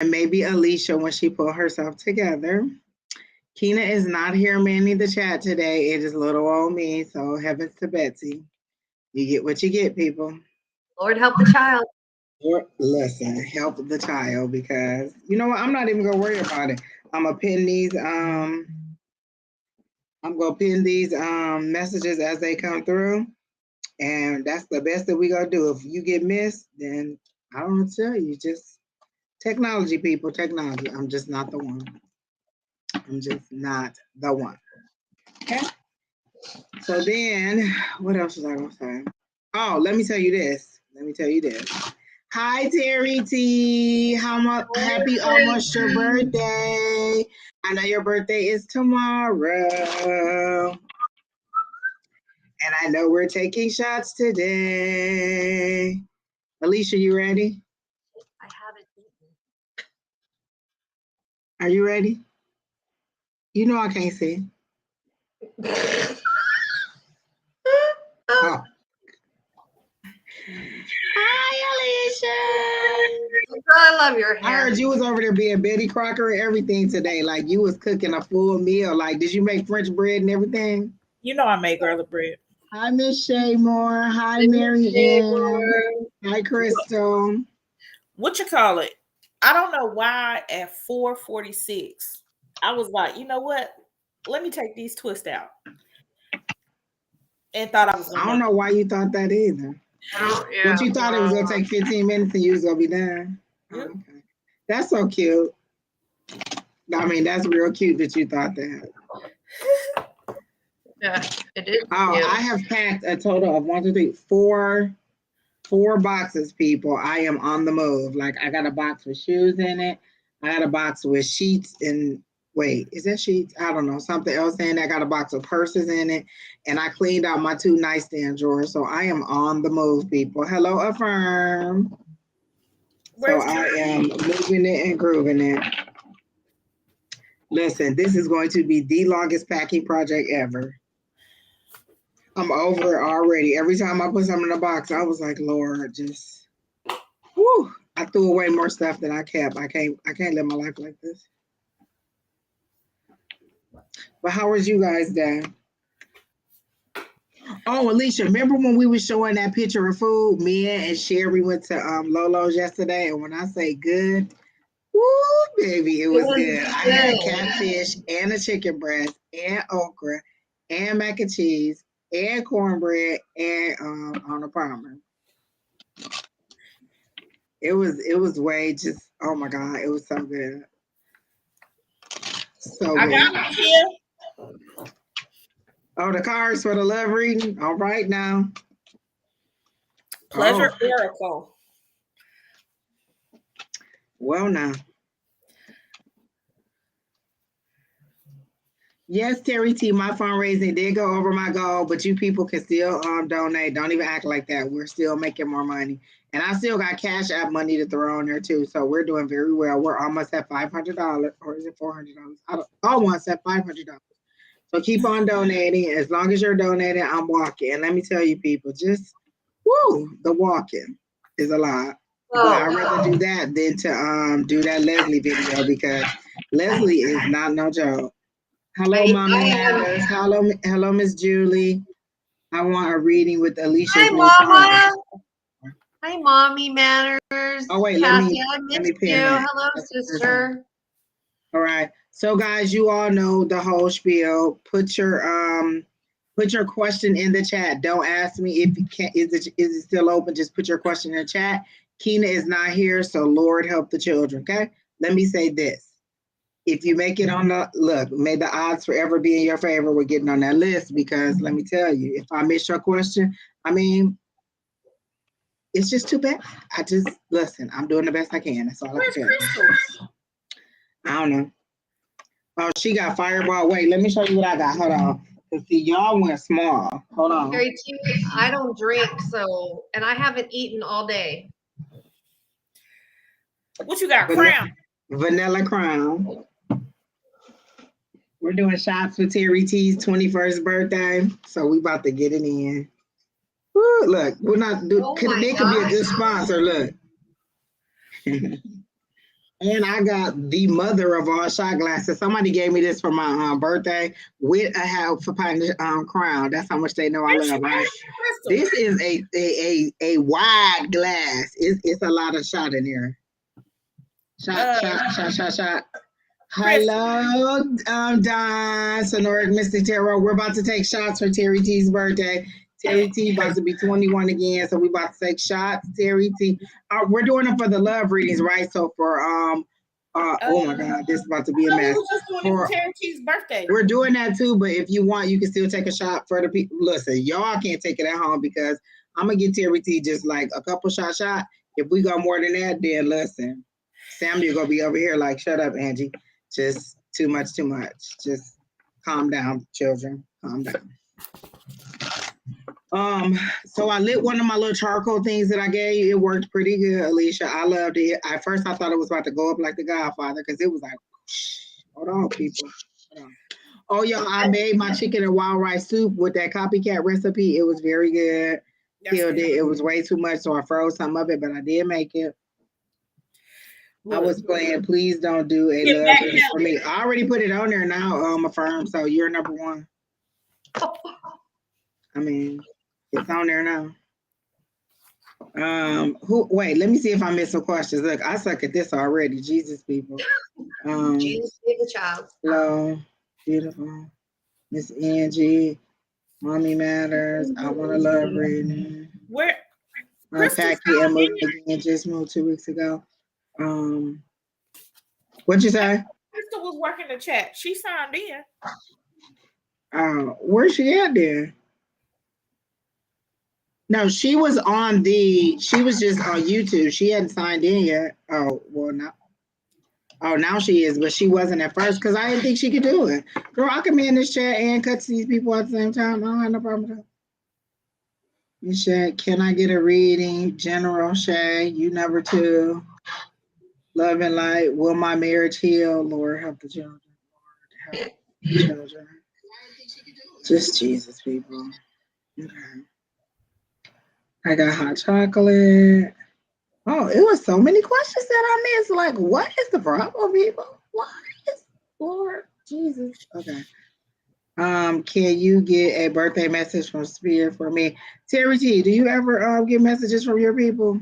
And maybe Alicia when she put herself together. Keena is not here manning the chat today. It is little old me. So heavens to Betsy. You get what you get, people. Lord help the child. Or listen, help the child because you know what? I'm not even gonna worry about it. I'm gonna pin these messages as they come through. And that's the best that we gonna do. If you get missed, then I don't tell you. Just technology, people, technology. I'm just not the one. I'm just not the one. Okay. So then, what else was I gonna say? Oh, let me tell you this. Hi, Terry T. How much? Happy almost your birthday. I know your birthday is tomorrow. And I know we're taking shots today. Alicia, you ready? I haven't eaten. Are you ready? You know I can't see. Oh. Hi, Alicia. I love your hair. I heard you was over there being Betty Crocker and everything today. Like you was cooking a full meal. Like, did you make French bread and everything? You know I make garlic bread. Hi, Miss Shay Moore. Hi, Mary Ann. Hi, Crystal. What you call it? I don't know why at 4:46 I was like, you know what? Let me take these twists out. And thought I was gonna I don't know why you thought that either. But you thought it was gonna take 15 minutes and you was gonna be done. Yep. Okay. That's so cute. I mean, that's real cute that you thought that. Yeah, it is. Oh, cute. I have packed a total of 1, 2, 3, 4 boxes, people. I am on the move. Like I got a box with shoes in it. I got a box with sheets and wait, is that sheets? I don't know, something else in it. I got a box of purses in it. And I cleaned out my 2 nightstand drawers. So I am on the move, people. Hello, Affirm. So I am moving it and grooving it. Listen, this is going to be the longest packing project ever. I'm over it already. Every time I put something in a box, I was like, Lord, just whew. I threw away more stuff than I kept. I can't live my life like this. But how was you guys day? Oh, Alicia, remember when we were showing that picture of food? Me and Sheri went to Lolo's yesterday, and when I say good, woo, baby, it was good. I had catfish and a chicken breast and okra and mac and cheese and cornbread and on a Palmer. It was way just, oh my God, it was so good. So good. I got it here. Oh, the cards for the love reading. All right now. Pleasure Oracle. Well now. Yes, Terry T, my fundraising did go over my goal, but you people can still donate. Don't even act like that. We're still making more money. And I still got Cash App money to throw on there too. So we're doing very well. We're almost at $500, or is it $400? Almost at $500. So keep on donating. As long as you're donating, I'm walking. And let me tell you people, just the walking is a lot. But I'd rather do that than to do that Leslie video because Leslie is not no joke. Hello, Mama Matters. Hello, Miss Julie. I want a reading with Alicia. Hi, Mama. Hi, Mommy Matters. Oh wait, Kathy, let me missed pin you. that. Hello, sister. All right. So guys, you all know the whole spiel. Put your question in the chat. Don't ask me if you can't. Is it still open? Just put your question in the chat. Keena is not here, so Lord help the children. Okay. Let me say this. If you make it on the look, may the odds forever be in your favor with getting on that list because let me tell you, if I miss your question, I mean, it's just too bad. I just listen. I'm doing the best I can. That's all I can tell you. I don't know. Oh, she got Fireball. Wait, let me show you what I got. Hold on. Cause see, y'all went small. Hold on. I don't drink, and I haven't eaten all day. What you got? Crown. Vanilla Crown. We're doing shots for Terry T's 21st birthday, so we about to get it in. Woo, look, we're not. They could be a good sponsor. Look. And I got the mother of all shot glasses. Somebody gave me this for my birthday with a half a pint crown. That's how much they know I love, right? This is a wide glass. It's a lot of shot in here. Shot. Hello, Don, Sonoric Mystic Tarot. We're about to take shots for Terry T's birthday. Terry T about to be 21 again, so we about to take shots. Terry T, we're doing them for the love readings, right? So for oh my God, this is about to be a mess. We were just doing it for Terry T's birthday. We're doing that too, but if you want, you can still take a shot for the people. Listen, y'all can't take it at home because I'm gonna get Terry T just like a couple shot. If we got more than that, then listen, Samuel gonna be over here like, shut up, Angie. Just too much. Just calm down, children. Calm down. So I lit one of my little charcoal things that I gave you. It worked pretty good, Alicia. I loved it. At first, I thought it was about to go up like the Godfather because it was like, hold on, people. Hold on. Oh, y'all, I made my chicken and wild rice soup with that copycat recipe. It was very good. Killed it. It was way too much, so I froze some of it, but I did make it. I was playing. Please don't do a love reading for me. I already put it on there now, Affirm. So you're number one. I mean, it's on there now. Wait, let me see if I missed some questions. Look, I suck at this already. Jesus, people. Jesus is a child. Hello, beautiful. Miss Angie. Mommy Matters. I want a love reading. Where? Packy and moved again, just moved 2 weeks ago. What'd you say? Crystal was working the chat. She signed in. Where's she at there? No, she was just on YouTube. She hadn't signed in yet. Oh, well, now. Oh, now she is, but she wasn't at first because I didn't think she could do it. Girl, I can be in this chat and cut to these people at the same time. I don't have no problem with that. Michelle, can I get a reading? General Shay, you number 2. Love and light. Will my marriage heal? Lord, help the children. Lord, help the children. Just Jesus, people. Okay. I got hot chocolate. Oh, it was so many questions that I missed. Like, what is the problem, people? What is Lord Jesus? Okay. Can you get a birthday message from Spirit for me? Terry T, do you ever get messages from your people?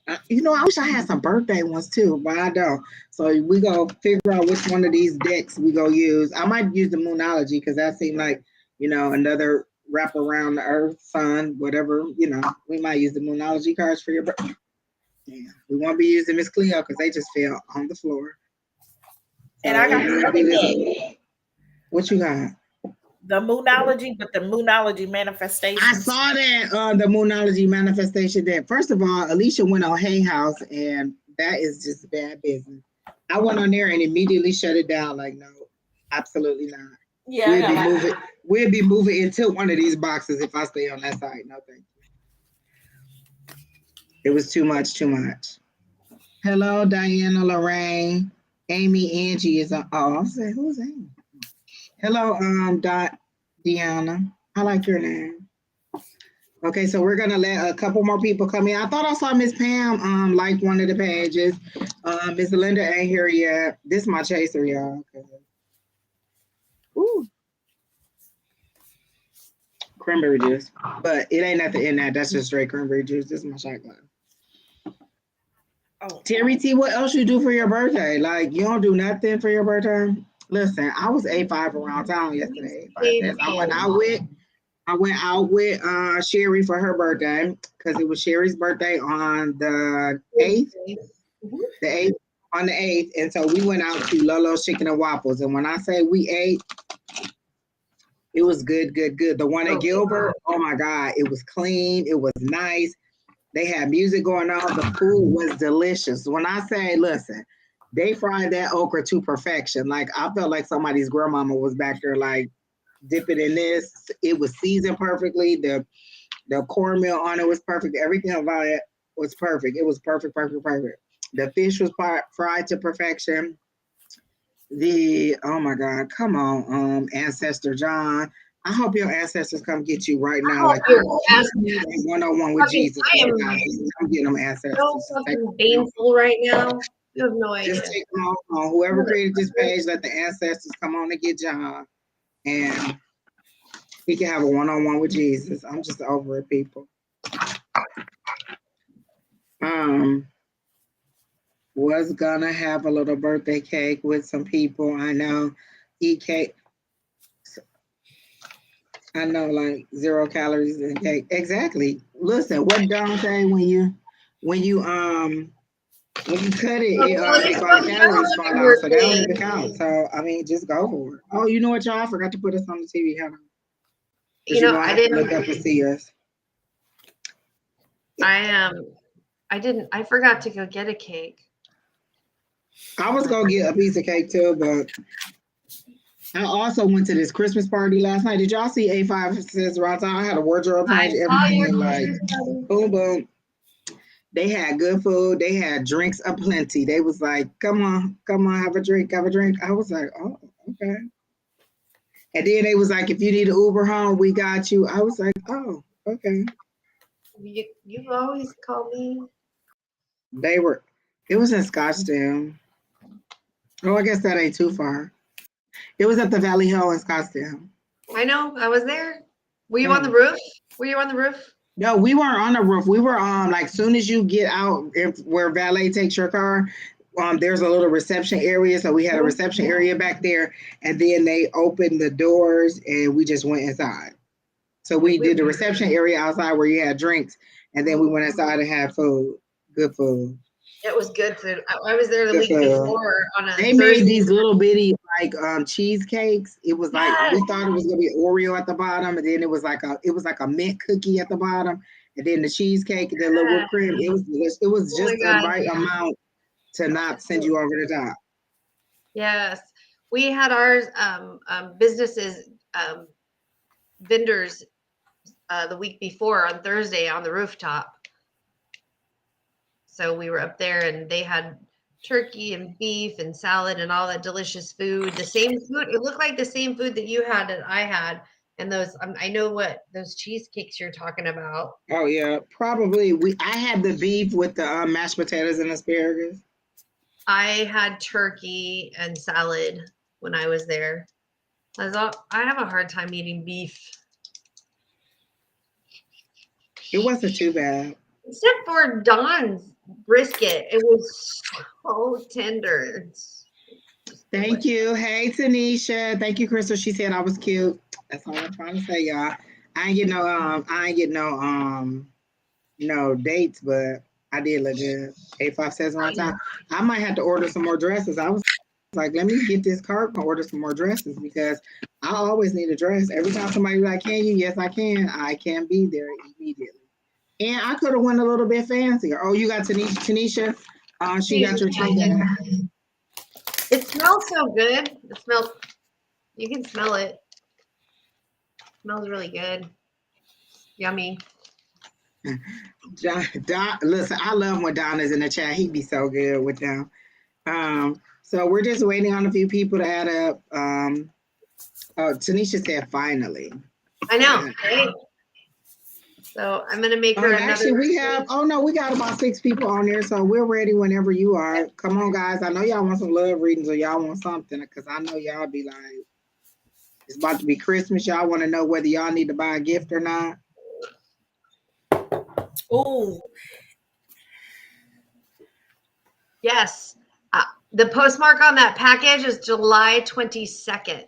I wish I had some birthday ones too, but I don't. So we go figure out which one of these decks we go use. I might use the Moonology because that seemed like, another wrap around the earth, sun, whatever, we might use the Moonology cards for your birthday. Yeah, we won't be using Miss Cleo because they just fell on the floor. And I got the what you got? The Moonology, but the Moonology manifestation. I saw that the Moonology manifestation there. First of all, Alicia went on Hay House, and that is just bad business. I went on there and immediately shut it down. Like, no, absolutely not. Yeah, we'll be moving into one of these boxes if I stay on that side. No, thank you. It was too much. Hello, Diana, Lorraine, Amy, Angie is on. Oh, I'll say, who's Amy? Hello, Deanna. I like your name. Okay, so we're gonna let a couple more people come in. I thought I saw Miss Pam like one of the pages. Miss Linda ain't here yet. This is my chaser, y'all. Okay. Ooh. Cranberry juice. But it ain't nothing in that. That's just straight cranberry juice. This is my shot glass. Oh. Terry T, what else you do for your birthday? Like, you don't do nothing for your birthday? Listen, I was A5 around town yesterday. I went out with Sheri for her birthday because it was Sheri's birthday on the 8th. The 8th on the 8th. And so we went out to Lolo's Chicken and Waffles. And when I say we ate, it was good. The one at Gilbert, oh my God, it was clean. It was nice. They had music going on. The food was delicious. When I say, listen, they fried that okra to perfection. Like, I felt like somebody's grandmama was back there, like, dipping in this. It was seasoned perfectly. The cornmeal on it was perfect. Everything about it was perfect. It was perfect. The fish was fried to perfection. Oh my God, come on, Ancestor John. I hope your ancestors come get you right now. hope Like your ancestors- 101 with Fucking- Jesus. I am Come get them ancestors. so Just take fucking painful right now. You have no idea. Just take them on. Whoever created this page, let the ancestors come on and get John. And he can have a one-on-one with Jesus. I'm just over it, people. Was gonna have a little birthday cake with some people. I know. Eat cake. I know, like 0 calories in cake. Exactly. Listen, what Don say when you cut it, take all the calories fall out, so that don't even count. So I mean, just go for it. Oh, you know what, y'all? I forgot to put us on the TV. Hold on. You know, I I have to didn't look up and see us. I forgot to go get a cake. I was gonna get a piece of cake too, but I also went to this Christmas party last night. Did y'all see A5says and Sheri? I had a wardrobe change, everything, like boom, boom. They had good food. They had drinks aplenty. They was like, come on, have a drink, have a drink. I was like, oh, okay. And then they was like, if you need an Uber home, we got you. I was like, oh, okay. You always call me. It was in Scottsdale. Oh, I guess that ain't too far. It was at the Valley Hill in Scottsdale. I know, I was there. Were you on the roof? Were you on the roof? No, we weren't on the roof. We were like soon as you get out, where valet takes your car, there's a little reception area. So we had a reception area back there, and then they opened the doors and we just went inside. So we did the reception area outside where you had drinks, and then we went inside and had food. Good food. It was good food. I was there the week before on a They Thursday. made these little bitty like cheesecakes. It was like we thought it was gonna be Oreo at the bottom, and then it was like a mint cookie at the bottom, and then the cheesecake and the little whipped cream. It was just the right amount to not send you over the top. Yes, we had ours businesses vendors the week before on Thursday on the rooftop. So we were up there and they had turkey and beef and salad and all that delicious food. The same food. It looked like the same food that you had and I had. And those, I know what those cheesecakes you're talking about. Oh yeah, probably. I had the beef with the mashed potatoes and asparagus. I had turkey and salad when I was there. I have a hard time eating beef. It wasn't too bad. Except for Dawn's brisket. It was so tender. Thank you. Hey, Tanisha. Thank you, Crystal. She said I was cute. That's all I'm trying to say, y'all. I ain't get no dates, but I did look good. A5says and Sheri. I might have to order some more dresses. I was like, let me get this card and order some more dresses because I always need a dress. Every time somebody's like, can you? Yes, I can. I can be there immediately. And I could have went a little bit fancier. Oh, you got Tanisha? She got your tree. It smells so good. You can smell it. It smells really good. Yummy. Don, listen, I love when Don is in the chat. He'd be so good with them. So we're just waiting on a few people to add up. Tanisha said finally. I know, right? So I'm gonna make her another. Actually, we got about 6 people on there, so we're ready whenever you are. Come on, guys. I know y'all want some love readings or y'all want something, because I know y'all be like, it's about to be Christmas. Y'all want to know whether y'all need to buy a gift or not. Oh, yes. The postmark on that package is July 22nd,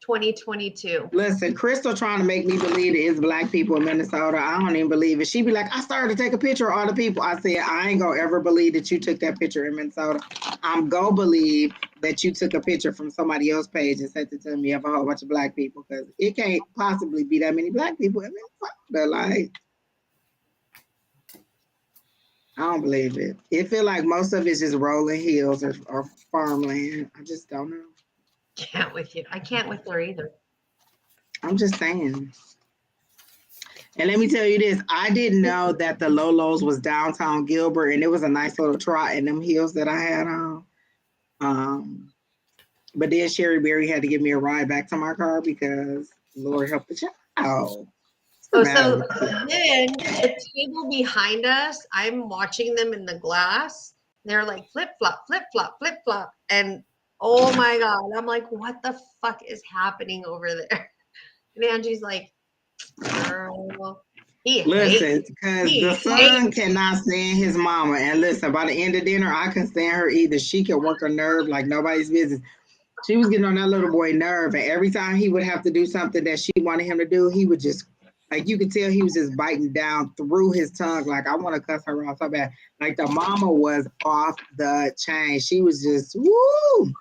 2022. Listen, Crystal trying to make me believe that it's Black people in Minnesota. I don't even believe it. She be like, I started to take a picture of all the people. I said, I ain't gonna ever believe that you took that picture in Minnesota. I'm gonna believe that you took a picture from somebody else's page and sent it to me of a whole bunch of Black people, because it can't possibly be that many Black people in Minnesota. Like, I don't believe it. It feel like most of it's just rolling hills or farmland. I just don't know. Can't with you. I can't with her either. I'm just saying. And let me tell you this, I didn't know that the Lolo's was downtown Gilbert, and it was a nice little trot in them hills that I had on. But then Sheri Berry had to give me a ride back to my car because Lord help the child. Oh, so then the table behind us, I'm watching them in the glass. They're like flip flop, flip flop, flip flop. And oh my God, I'm like, what the fuck is happening over there? And Angie's like, girl, listen, because the son cannot stand his mama. And listen, by the end of dinner, I couldn't stand her either. She could work a nerve like nobody's business. She was getting on that little boy nerve. And every time he would have to do something that she wanted him to do, he would just, like, you could tell he was just biting down through his tongue. Like, I want to cuss her off so bad. Like, the mama was off the chain. She was just, woo!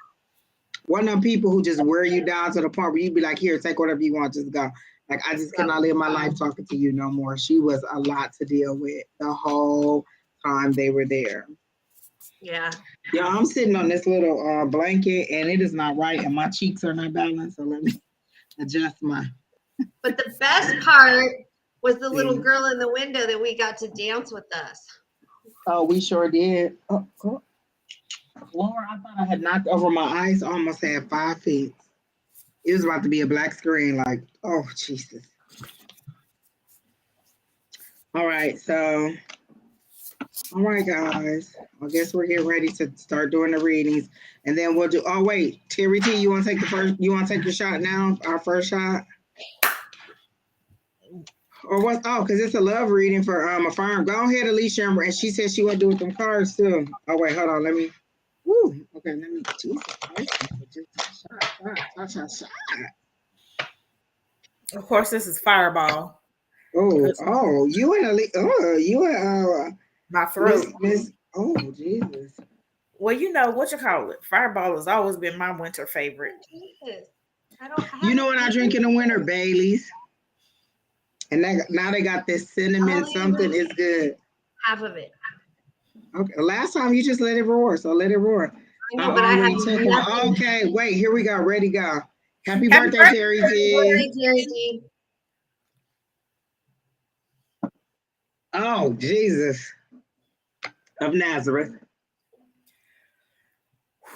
One of them people who just wear you down to the point where you'd be like, here, take whatever you want, just go. Like, I just cannot live my life talking to you no more. She was a lot to deal with the whole time they were there. Yeah. Yeah, I'm sitting on this little blanket, and it is not right, and my cheeks are not balanced, so let me adjust my... But the best part was the little girl in the window that we got to dance with us. Oh, we sure did. Oh, Lord, I thought I had knocked over my ice. I almost had 5 feet. It was about to be a black screen, like, oh, Jesus. All right, so, all right, guys. I guess we're getting ready to start doing the readings. And then we'll do, oh, wait, Terry T, you want to take your shot now? Our first shot? Or what? Oh, because it's a love reading for Affirm. Go ahead, Alicia, and she said she want to do with them cards, too. Oh, wait, hold on, let me. Woo. Okay, let me. Jesus Christ. Shot. Of course, this is Fireball. Oh, you and you and my throat. Miss. Oh, Jesus. Well, you know what you call it. Fireball has always been my winter favorite. You know what I drink in the winter? Bailey's. And now they got this cinnamon something. It's good. Half of it. Okay, last time you just let it roar, so let it roar. I know, but I have nothing. Okay, wait, here we go. Ready, go. Happy birthday, Terry T. Oh, Jesus. Of Nazareth.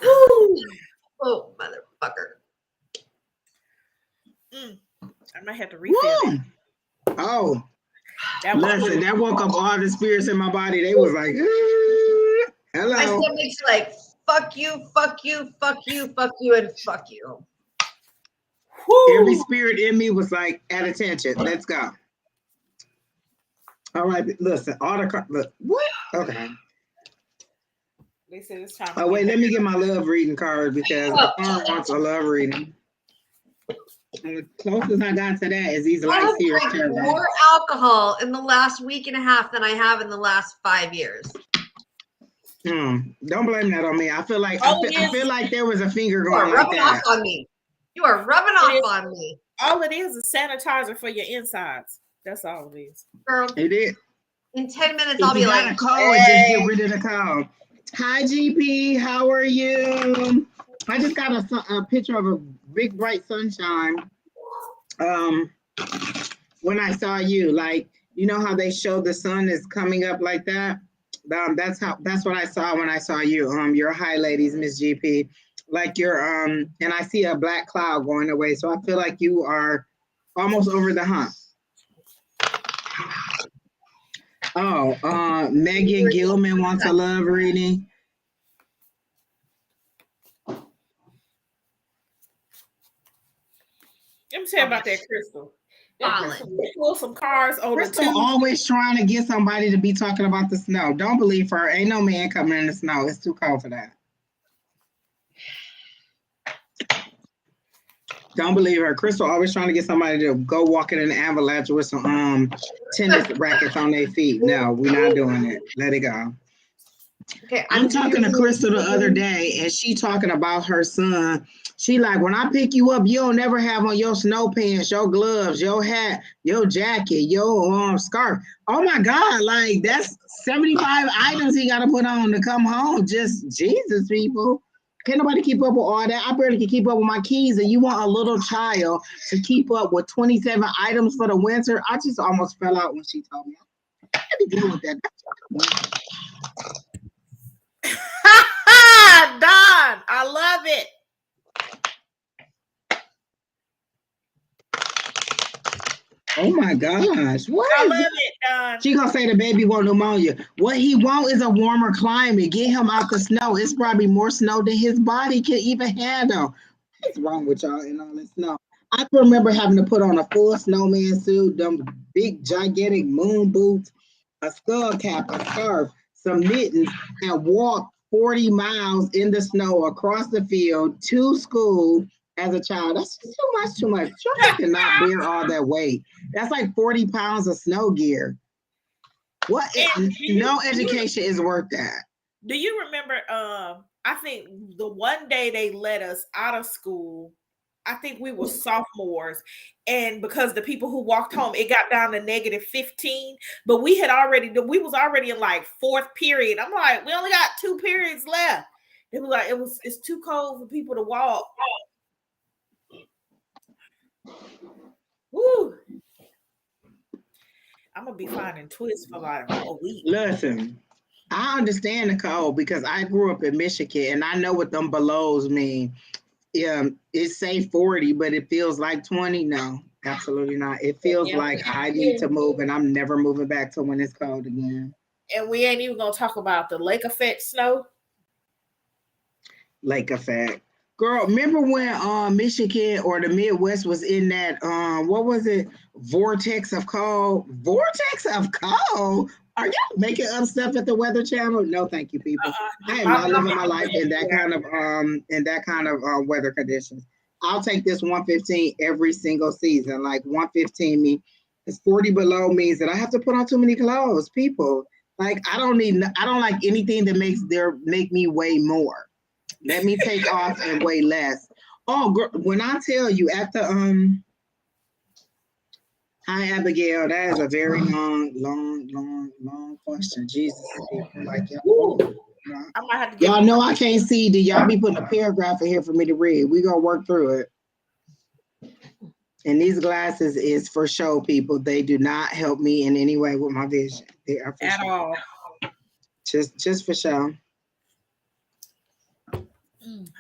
Woo. Oh, motherfucker. I might have to refill it. Oh. Listen, that woke up all the spirits in my body. They was like, hello. My stomach's like, fuck you, fuck you, fuck you, fuck you, and fuck you. Every spirit in me was like, at attention. Let's go. All right, listen, all the look. What? Okay. They said it's time. Oh, wait, let me get my love reading card because Affirm wants a love reading. And the closest I got to that is these lights here. I have drank more alcohol in the last week and a half than I have in the last 5 years. Don't blame that on me. I feel like I feel like there was a finger going like that. You are rubbing off on me. You are rubbing off on me. All it is sanitizer for your insides. That's all it is. Girl, it is. In 10 minutes, I'll be like, call hey. Just get rid of the call. Hi, GP. How are you? I just got a picture of a big bright sunshine. When I saw you, like, you know how they show the sun is coming up like that. That's what I saw when I saw you. Your hi, ladies, Miss GP. Like you're and I see a black cloud going away. So I feel like you are almost over the hump. Oh, Megan Gilman wants a love reading. Let me tell you about that Crystal. Pull some cars over. Crystal always trying to get somebody to be talking about the snow. Don't believe her. Ain't no man coming in the snow. It's too cold for that. Don't believe her. Crystal always trying to get somebody to go walking in an avalanche with some tennis rackets on their feet. No, we're not doing it. Let it go. Okay, I'm talking to Crystal the other day, and she talking about her son. She like, when I pick you up, you don't never have on your snow pants, your gloves, your hat, your jacket, your scarf. Oh my God, like that's 75 items he got to put on to come home. Just Jesus, people. Can't nobody keep up with all that. I barely can keep up with my keys, and you want a little child to keep up with 27 items for the winter. I just almost fell out when she told me. I can't be dealing with that. Don, I love it. Oh my gosh. What I is love it? it, Don. She gonna say the baby want pneumonia. What he want is a warmer climate. Get him out the snow. It's probably more snow than his body can even handle. What's wrong with y'all and all this snow? I can remember having to put on a full snowman suit, them big gigantic moon boots, a skull cap, a scarf, some mittens, and walk 40 miles in the snow across the field to school as a child. That's just too much, too much. Children cannot bear all that weight. That's like 40 pounds of snow gear. What? And No education is worth that. do you remember? I think the one day they let us out of school, I think we were sophomores, and because the people who walked home, it got down to -15. But we was already in like fourth period. I'm like, we only got 2 periods left. It was like it's too cold for people to walk. Woo! I'm gonna be finding twists for like a week. Listen, I understand the cold because I grew up in Michigan and I know what them belows mean. It say 40, but it feels like 20. No, absolutely not. It feels like I need to move and I'm never moving back to when it's cold again. And we ain't even gonna talk about the lake effect snow. Lake effect. Girl, remember when Michigan or the Midwest was in that what was it? Vortex of cold? Vortex of cold? Are y'all making up stuff at the Weather Channel? No, thank you, people. I am not living my life in that kind of weather conditions. I'll take this 115 every single season. Like 115 me, it's 40 below means that I have to put on too many clothes. People, like I don't like anything that make me weigh more. Let me take off and weigh less. Oh, girl, when I tell you at the hi Abigail, that is a very long question. Jesus, people like I might have to y'all know I can't see. Do y'all be putting a paragraph in here for me to read? We gonna work through it. And these glasses is for show, people. They do not help me in any way with my vision. They are for at show. all. Just for show.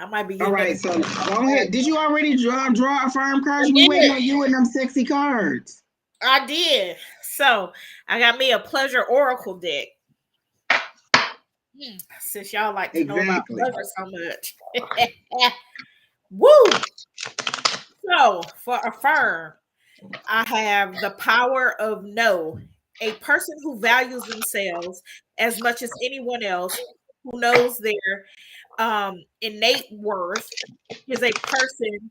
I might be. All right, so go ahead. Did you already draw a firm cards? We waiting on you and them sexy cards. I did. So I got me a pleasure oracle deck. Since y'all like to know about pleasure so much. Woo! So for affirm, I have the power of no. A person who values themselves as much as anyone else, who knows their innate worth, is a person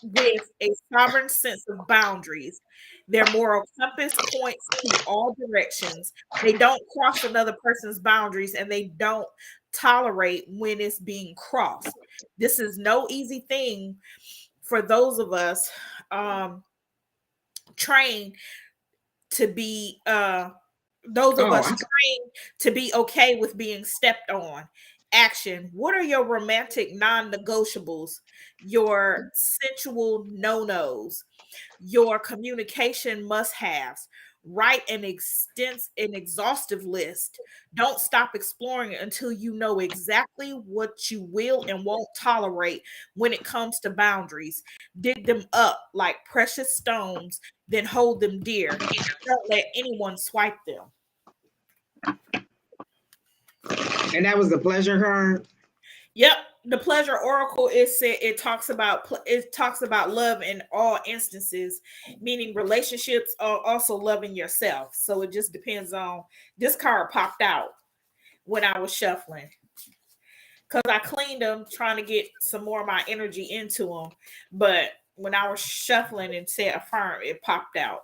with a sovereign sense of boundaries. Their moral compass points to all directions. They don't cross another person's boundaries and they don't tolerate when it's being crossed. This is no easy thing for those of us trained to be trained to be okay with being stepped on. Action. What are your romantic non-negotiables? Your sensual no-nos? Your communication must-haves? Write an exhaustive list. Don't stop exploring until you know exactly what you will and won't tolerate when it comes to boundaries. Dig them up like precious stones, then hold them dear. Don't let anyone swipe them. And that was the pleasure card. Yep, the pleasure oracle is said it talks about love in all instances, meaning relationships are also loving yourself. So it just depends on. This card popped out when I was shuffling because I cleaned them trying to get some more of my energy into them, but when I was shuffling and said affirm, it popped out.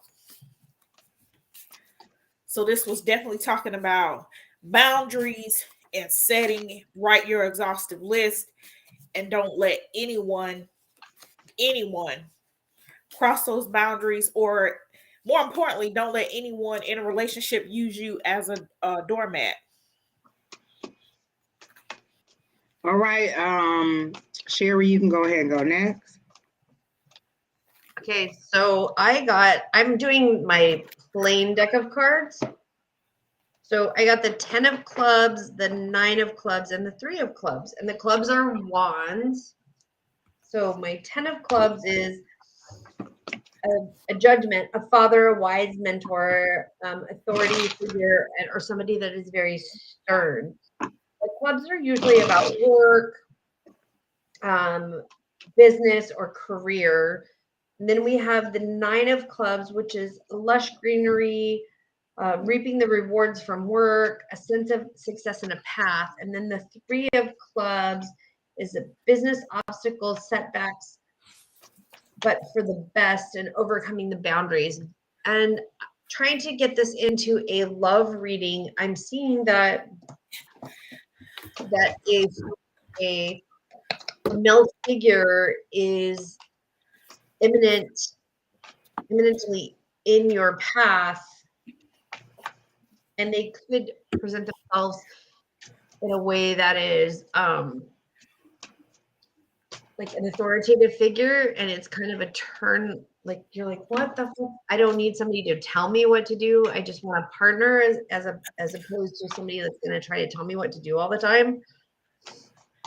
So this was definitely talking about boundaries and setting. Write your exhaustive list and don't let anyone cross those boundaries, or more importantly, don't let anyone in a relationship use you as a doormat. All right, Sheri, you can go ahead and go next. Okay, so I'm doing my plain deck of cards. So I got the 10 of clubs, the 9 of clubs, and the 3 of clubs. And the clubs are wands. So my 10 of clubs is a judgment, a father, a wise mentor, authority figure, or somebody that is very stern. The clubs are usually about work, business, or career. And then we have the 9 of clubs, which is lush greenery, reaping the rewards from work, a sense of success and a path. And then the 3 of clubs is a business obstacles, setbacks, but for the best, and overcoming the boundaries. And trying to get this into a love reading, I'm seeing that is a male figure is imminently in your path, and they could present themselves in a way that is like an authoritative figure, and it's kind of a turn, like you're like, what the fuck? I don't need somebody to tell me what to do. I just want a partner as opposed to somebody that's going to try to tell me what to do all the time.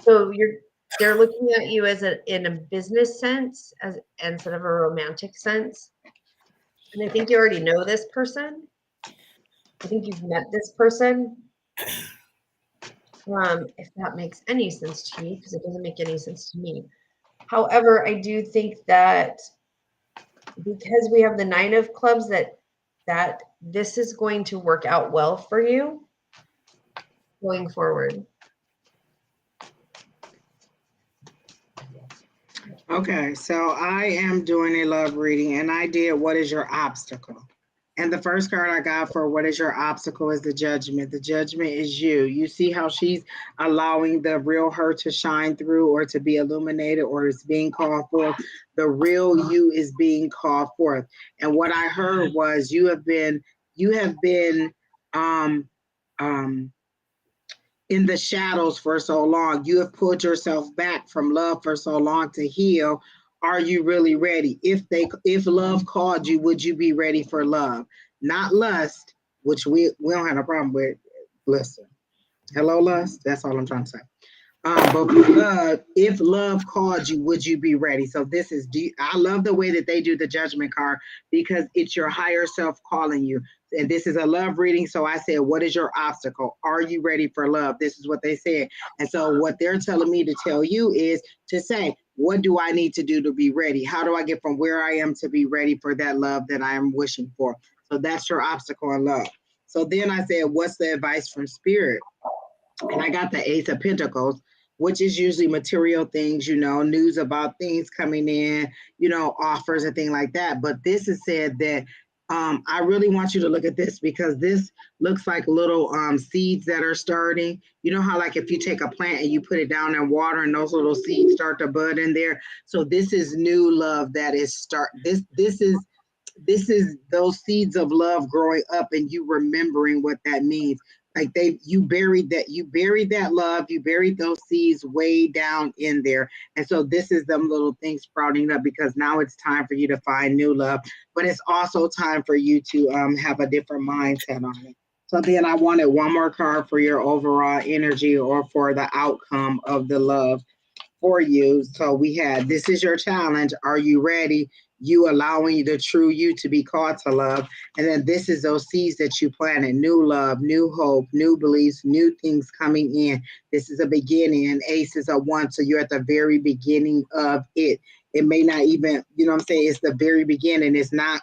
So they're looking at you as in a business sense as instead of a romantic sense. And I think you already know this person. I think you've met this person. If that makes any sense to you, because it doesn't make any sense to me. However, I do think that because we have the 9 of clubs, that this is going to work out well for you going forward. Okay, so I am doing a love reading, and I did what is your obstacle? And the first card I got for what is your obstacle is the Judgment. The Judgment is you. You see how she's allowing the real her to shine through or to be illuminated or is being called forth. The real you is being called forth. And what I heard was you have been in the shadows for so long. You have pulled yourself back from love for so long to heal. Are you really ready? If love called you, would you be ready for love? Not lust, which we don't have a problem with. Listen, hello, lust. That's all I'm trying to say. But love, if love called you, would you be ready? So this is, I love the way that they do the Judgment card because it's your higher self calling you. And this is a love reading. So I said, what is your obstacle? Are you ready for love? This is what they said. And so what they're telling me to tell you is to say, what do I need to do to be ready? How do I get from where I am to be ready for that love that I am wishing for? So that's your obstacle in love. So then I said, what's the advice from Spirit? And I got the Ace of Pentacles, which is usually material things, news about things coming in, offers and things like that. But this is said that I really want you to look at this because this looks like little seeds that are starting. You know how like if you take a plant and you put it down in water and those little seeds start to bud in there. So this is new love that is this is those seeds of love growing up and you remembering what that means. Like you buried that love, you buried those seeds way down in there. And so this is them little things sprouting up because now it's time for you to find new love, but it's also time for you to have a different mindset on it. So then I wanted one more card for your overall energy or for the outcome of the love for you. So we had, this is your challenge. Are you ready? You allowing the true you to be called to love. And then this is those seeds that you planted, new love, new hope, new beliefs, new things coming in. This is a beginning, and Ace is a 1. So you're at the very beginning of it. It may not even, it's the very beginning. It's not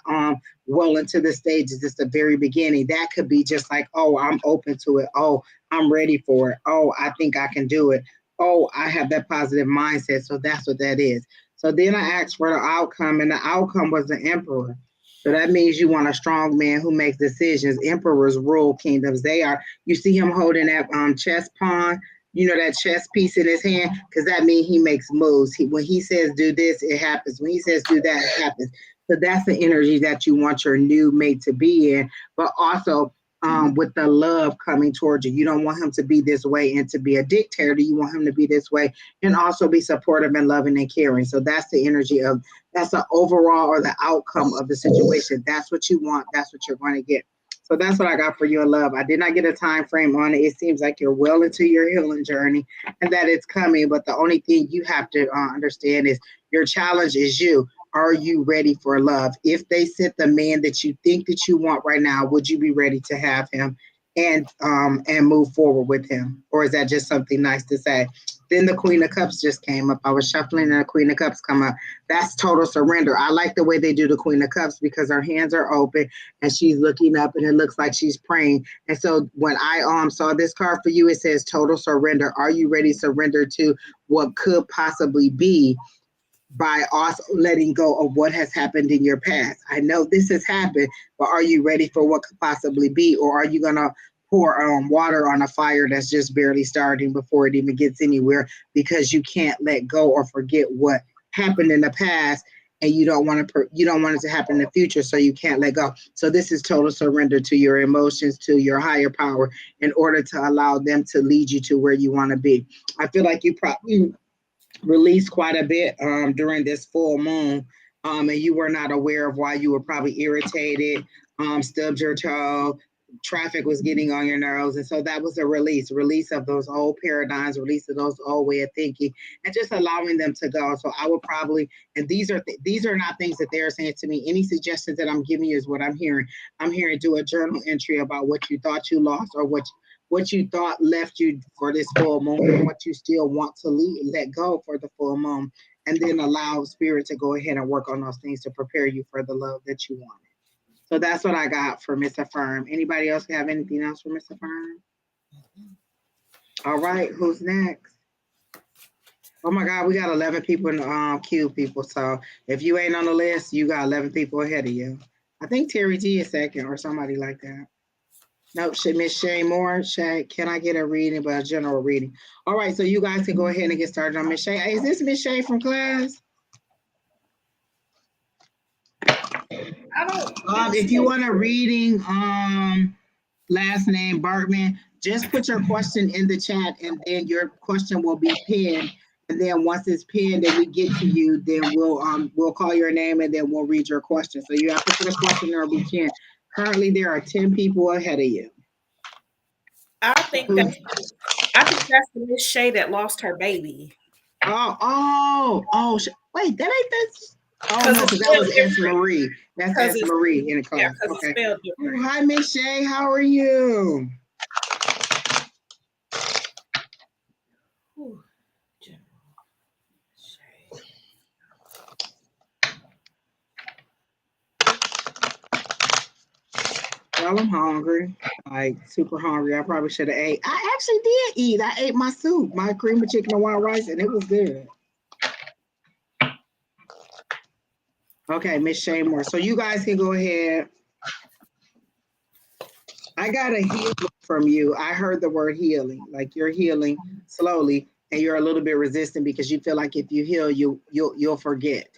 well into the stages. It's the very beginning. That could be just like, oh, I'm open to it. Oh, I'm ready for it. Oh, I think I can do it. Oh, I have that positive mindset. So that's what that is. So then I asked for the outcome, and the outcome was the Emperor. So that means you want a strong man who makes decisions. Emperors rule kingdoms. You see him holding that chess pawn, that chess piece in his hand, because that means he makes moves. When he says do this, it happens. When he says do that, it happens. So that's the energy that you want your new mate to be in, but also with the love coming towards you. You don't want him to be this way and to be a dictator. You want him to be this way and also be supportive and loving and caring. So that's the energy that's the overall or the outcome of the situation. That's what you want. That's what you're going to get. So that's what I got for you in love. I did not get a time frame on it. It seems like you're well into your healing journey and that it's coming. But the only thing you have to understand is your challenge is you. Are you ready for love? If they sent the man that you think that you want right now, would you be ready to have him and move forward with him? Or is that just something nice to say? Then the Queen of Cups just came up. I was shuffling and the Queen of Cups come up. That's total surrender. I like the way they do the Queen of Cups because her hands are open and she's looking up and it looks like she's praying. And so when I saw this card for you, it says total surrender. Are you ready to surrender to what could possibly be by also letting go of what has happened in your past? I know this has happened, but are you ready for what could possibly be? Or are you going to pour water on a fire that's just barely starting before it even gets anywhere because you can't let go or forget what happened in the past and you don't want it to happen in the future, so you can't let go. So this is total surrender to your emotions, to your higher power, in order to allow them to lead you to where you want to be. I feel like you probably released quite a bit during this full moon, and you were not aware of why you were probably irritated, stubbed your toe, traffic was getting on your nerves, and so that was a release of those old paradigms, release of those old way of thinking, and just allowing them to go. So I would probably, and these are not things that they're saying to me. Any suggestions that I'm giving you is what I'm hearing. I'm hearing do a journal entry about what you thought you lost or what you thought left you for this full moon and what you still want to let go for the full moon, and then allow spirit to go ahead and work on those things to prepare you for the love that you want. So that's what I got for Miss Affirm. Anybody else have anything else for Miss Affirm? All right, who's next? Oh my God, we got 11 people in the queue, people. So if you ain't on the list, you got 11 people ahead of you. I think Terry G is second or somebody like that. Nope, Miss Shay Moore. Shay, can I get a reading, but a general reading? All right, so you guys can go ahead and get started on Miss Shay. Hey, is this Miss Shay from class? If you want a reading, last name Bergman, just put your question in the chat, and then your question will be pinned. And then once it's pinned and we get to you, then we'll call your name and then we'll read your question. So you have to put a question or we can. Currently, there are 10 people ahead of you. I think that's the Miss Shay that lost her baby. Wait, that ain't this. Oh no, because that was S. Marie. That's S. Marie in the class. Yeah, okay. It's spelled different. Hi, Miss Shay. How are you? Well, I'm hungry, like super hungry. I probably should have ate. I actually did eat. I ate my soup, my cream of chicken and white rice, and it was good. Okay, Miss Shaymore. So you guys can go ahead. I got a healing from you. I heard the word healing, like you're healing slowly, and you're a little bit resistant because you feel like if you heal, you'll forget.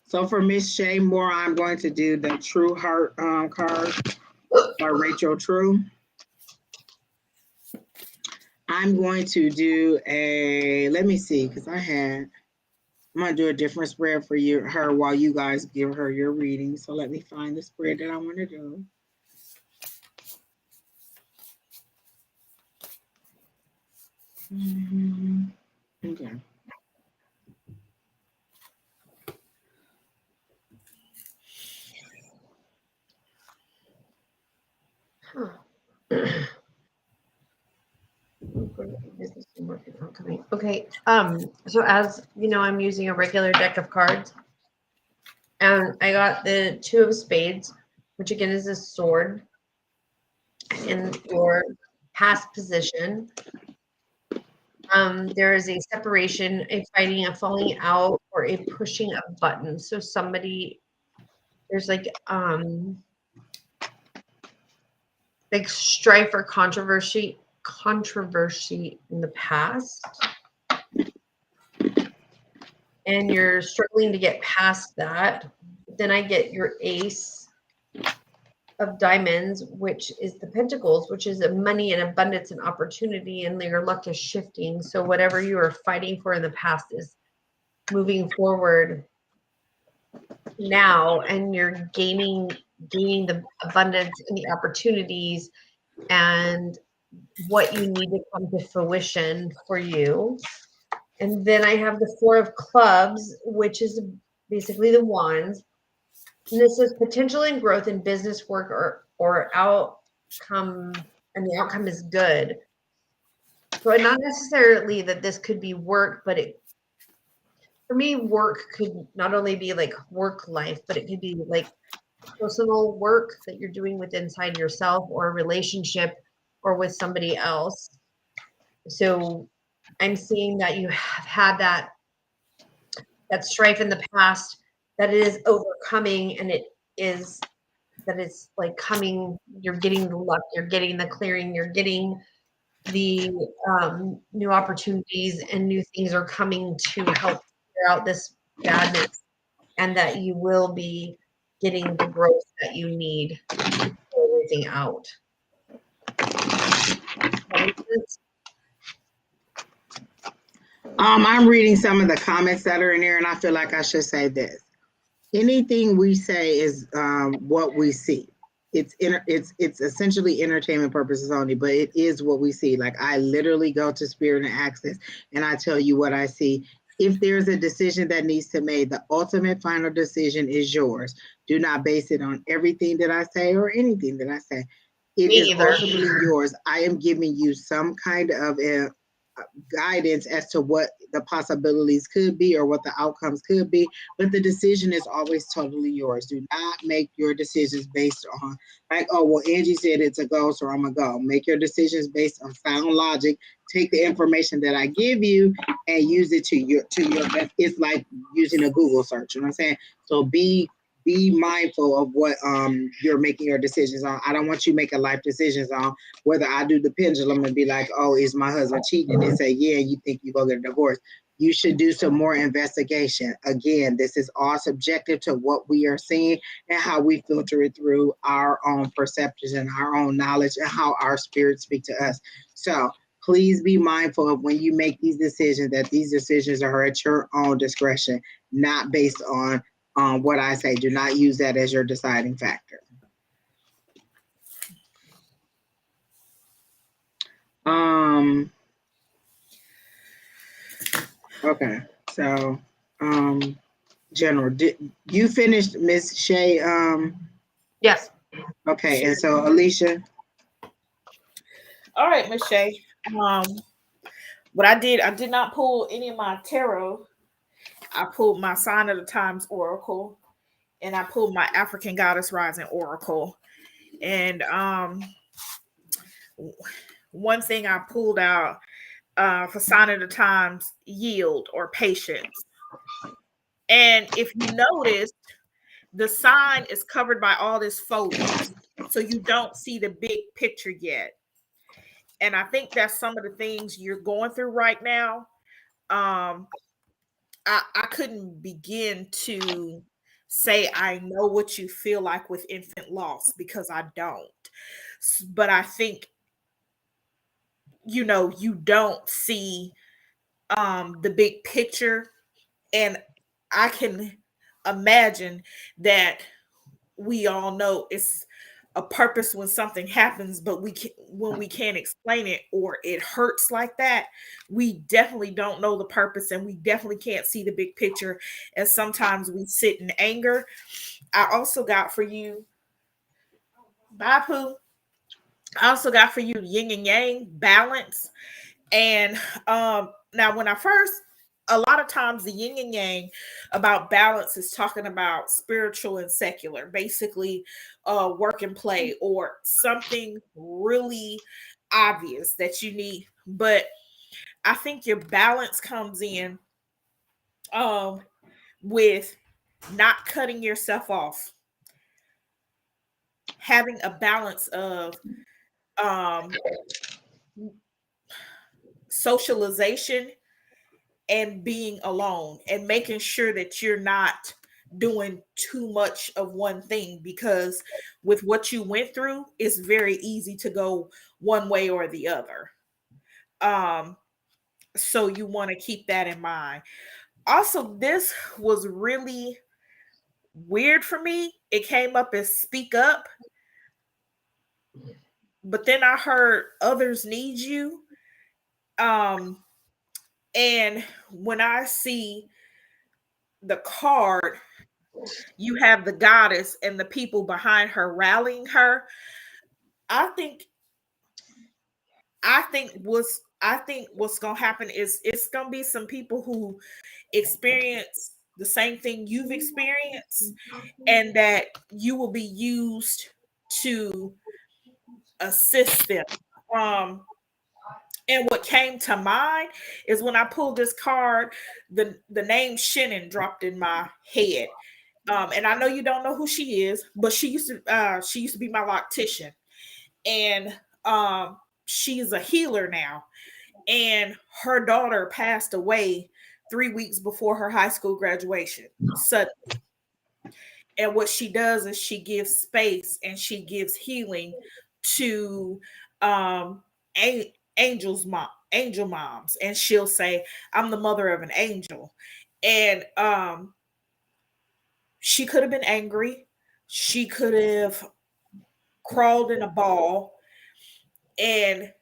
So for Miss Shay Moore, I'm going to do the True Heart card by Rachel True. I'm going to do let me see, because I'm going to do a different spread for her while you guys give her your reading. So let me find the spread that I want to do. Okay. Okay. So as you know, I'm using a regular deck of cards, and I got the Two of Spades, which again is a sword in your past position. There is a separation, a fighting, a falling out, or a pushing a button. So there's like strife or controversy in the past, and you're struggling to get past that. Then I get your Ace of Diamonds, which is the Pentacles, which is money and abundance and opportunity, and your luck is shifting. So whatever you were fighting for in the past is moving forward now, and you're gaining the abundance and the opportunities and what you need to come to fruition for you. And then I have the 4 of Clubs, which is basically the wands. And this is potential and growth in business work or outcome, and the outcome is good. So not necessarily that this could be work, but for me, work could not only be like work life, but it could be like personal work that you're doing with inside yourself, or a relationship, or with somebody else. So I'm seeing that you have had that strife in the past, that it is overcoming, and it's like coming, you're getting the luck, you're getting the clearing, you're getting the new opportunities, and new things are coming to help clear out this badness, and that you will be getting the growth that you need to pull everything out. I'm reading some of the comments that are in here, and I feel like I should say this. Anything we say is what we see. It's essentially entertainment purposes only, but it is what we see. Like, I literally go to Spirit and Access, and I tell you what I see. If there's a decision that needs to be made, the ultimate final decision is yours. Do not base it on everything that I say or anything that I say. It is ultimately yours. I am giving you some kind of a guidance as to what the possibilities could be or what the outcomes could be, but the decision is always totally yours. Do not make your decisions based on like, oh, well, Angie said it's a go, so I'm gonna go. Make your decisions based on sound logic. Take the information that I give you and use it to your best. It's like using a Google search, you know what I'm saying? So be mindful of what you're making your decisions on. I don't want you making life decisions on whether I do the pendulum and be like, oh, is my husband cheating? And say, yeah, you think you go get a divorce. You should do some more investigation. Again, this is all subjective to what we are seeing and how we filter it through our own perceptions and our own knowledge and how our spirits speak to us. So please be mindful of when you make these decisions, that these decisions are at your own discretion, not based on what I say. Do not use that as your deciding factor. Okay, so General, did you finish, Miss Shay? Yes. Okay, and so Alicia. All right, Miss Shay. What I did not pull any of my tarot. I pulled my Sign of the Times Oracle, and I pulled my African Goddess Rising Oracle. And one thing I pulled out for Sign of the Times, yield or patience. And if you notice, the sign is covered by all this foliage, so you don't see the big picture yet. And I think that's some of the things you're going through right now. I couldn't begin to say I know what you feel like with infant loss, because I don't. But I think, you don't see the big picture, and I can imagine that we all know it's a purpose when something happens, but when we can't explain it or it hurts like that, we definitely don't know the purpose, and we definitely can't see the big picture. And sometimes we sit in anger. I also got for you, bye Pooh. I also got for you yin and yang, balance. And now when I first, a lot of times the yin and yang about balance is talking about spiritual and secular, basically work and play, or something really obvious that you need. But I think your balance comes in with not cutting yourself off, having a balance of socialization and being alone, and making sure that you're not doing too much of one thing, because with what you went through, it's very easy to go one way or the other. So you want to keep that in mind. Also, this was really weird for me. It came up as speak up, but then I heard others need you. And when I see the card, you have the goddess and the people behind her rallying her. I think what's gonna happen is it's gonna be some people who experience the same thing you've experienced, and that you will be used to assist them. And what came to mind is when I pulled this card, the name Shannon dropped in my head. And I know you don't know who she is, but she used to be my loctician, and she's a healer now. And her daughter passed away 3 weeks before her high school graduation suddenly. And what she does is she gives space and she gives healing to angel moms, and she'll say, I'm the mother of an angel. And she could have been angry, she could have crawled in a ball and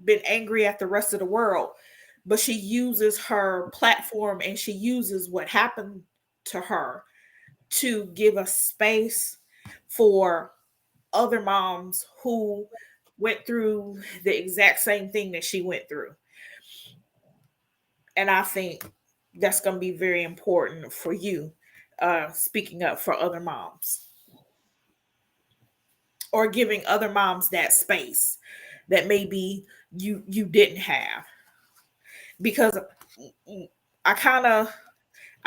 been angry at the rest of the world, but she uses her platform and she uses what happened to her to give a space for other moms who went through the exact same thing that she went through. And I think that's going to be very important for you, speaking up for other moms, or giving other moms that space that maybe you didn't have. Because I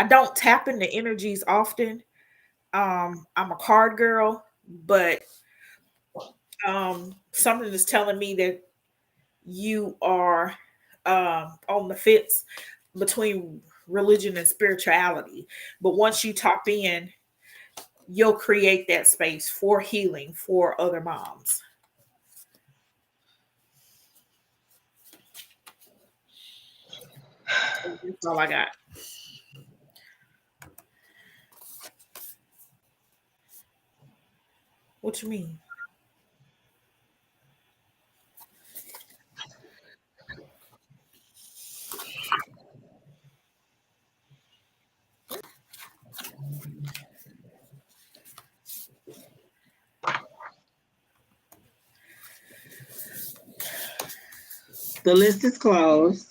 don't tap into energies often. I'm a card girl, but something is telling me that you are on the fence between religion and spirituality. But once you tap in, you'll create that space for healing for other moms. That's all I got. What you mean? The list is closed.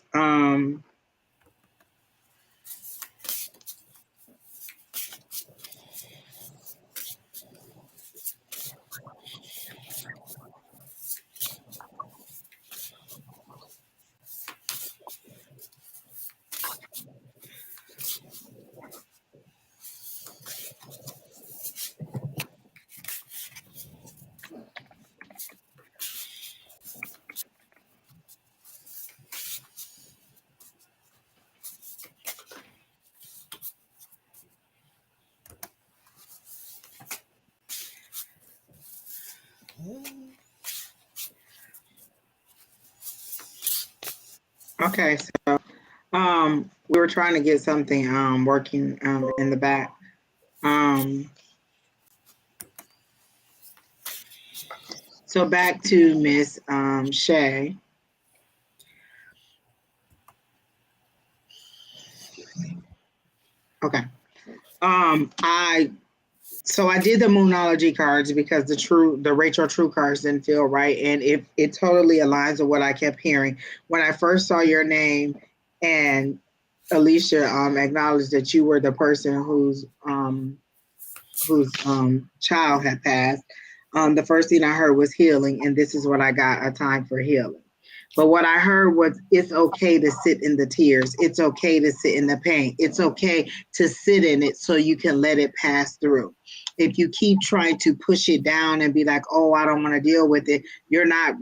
Okay, so we were trying to get something working in the back. So back to Miss Shay. Okay. I did the Moonology cards because the Rachel True cards didn't feel right, and it totally aligns with what I kept hearing when I first saw your name, and Alicia acknowledged that you were the person whose child had passed. The first thing I heard was healing, and this is what I got: a time for healing. But what I heard was it's okay to sit in the tears. It's okay to sit in the pain. It's okay to sit in it so you can let it pass through. If you keep trying to push it down and be like, oh, I don't want to deal with it, you're not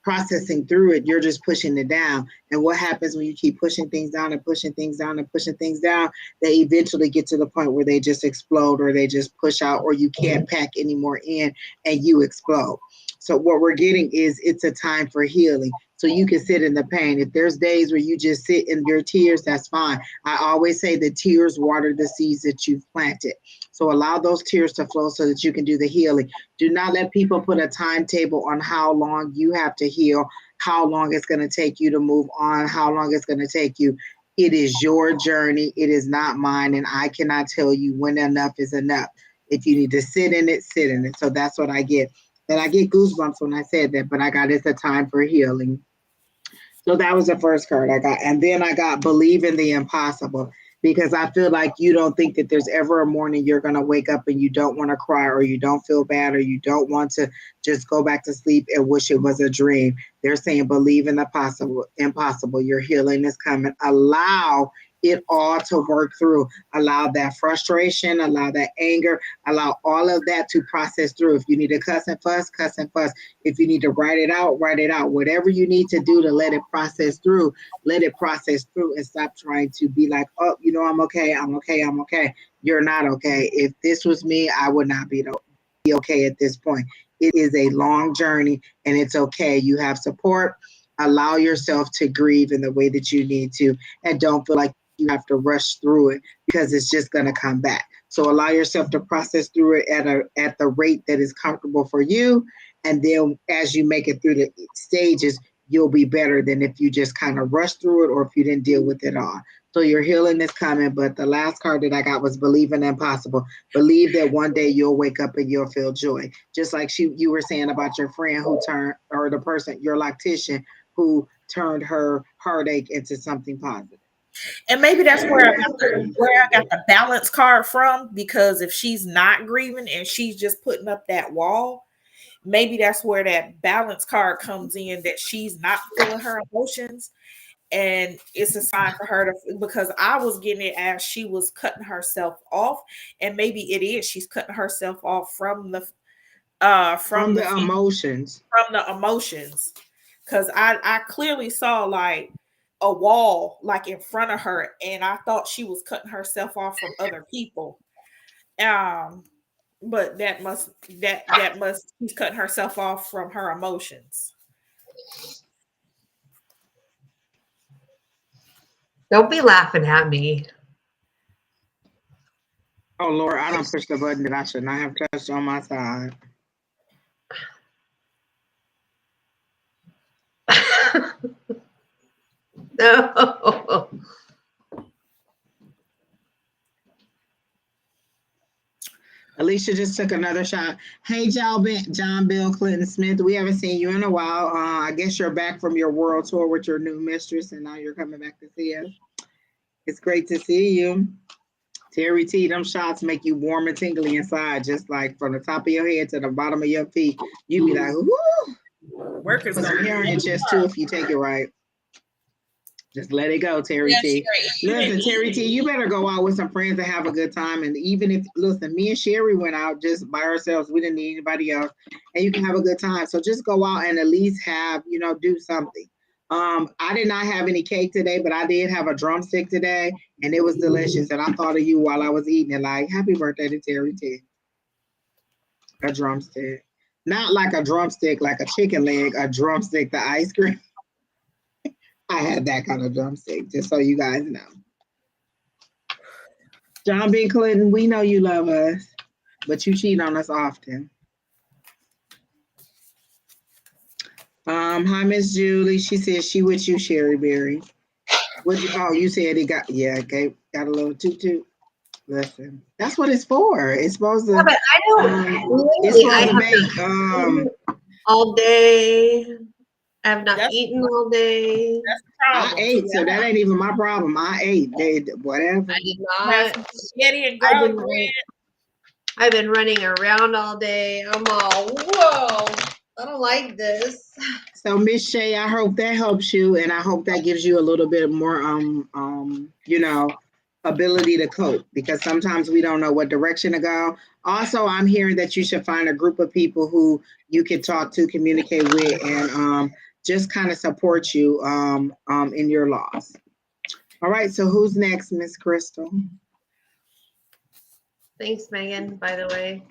processing through it. You're just pushing it down. And what happens when you keep pushing things down and pushing things down and pushing things down? They eventually get to the point where they just explode, or they just push out, or you can't pack any more in and you explode. So what we're getting is it's a time for healing. so you can sit in the pain. If there's days where you just sit in your tears, that's fine. I always say the tears water the seeds that you've planted. So allow those tears to flow so that you can do the healing. Do not let people put a timetable on how long you have to heal, how long it's going to take you to move on, how long it's going to take you. It is your journey. It is not mine. And I cannot tell you when enough is enough. If you need to sit in it, sit in it. So that's what I get. And I get goosebumps when I said that, but I got it's a time for healing. So that was the first card I got. And then I got believe in the impossible, because I feel like you don't think that there's ever a morning you're going to wake up and you don't want to cry, or you don't feel bad, or you don't want to just go back to sleep and wish it was a dream. They're saying believe in the impossible. Your healing is coming. Allow it all to work through. Allow that frustration, allow that anger, allow all of that to process through. If you need to cuss and fuss, cuss and fuss. If you need to write it out, write it out. Whatever you need to do to let it process through, let it process through, and stop trying to be like, oh, I'm okay, I'm okay, I'm okay. You're not okay. If this was me, I would not be okay at this point. It is a long journey, and it's okay. You have support. Allow yourself to grieve in the way that you need to, and don't feel like you have to rush through it, because it's just going to come back. So allow yourself to process through it at the rate that is comfortable for you. And then as you make it through the stages, you'll be better than if you just kind of rush through it, or if you didn't deal with it all. So your healing is coming. But the last card that I got was believe in the impossible. Believe that one day you'll wake up and you'll feel joy. Just like you were saying about your friend who turned, or the person, your loctician, who turned her heartache into something positive. And maybe that's where I got the balance card from, because if she's not grieving and she's just putting up that wall, maybe that's where that balance card comes in, that she's not feeling her emotions. And it's a sign for her to, because I was getting it as she was cutting herself off. And maybe it is, she's cutting herself off from the emotions. From the emotions. Because I clearly saw like a wall like in front of her, and I thought she was cutting herself off from other people. But that must she's cutting herself off from her emotions. Don't be laughing at me. Oh Lord, I don't push the button that I should not have touched on my side. No. Alicia just took another shot. Hey, John Bill Clinton Smith. We haven't seen you in a while. I guess you're back from your world tour with your new mistress, and now you're coming back to see us. It's great to see you. Terry T, them shots make you warm and tingly inside, just like from the top of your head to the bottom of your feet. You be like, whoo. Workers Put some hair on your chest too if you take it right. Just let it go, Terry T. Listen, Terry T, you better go out with some friends and have a good time. And even if, listen, me and Sheri went out just by ourselves. We didn't need anybody else. And you can have a good time. So just go out and at least have, do something. I did not have any cake today, but I did have a drumstick today. And it was delicious. And I thought of you while I was eating it. Like, happy birthday to Terry T. A drumstick. Not like a drumstick, like a chicken leg, a drumstick, the ice cream. I had that kind of drumstick, just so you guys know. John B. Clinton, we know you love us, but you cheat on us often. Hi, Miss Julie. She says she with you, Sheri Berry. You said it got a little toot. Listen, that's what it's for. It's supposed to. Yeah, but I don't. It's supposed to make all day. I have not eaten all day. I ate, so that ain't even my problem. I ate. Whatever. I did not. I've been running around all day. I'm all, whoa, I don't like this. So Miss Shay, I hope that helps you, and I hope that gives you a little bit more ability to cope, because sometimes we don't know what direction to go. Also, I'm hearing that you should find a group of people who you can talk to, communicate with, and just kind of support you in your loss. All right, so who's next, Miss Crystal? Thanks, Megan, by the way.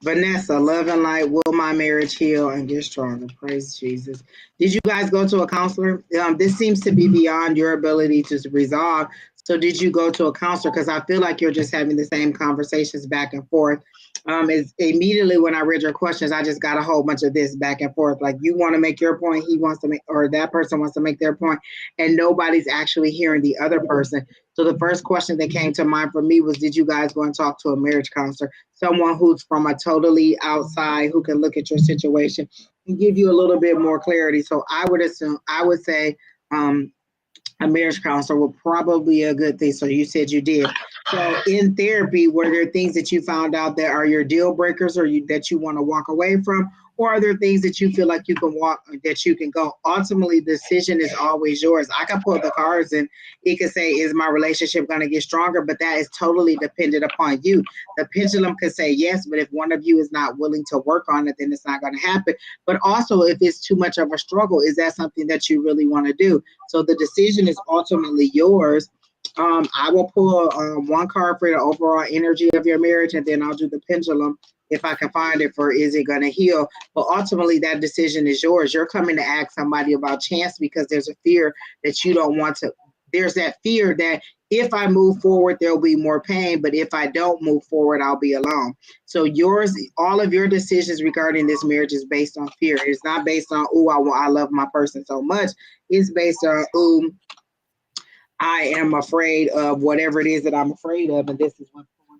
Vanessa, love and light, will my marriage heal and get stronger? Praise Jesus. Did you guys go to a counselor? This seems to be beyond your ability to resolve. So did you go to a counselor? Because I feel like you're just having the same conversations back and forth. Is immediately when I read your questions, I just got a whole bunch of this back and forth. Like you want to make your point, he wants to make, or that person wants to make their point, and nobody's actually hearing the other person. So the first question that came to mind for me was, did you guys go and talk to a marriage counselor? Someone who's from a totally outside, who can look at your situation and give you a little bit more clarity. So I would say a marriage counselor would probably be a good thing. So you said you did. So in therapy, were there things that you found out that are your deal breakers, or that you want to walk away from? Or are there things that you feel like you can walk, that you can go? Ultimately, the decision is always yours. I can pull the cards and it could say, is my relationship going to get stronger? But that is totally dependent upon you. The pendulum could say yes, but if one of you is not willing to work on it, then it's not going to happen. But also, if it's too much of a struggle, is that something that you really want to do? So the decision is ultimately yours. I will pull one card for the overall energy of your marriage, and then I'll do the pendulum if I can find it for, is it going to heal? But ultimately, that decision is yours. You're coming to ask somebody about chance because there's a fear that you don't want to. There's that fear that if I move forward, there'll be more pain. But if I don't move forward, I'll be alone. So all of your decisions regarding this marriage is based on fear. It's not based on, I love my person so much. It's based on, I am afraid of whatever it is that I'm afraid of, and this is what's going on.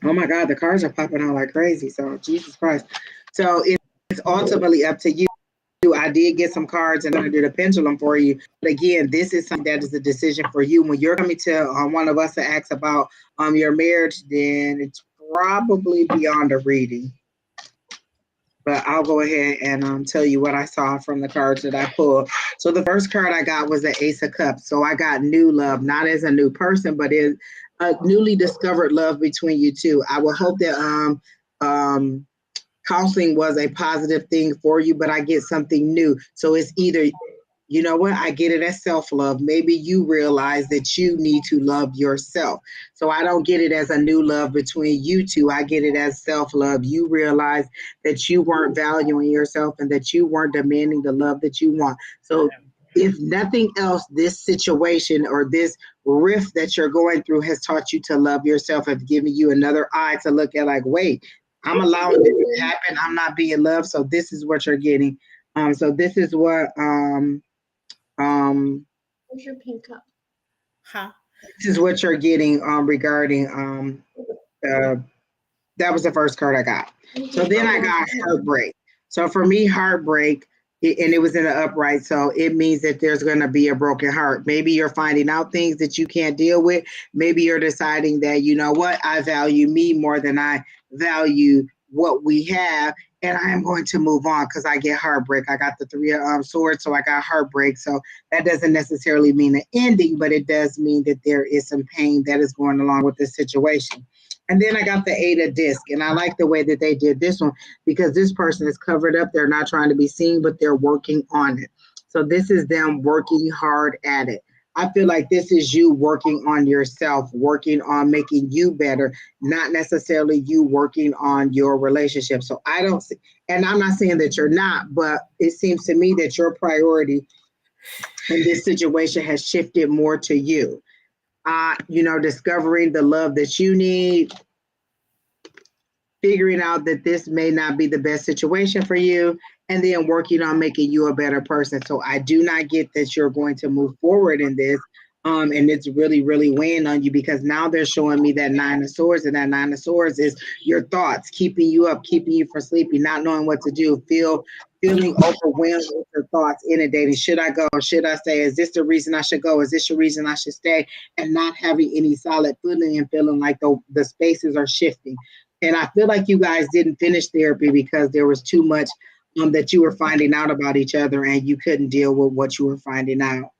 Oh my God, the cards are popping out like crazy. So Jesus Christ. So it's ultimately up to you. I did get some cards and I did a pendulum for you. But again, this is something that is a decision for you. When you're coming to one of us to ask about your marriage, then it's probably beyond a reading. But I'll go ahead and tell you what I saw from the cards that I pulled. So the first card I got was the Ace of Cups. So I got new love, not as a new person, but as a newly discovered love between you two. I would hope that counseling was a positive thing for you, but I get something new. So it's either, you know what, I get it as self-love. Maybe you realize that you need to love yourself. So I don't get it as a new love between you two. I get it as self-love. You realize that you weren't valuing yourself and that you weren't demanding the love that you want. So if nothing else, this situation or this rift that you're going through has taught you to love yourself, have given you another eye to look at, like, wait, I'm allowing this to happen. I'm not being loved. So this is what you're getting. So this is what Where's your pink cup? Huh? this is what you're getting regarding that was the first card I got. So then I got heartbreak. So for me, heartbreak, and it was in the upright, so it means that there's going to be a broken heart. Maybe you're finding out things that you can't deal with. Maybe you're deciding that, you know what, I value me more than I value what we have, and I am going to move on because I get heartbreak. I got the Three of Swords, so I got heartbreak. So that doesn't necessarily mean an ending, but it does mean that there is some pain that is going along with this situation. And then I got the Eight of Disc, and I like the way that they did this one because this person is covered up. They're not trying to be seen, but they're working on it. So this is them working hard at it. I feel like this is you working on yourself, working on making you better, not necessarily you working on your relationship. So I don't see, and I'm not saying that you're not, but it seems to me that your priority in this situation has shifted more to you. Discovering the love that you need, figuring out that this may not be the best situation for you, and then working on making you a better person. So I do not get that you're going to move forward in this. And it's really, really weighing on you because now they're showing me that Nine of Swords, and that Nine of Swords is your thoughts, keeping you up, keeping you from sleeping, not knowing what to do, feeling overwhelmed with your thoughts, inundating. Should I go? Should I stay? Is this the reason I should go? Is this the reason I should stay? And not having any solid footing and feeling like the spaces are shifting. And I feel like you guys didn't finish therapy because there was too much that you were finding out about each other and you couldn't deal with what you were finding out.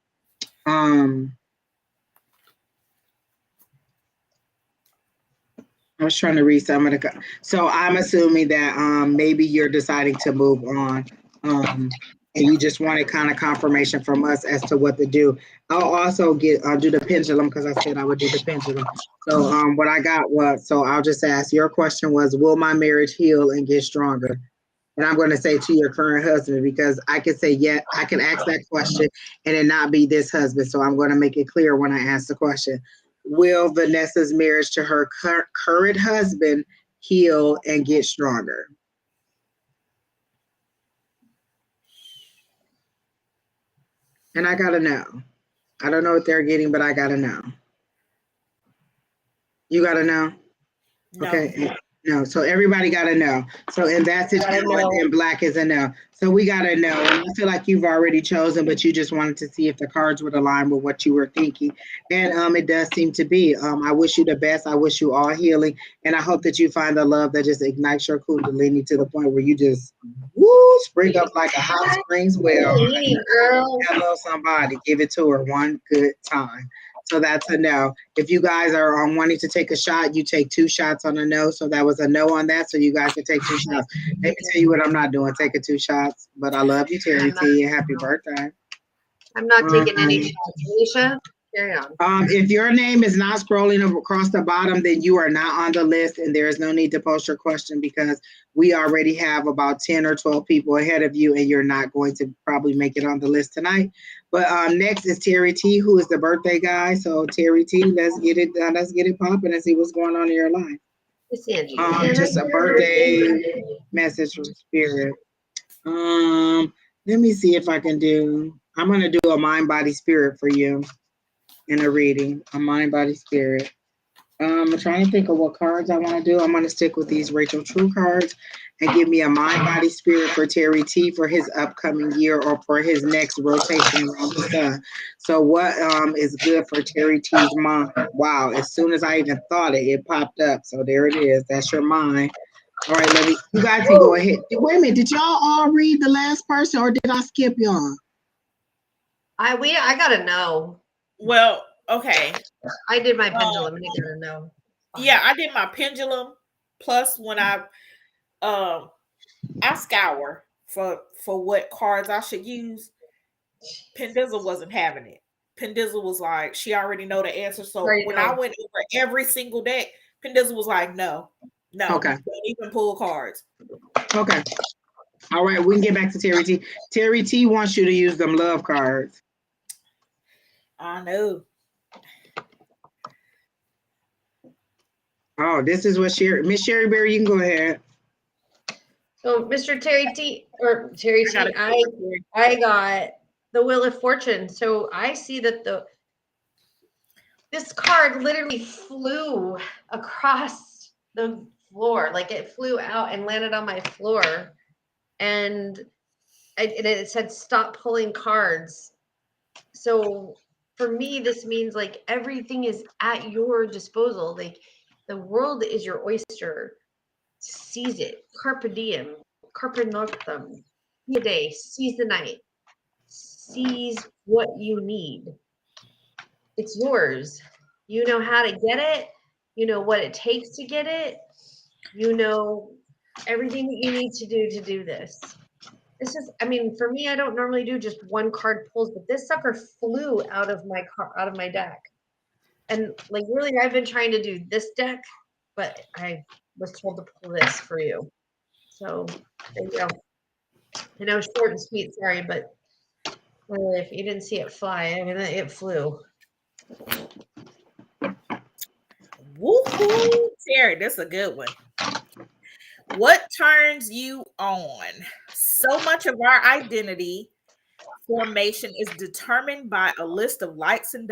I was trying to read some of the. So I'm assuming that maybe you're deciding to move on. and you just wanted kind of confirmation from us as to what to do. I'll do the pendulum because I said I would do the pendulum. So what I got was, so I'll just ask, your question was, will my marriage heal and get stronger? And I'm going to say to your current husband, because I could say, yeah, I can ask that question and it not be this husband. So I'm going to make it clear when I ask the question. Will Vanessa's marriage to her current husband heal and get stronger? And I got to know. I don't know what they're getting, but I got to know. You got to know? No. Okay. No. So everybody got to know. So in that situation, and black is a no. So we got to know. And I feel like you've already chosen, but you just wanted to see if the cards would align with what you were thinking. And it does seem to be. I wish you the best. I wish you all healing. And I hope that you find the love that just ignites your kundalini to the point where you just spring up like a hot springs well. Hello, somebody. Give it to her one good time. So that's a no. If you guys are wanting to take a shot, you take 2 shots on a no. So that was a no on that. So you guys can take 2 shots. Let me tell you what I'm not doing. Taking 2 shots. But I love you, Terry T. And happy birthday. I'm not taking any shots. Alicia, carry on. If your name is not scrolling across the bottom, then you are not on the list. And there is no need to post your question because we already have about 10 or 12 people ahead of you. And you're not going to probably make it on the list tonight. But next is Terry T, who is the birthday guy. So Terry T, let's get it popping and see what's going on in your life. Just a birthday message from spirit. Let me see if I can do. I'm gonna do a mind, body, spirit for you in a reading. A mind, body, spirit. I'm trying to think of what cards I want to do. I'm going to stick with these Rachel True cards and give me a mind, body, spirit for Terry T for his upcoming year or for his next rotation around the sun. So what is good for Terry T's mind? Wow, as soon as I even thought it popped up. So there it is. That's your mind. All right, you guys can go ahead. Wait a minute. Did y'all all read the last person or did I skip y'all? I got to know. Well, okay. I did my pendulum and I got to know. Yeah, I did my pendulum. Plus, when I scour for what cards I should use, Pendizzle wasn't having it. Pendizzle was like, she already know the answer. So when I went over every single deck, Pendizzle was like, no, okay, don't even pull cards. Okay. All right, we can get back to Terry T. Terry T wants you to use them love cards. I know. Oh, this is what Miss Sheri Berry, you can go ahead. So Mr. Terry T, I got the Wheel of Fortune. So I see that this card literally flew across the floor. Like it flew out and landed on my floor. And it said, stop pulling cards. So for me, this means like everything is at your disposal. Like the world is your oyster. Seize it. Carpe diem. Carpe noctem. The day. Seize the night. Seize what you need. It's yours. You know how to get it. You know what it takes to get it. You know everything that you need to do this. This is, I mean, for me, I don't normally do just one card pulls, but this sucker flew out of my deck. And like really, I've been trying to do this deck, but I was told to pull this for you. So there you go. I know, short and sweet, sorry, but if you didn't see it fly, I mean, it flew. Woohoo, Terry, that's a good one. What turns you on? So much of our identity formation is determined by a list of likes and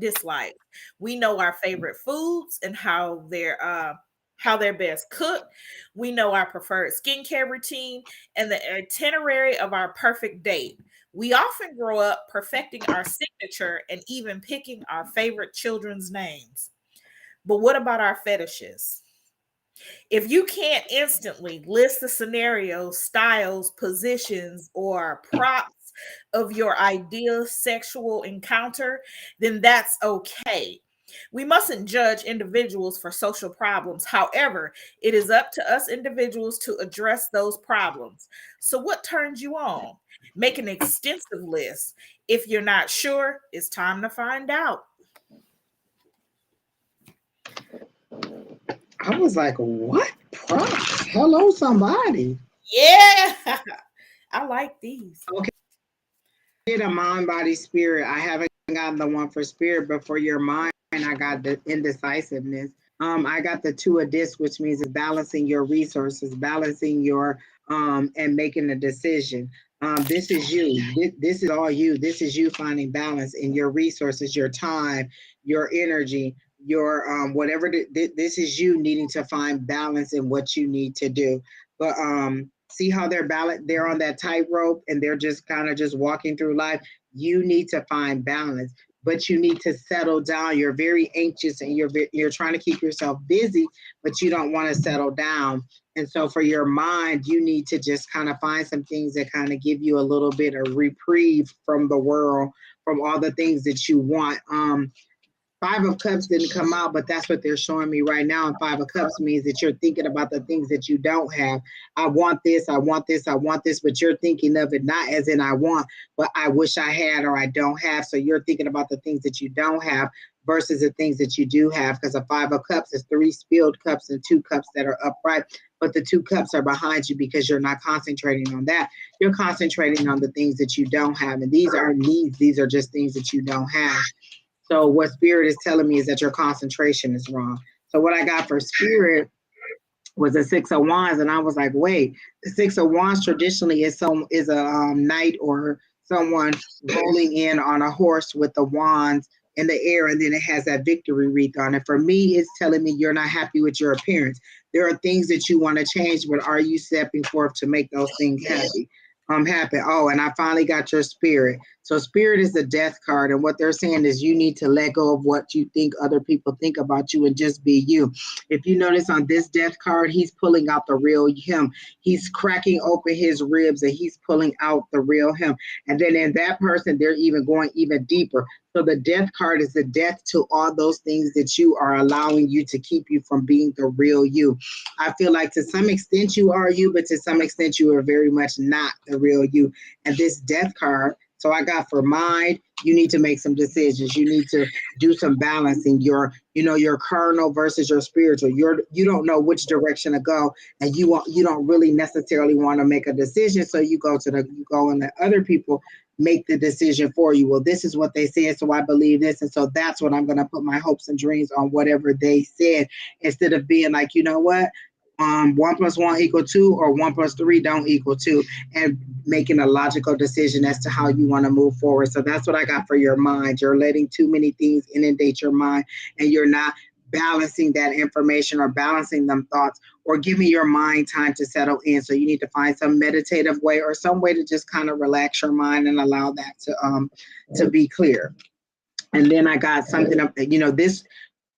dislikes. We know our favorite foods and how they're best cooked. We know our preferred skincare routine and the itinerary of our perfect date. We often grow up perfecting our signature and even picking our favorite children's names. But what about our fetishes? If you can't instantly list the scenarios, styles, positions, or props of your ideal sexual encounter, then that's okay. We mustn't judge individuals for social problems. However, it is up to us individuals to address those problems. So, what turns you on? Make an extensive list. If you're not sure, it's time to find out. I was like, what? Props. Hello, somebody. Yeah, I like these. Okay. Did a mind, body, spirit. I haven't gotten the one for spirit, but for your mind, I got the indecisiveness. I got the two of disc, which means it's balancing your resources, balancing your and making a decision. This is you. This is all you. This is you finding balance in your resources, your time, your energy, your whatever. This is you needing to find balance in what you need to do. But see how they're on that tightrope and they're just kind of just walking through life. You need to find balance, but you need to settle down. You're very anxious and you're trying to keep yourself busy, but you don't want to settle down. And so for your mind, you need to just kind of find some things that kind of give you a little bit of reprieve from the world, from all the things that you want. Five of Cups didn't come out, but that's what they're showing me right now. And Five of Cups means that you're thinking about the things that you don't have. I want this, I want this, I want this, but you're thinking of it not as in I want, but I wish I had or I don't have. So you're thinking about the things that you don't have versus the things that you do have, because a Five of Cups is 3 spilled cups and 2 cups that are upright, but the 2 cups are behind you because you're not concentrating on that. You're concentrating on the things that you don't have. And these aren't needs. These are just things that you don't have. So what spirit is telling me is that your concentration is wrong. So what I got for spirit was a 6 of Wands, and I was like, wait, the 6 of Wands traditionally is a knight or someone rolling in on a horse with the wands in the air, and then it has that victory wreath on it. For me, it's telling me you're not happy with your appearance. There are things that you want to change, but are you stepping forth to make those things happen? Oh, and I finally got your spirit. So spirit is the death card, and what they're saying is you need to let go of what you think other people think about you and just be you. If you notice on this death card, he's pulling out the real him. He's cracking open his ribs and he's pulling out the real him. And then in that person, they're even going even deeper. So the death card is the death to all those things that you are allowing you to keep you from being the real you. I feel like to some extent you are you, but to some extent you are very much not the real you. And this death card, so I got for mind, you need to make some decisions. You need to do some balancing. Your carnal versus your spiritual. You don't know which direction to go, and you don't really necessarily want to make a decision. So you go and let other people make the decision for you. Well, this is what they said, so I believe this, and so that's what I'm going to put my hopes and dreams on, whatever they said, instead of being like, you know what, 1 + 1 = 2, or 1 + 3 don't equal 2, and making a logical decision as to how you want to move forward. So that's what I got for your mind. You're letting too many things inundate your mind, and you're not balancing that information or balancing them thoughts or giving your mind time to settle in. So you need to find some meditative way or some way to just kind of relax your mind and allow that to be clear. And then I got something up, this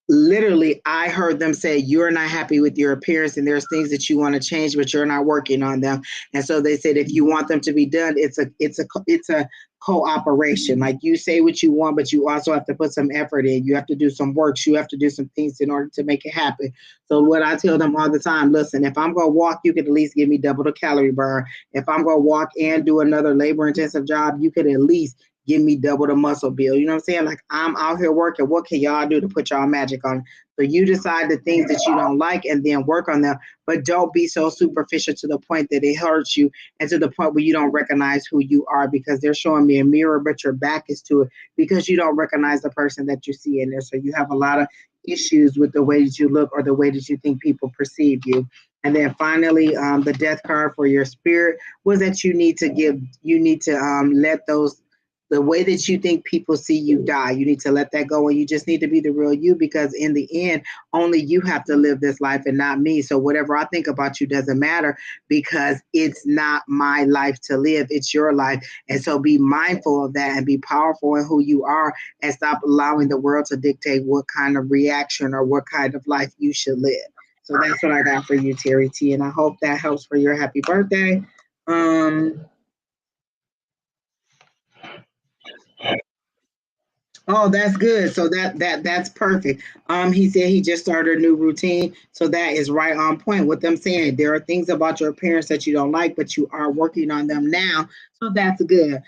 literally, I heard them say, you're not happy with your appearance and there's things that you want to change, but you're not working on them. And so they said, if you want them to be done, it's a cooperation. Like, you say what you want, but you also have to put some effort in. You have to do some work. You have to do some things in order to make it happen. So what I tell them all the time, listen, if I'm going to walk, you could at least give me double the calorie burn. If I'm going to walk and do another labor intensive job, you could at least give me double the muscle bill. You know what I'm saying? Like, I'm out here working. What can y'all do to put y'all magic on? So you decide the things that you don't like and then work on them, but don't be so superficial to the point that it hurts you and to the point where you don't recognize who you are, because they're showing me a mirror, but your back is to it because you don't recognize the person that you see in there. So you have a lot of issues with the way that you look or the way that you think people perceive you. And then finally, the death card for your spirit was that you need to let the way that you think people see you die. You need to let that go, and you just need to be the real you, because in the end, only you have to live this life and not me. So whatever I think about you doesn't matter, because it's not my life to live. It's your life. And so be mindful of that and be powerful in who you are, and stop allowing the world to dictate what kind of reaction or what kind of life you should live. So that's what I got for you, Terry T. And I hope that helps for your happy birthday. Oh, that's good. So that's perfect. He said he just started a new routine. So that is right on point with them saying there are things about your appearance that you don't like, but you are working on them now. So that's good.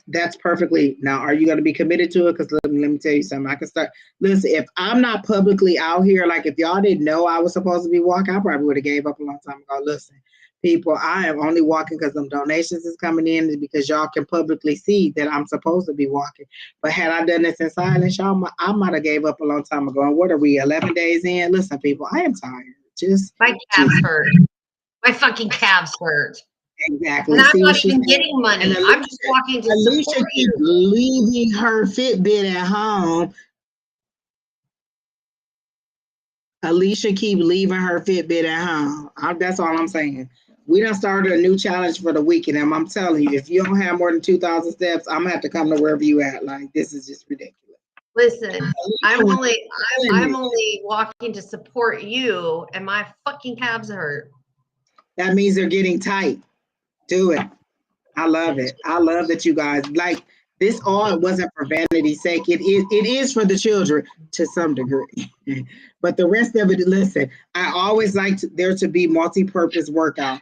That's perfectly. Now, are you going to be committed to it? Because let me tell you something. I can start. Listen, if I'm not publicly out here, like if y'all didn't know I was supposed to be walking, I probably would have gave up a long time ago. Listen, people, I am only walking because some donations is coming in because y'all can publicly see that I'm supposed to be walking. But had I done this in silence, I might have gave up a long time ago. And what are we, 11 days in? Listen, people, I am tired. My calves hurt. My fucking calves hurt. Exactly. And I'm See not what even she's getting money. Alicia, I'm just walking to Alicia support keeps you. leaving her Fitbit at home. Alicia keep leaving her Fitbit at home. That's all I'm saying. We done started a new challenge for the weekend, and I'm telling you, if you don't have more than 2,000 steps, I'm gonna have to come to wherever you at. Like this is just ridiculous. Listen, I'm only walking to support you, and my fucking calves hurt. That means they're getting tight. Do it. I love it. I love that you guys like this. All it wasn't for vanity's sake. It is for the children to some degree, but the rest of it. Listen, I always like there to be multi-purpose workout.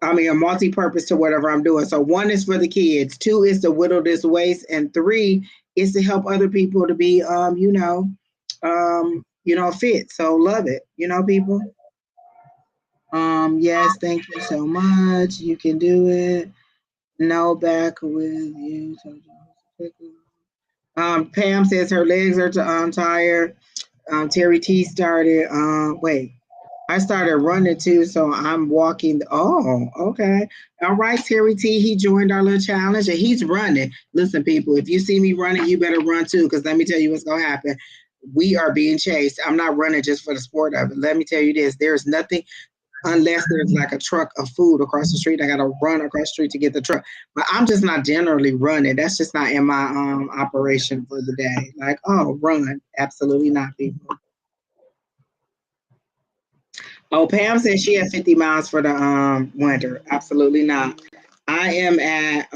I mean, a multi-purpose to whatever I'm doing. So 1 is for the kids, 2 is to whittle this waste, and 3 is to help other people to be, fit. So love it, people. Yes, thank you so much. You can do it. No, back with you. Pam says her legs are tired. Terry T started. I started running too, so I'm walking. Oh, okay. All right, Terry T. He joined our little challenge and he's running. Listen, people, if you see me running, you better run too, because let me tell you what's gonna happen. We are being chased. I'm not running just for the sport of it. Let me tell you this: there's nothing unless there's like a truck of food across the street. I gotta run across the street to get the truck. But I'm just not generally running. That's just not in my operation for the day. Like, oh, run. Absolutely not, people. Oh, Pam said she had 50 miles for the winter. Absolutely not. I am at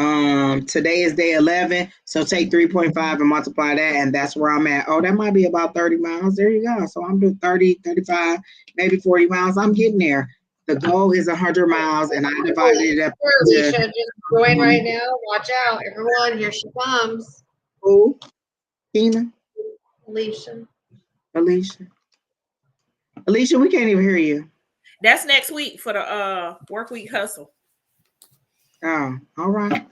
today is day 11, so take 3.5 and multiply that, and that's where I'm at. Oh, that might be about 30 miles. There you go. So I'm doing 30, 35, maybe 40 miles. I'm getting there. The goal is 100 miles, and I divided it up. Alicia, just join right now. Watch out, everyone. Here she comes. Who? Tina? Alicia. Alicia, we can't even hear you. That's next week for the work week hustle. Oh, all right.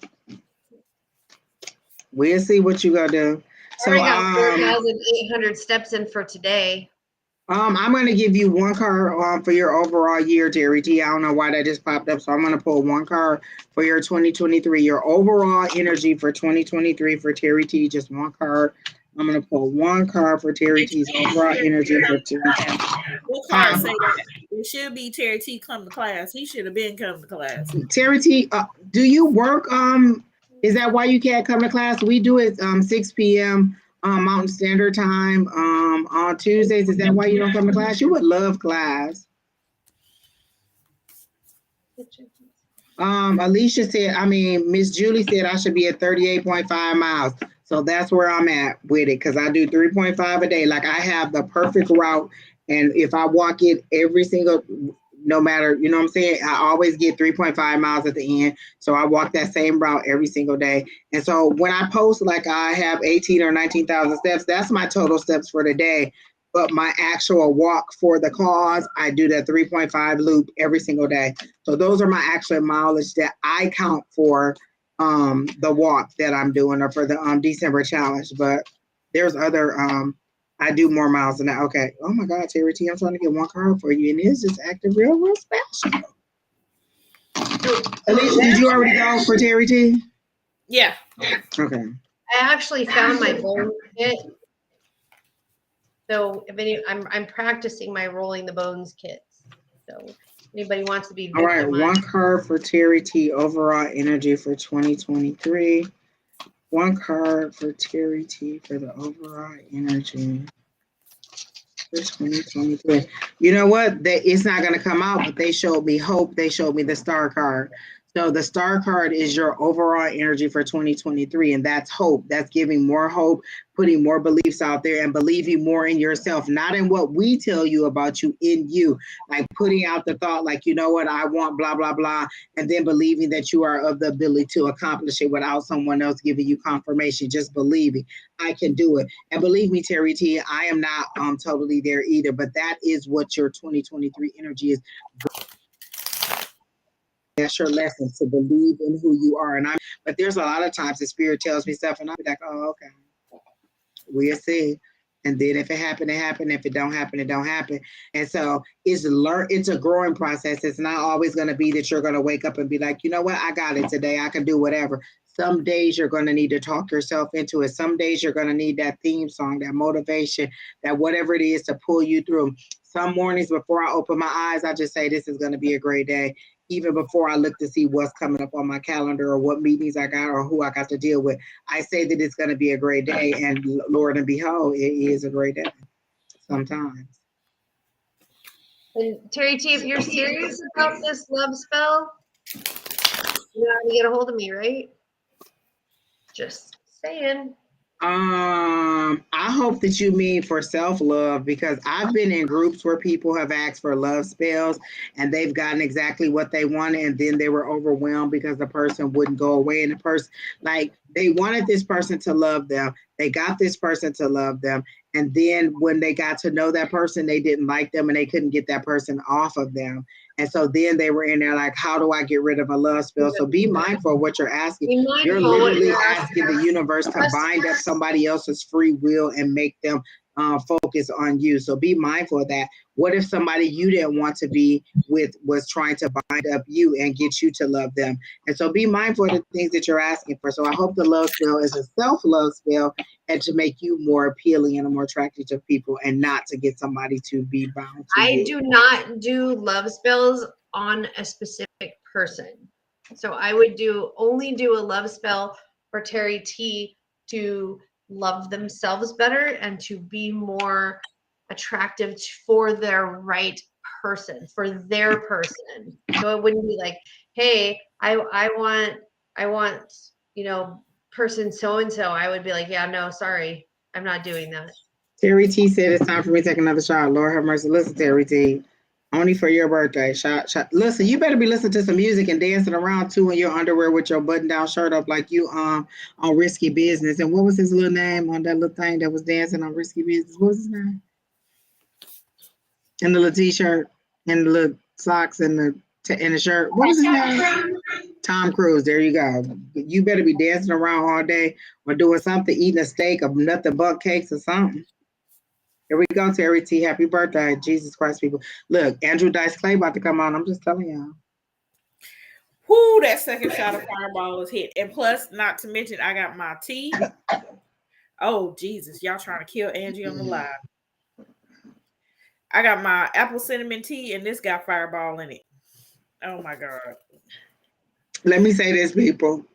We'll see what you gonna do. So I got 4,800 steps in for today. I'm gonna give you one card for your overall year, Terry T. I don't know why that just popped up, so I'm gonna pull one card for your 2023, your overall energy for 2023 for Terry T. Just one card. I'm gonna pull one card for Terry T's overall energy for 2023. What card say that? It should be Terry T come to class. He should have been coming to class. Terry T, do you work? Is that why you can't come to class? We do it 6 p.m. Mountain Standard Time on Tuesdays. Is that why you don't come to class? You would love class. Alicia said, Miss Julie said I should be at 38.5 miles. So that's where I'm at with it, because I do 3.5 a day. Like I have the perfect route. And if I walk it every single, no matter, you know what I'm saying? I always get 3.5 miles at the end. So I walk that same route every single day. And so when I post like I have 18 or 19,000 steps, that's my total steps for the day. But my actual walk for the cause, I do that 3.5 loop every single day. So those are my actual mileage that I count for the walk that I'm doing, or for the December challenge. But there's other I do more miles than that. Okay. Oh my God, Terry T, I'm trying to get one card for you, and it's just acting real special. Alicia, did you already go for Terry T? Yeah. Okay. I actually found my bone kit. So if I'm practicing my rolling the bones kits. So anybody wants to be all right, one card for Terry T, overall energy for 2023. One card for Terry T for the overall energy for 2023. You know what? It's not going to come out, but they showed me hope. They showed me the star card. So the star card is your overall energy for 2023, and that's hope. That's giving more hope, putting more beliefs out there, and believing more in yourself, not in what we tell you about you, in you. Like putting out the thought, like, you know what, I want blah, blah, blah, and then believing that you are of the ability to accomplish it without someone else giving you confirmation, just believing I can do it. And believe me, Terry T, I am not totally there either, but that is what your 2023 energy is. That's your lesson, to believe in who you are. But there's a lot of times the spirit tells me stuff and I'll be like, oh, okay, we'll see. And then if it happen, it happen. If it don't happen, it don't happen. And so it's a growing process. It's not always going to be that you're going to wake up and be like, you know what, I got it today. I can do whatever. Some days you're going to need to talk yourself into it. Some days you're going to need that theme song, that motivation, that whatever it is to pull you through. Some mornings before I open my eyes, I just say, this is going to be a great day. Even before I look to see what's coming up on my calendar or what meetings I got or who I got to deal with, I say that it's going to be a great day. And Lord and behold, it is a great day sometimes. And Terry T, if you're serious about this love spell, you know how to get a hold of me, right? Just saying. I hope that you mean for self-love, because I've been in groups where people have asked for love spells and they've gotten exactly what they wanted, and then they were overwhelmed because the person wouldn't go away, and the person, like, they wanted this person to love them. They got this person to love them. And then when they got to know that person, they didn't like them and they couldn't get that person off of them. And so then they were in there like, how do I get rid of a love spell? So be mindful of what you're asking. You're literally asking the universe to bind up somebody else's free will and make them focus on you. So be mindful of that. What if somebody you didn't want to be with was trying to bind up you and get you to love them? And so be mindful of the things that you're asking for. So I hope the love spell is a self-love spell and to make you more appealing and more attractive to people, and not to get somebody to be bound to you. I do not do love spells on a specific person. So I would only do a love spell for Terry T to love themselves better and to be more attractive for their right person, for their person. So it wouldn't be like, hey, I want, you know, person so and so. I would be like, yeah, no, sorry, I'm not doing that. Terry T said it's time for me to take another shot. Lord have mercy. Listen, Terry T, only for your birthday. Shot. Listen, you better be listening to some music and dancing around too in your underwear with your button-down shirt up like you on Risky Business. And what was his little name on that little thing that was dancing on Risky Business? What was his name? And the little t-shirt and the little socks and the shirt. What was his name? Tom Cruise. There you go. You better be dancing around all day or doing something, eating a steak or nothing but cakes or something. Here we go, Terry T. Happy birthday. Jesus Christ, people. Look, Andrew Dice Clay about to come on. I'm just telling y'all. Whoo, that second shot of Fireball is hit. And plus, not to mention, I got my tea. Oh, Jesus. Y'all trying to kill Angie on the live. I got my apple cinnamon tea, and this got Fireball in it. Oh, my God. Let me say this, people.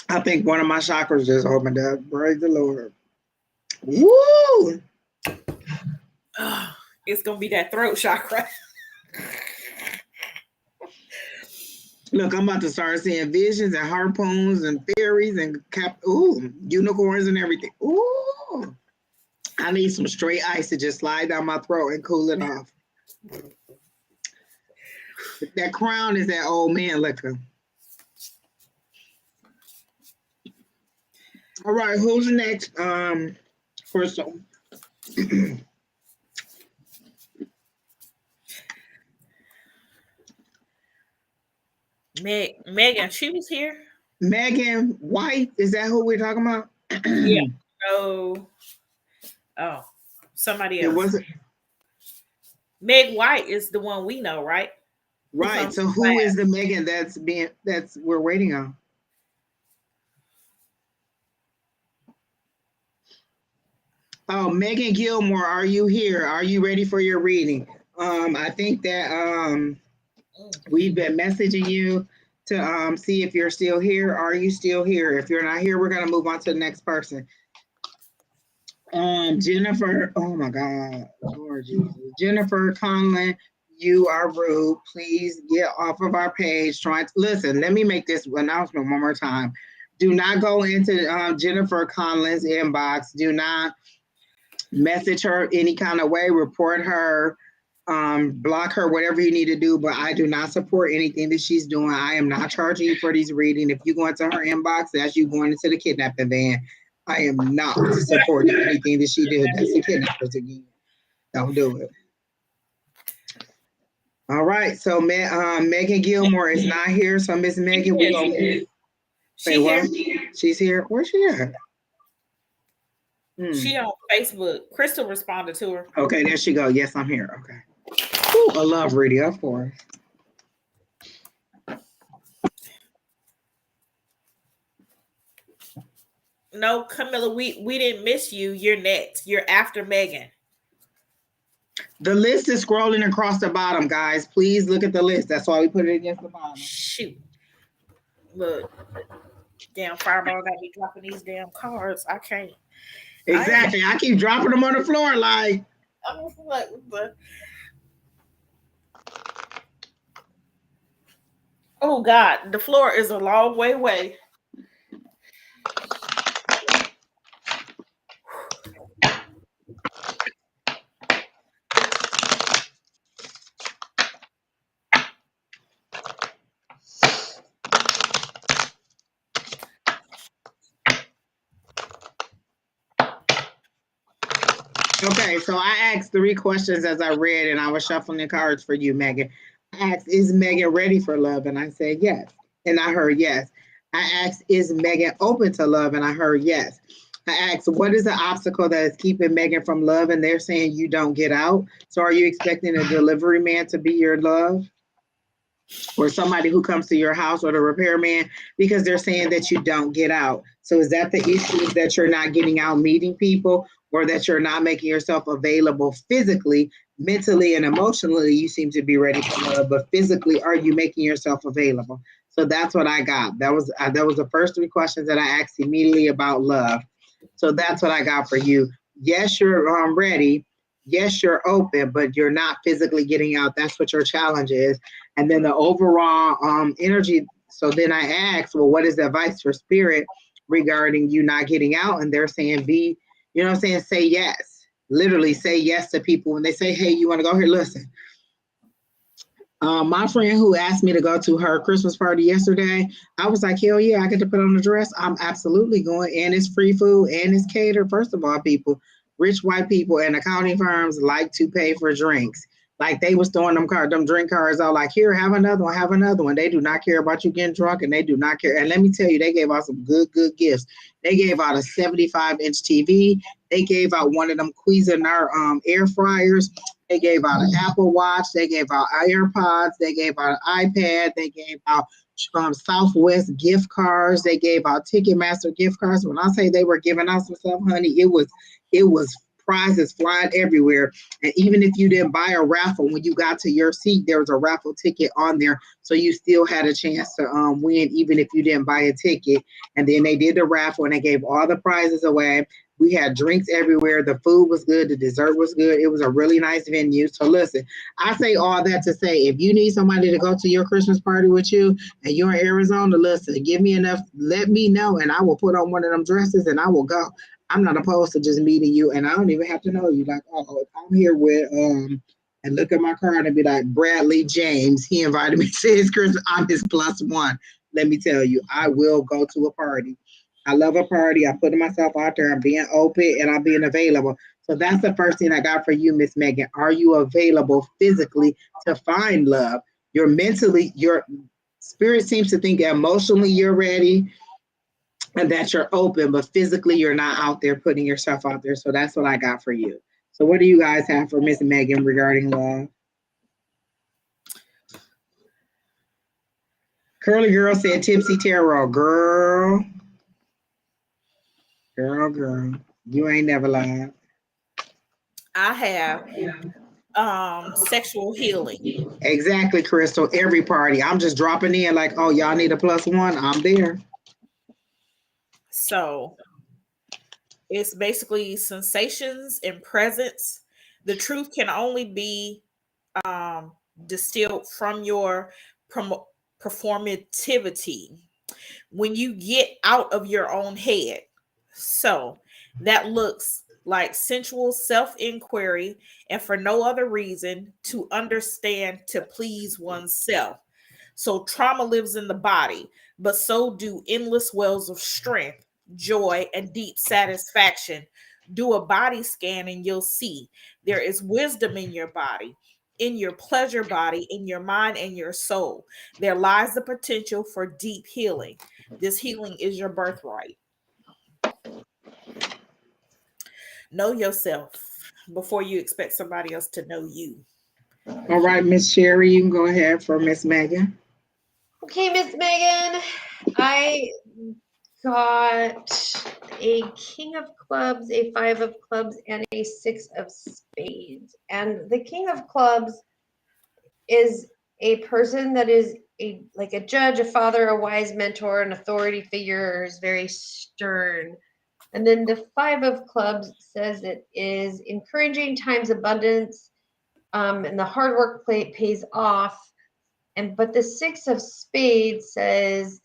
I think one of my chakras just opened up. Praise the Lord. Woo! It's going to be that throat chakra. Look, I'm about to start seeing visions and harpoons and fairies and unicorns and everything. Ooh! I need some straight ice to just slide down my throat and cool it off. That crown is that old man liquor. All right, who's next? First one. Megan, she was here. Megan White, is that who we're talking about? Yeah. Oh, somebody else. It wasn't. Meg White is the one we know, right? Right. So who is the Megan that's we're waiting on? Oh, Megan Gilmore, are you here? Are you ready for your reading? I think that we've been messaging you to see if you're still here. Are you still here? If you're not here, we're gonna move on to the next person. Jennifer, oh my God, Lord Jesus. Jennifer Conlon, You are rude. Please get off of our page. Trying to listen. Let me make this announcement one more time. Do not go into Jennifer Conlon's inbox. Do not message her any kind of way. Report her. Block her, whatever you need to do. But I do not support anything that she's doing. I am not charging you for these reading. If you go into her inbox, that's you going into the kidnapping van. I am not supporting anything that she did. That's the kidnappers again. Don't do it. All right, so Megan Gilmore is not here. So Miss Megan, we gonna say what? She's here. Where's she at? She on Facebook. Crystal responded to her. Okay, there she go. Yes, I'm here. Okay. Ooh, I love reading, of course. No, Camilla, we didn't miss you. You're next. You're after Megan. The list is scrolling across the bottom, guys. Please look at the list. That's why we put it against the bottom. Shoot. Look. Damn Fireball got me dropping these damn cards. I can't. Exactly. I keep dropping them on the floor like. I'm like, oh God, the floor is a long way away. Okay, so I asked 3 questions as I read, and I was shuffling the cards for you, Megan. I asked, is Megan ready for love? And I said yes. And I heard yes. I asked, is Megan open to love? And I heard yes. I asked, what is the obstacle that is keeping Megan from love? And they're saying you don't get out. So are you expecting a delivery man to be your love? Or somebody who comes to your house, or the repairman, because they're saying that you don't get out. So is that the issue, is that you're not getting out meeting people, or that you're not making yourself available physically, mentally, and emotionally? You seem to be ready for love, but physically, are you making yourself available? So that's what I got. That was the first 3 questions that I asked immediately about love. So that's what I got for you. Yes, you're ready. Yes, you're open, but you're not physically getting out. That's what your challenge is. And then the overall energy. So then I asked, well, what is the advice for spirit regarding you not getting out? And they're saying, say yes. Literally say yes to people when they say, hey, you want to go here? Listen. My friend who asked me to go to her Christmas party yesterday, I was like, hell yeah, I get to put on a dress. I'm absolutely going. And it's free food and it's catered. First of all, people, rich white people and accounting firms like to pay for drinks. Like they was throwing them drink cards out like, here, have another one, have another one. They do not care about you getting drunk, and they do not care. And let me tell you, they gave out some good gifts. They gave out a 75-inch TV. They gave out one of them Cuisinart air fryers. They gave out an Apple Watch. They gave out AirPods. They gave out an iPad. They gave out Southwest gift cards. They gave out Ticketmaster gift cards. When I say they were giving out some stuff, honey, it was prizes flying everywhere. And even if you didn't buy a raffle, when you got to your seat, there was a raffle ticket on there. So you still had a chance to win, even if you didn't buy a ticket. And then they did the raffle and they gave all the prizes away. We had drinks everywhere. The food was good. The dessert was good. It was a really nice venue. So listen, I say all that to say, if you need somebody to go to your Christmas party with you and you're in Arizona, listen, give me enough, let me know, and I will put on one of them dresses and I will go. I'm not opposed to just meeting you, and I don't even have to know you. Like, oh, I'm here with and look at my card and be like, Bradley James. He invited me to his Christmas. I'm his +1. Let me tell you, I will go to a party. I love a party. I put myself out there. I'm being open and I'm being available. So that's the first thing I got for you, Miss Megan. Are you available physically to find love? Your spirit seems to think emotionally you're ready and that you're open, but physically you're not out there putting yourself out there. So that's what I got for you. So what do you guys have for Miss Megan regarding love? Curly Girl said Tipsy Tarot. Girl, you ain't never lied. I have sexual healing. Exactly, Crystal. Every party. I'm just dropping in like, oh, y'all need a +1. I'm there. So it's basically sensations and presence. The truth can only be distilled from your performativity when you get out of your own head. So that looks like sensual self inquiry, and for no other reason to understand, to please oneself. So trauma lives in the body, but so do endless wells of strength, joy, and deep satisfaction. Do a body scan and you'll see there is wisdom in your body, in your pleasure body, in your mind, and your soul. There lies the potential for deep healing. This healing is your birthright. Know yourself before you expect somebody else to know you. All right, Miss Sheri, you can go ahead for Miss Megan. Okay, Miss Megan, I got a king of clubs, a 5 of clubs, and a 6 of spades. And the king of clubs is a person that is like a judge, a father, a wise mentor, an authority figure, is very stern. And then the 5 of clubs says it is encouraging times abundance, and the hard work pays off. But the 6 of spades says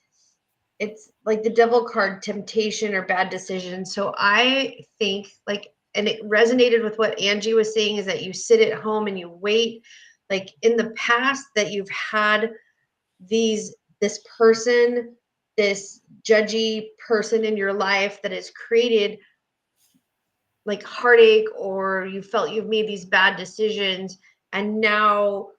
it's like the devil card, temptation or bad decision. So I think and it resonated with what Angie was saying, is that you sit at home and you wait. Like in the past that you've had this person, this judgy person in your life that has created like heartache, or you felt you've made these bad decisions, and now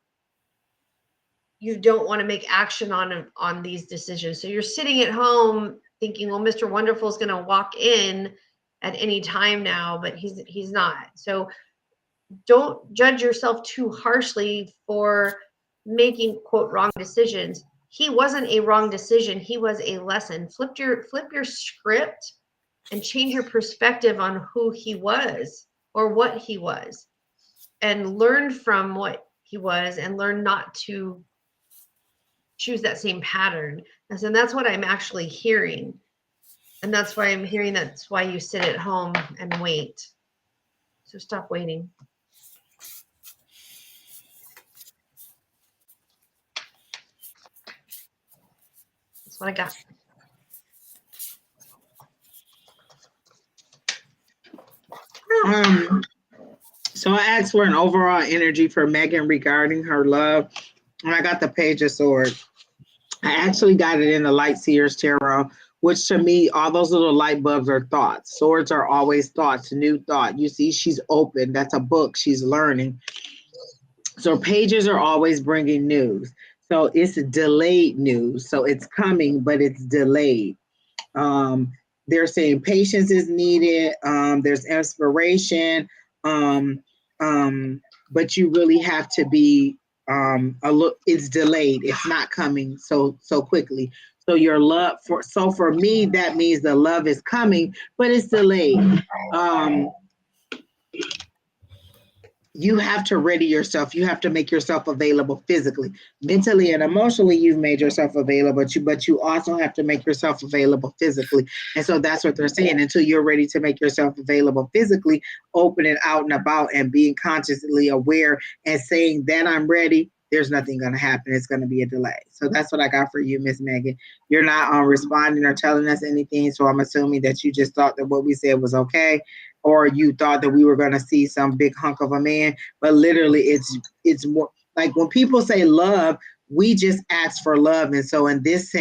you don't want to make action on these decisions. So you're sitting at home thinking, well, Mr. Wonderful is going to walk in at any time now, but he's not. So don't judge yourself too harshly for making quote wrong decisions. He wasn't a wrong decision. He was a lesson. Flip your script and change your perspective on who he was or what he was, and learn from what he was, and learn not to choose that same pattern. And so that's what I'm actually hearing. And that's why I'm hearing that's why you sit at home and wait. So stop waiting. That's what I got. So I asked for an overall energy for Megan regarding her love, and I got the Page of Swords. I actually got it in the Light Seers Tarot, which to me, all those little light bulbs are thoughts. Swords are always thoughts, new thought. You see, she's open. That's a book. She's learning. So pages are always bringing news. So it's delayed news. So it's coming, but it's delayed. They're saying patience is needed. There's inspiration. But you really have to be it's delayed. It's not coming so quickly. So your love for me, that means the love is coming, but it's delayed. You have to ready yourself. You have to make yourself available physically, mentally, and emotionally. You've made yourself available, but you also have to make yourself available physically. And so that's what they're saying. Until you're ready to make yourself available physically, opening out and about and being consciously aware and saying that I'm ready, there's nothing going to happen. It's going to be a delay. So that's what I got for you, Miss Megan. You're not responding or telling us anything. So I'm assuming that you just thought that what we said was okay, or you thought that we were going to see some big hunk of a man. But literally, it's more like when people say love, we just ask for love. And so in this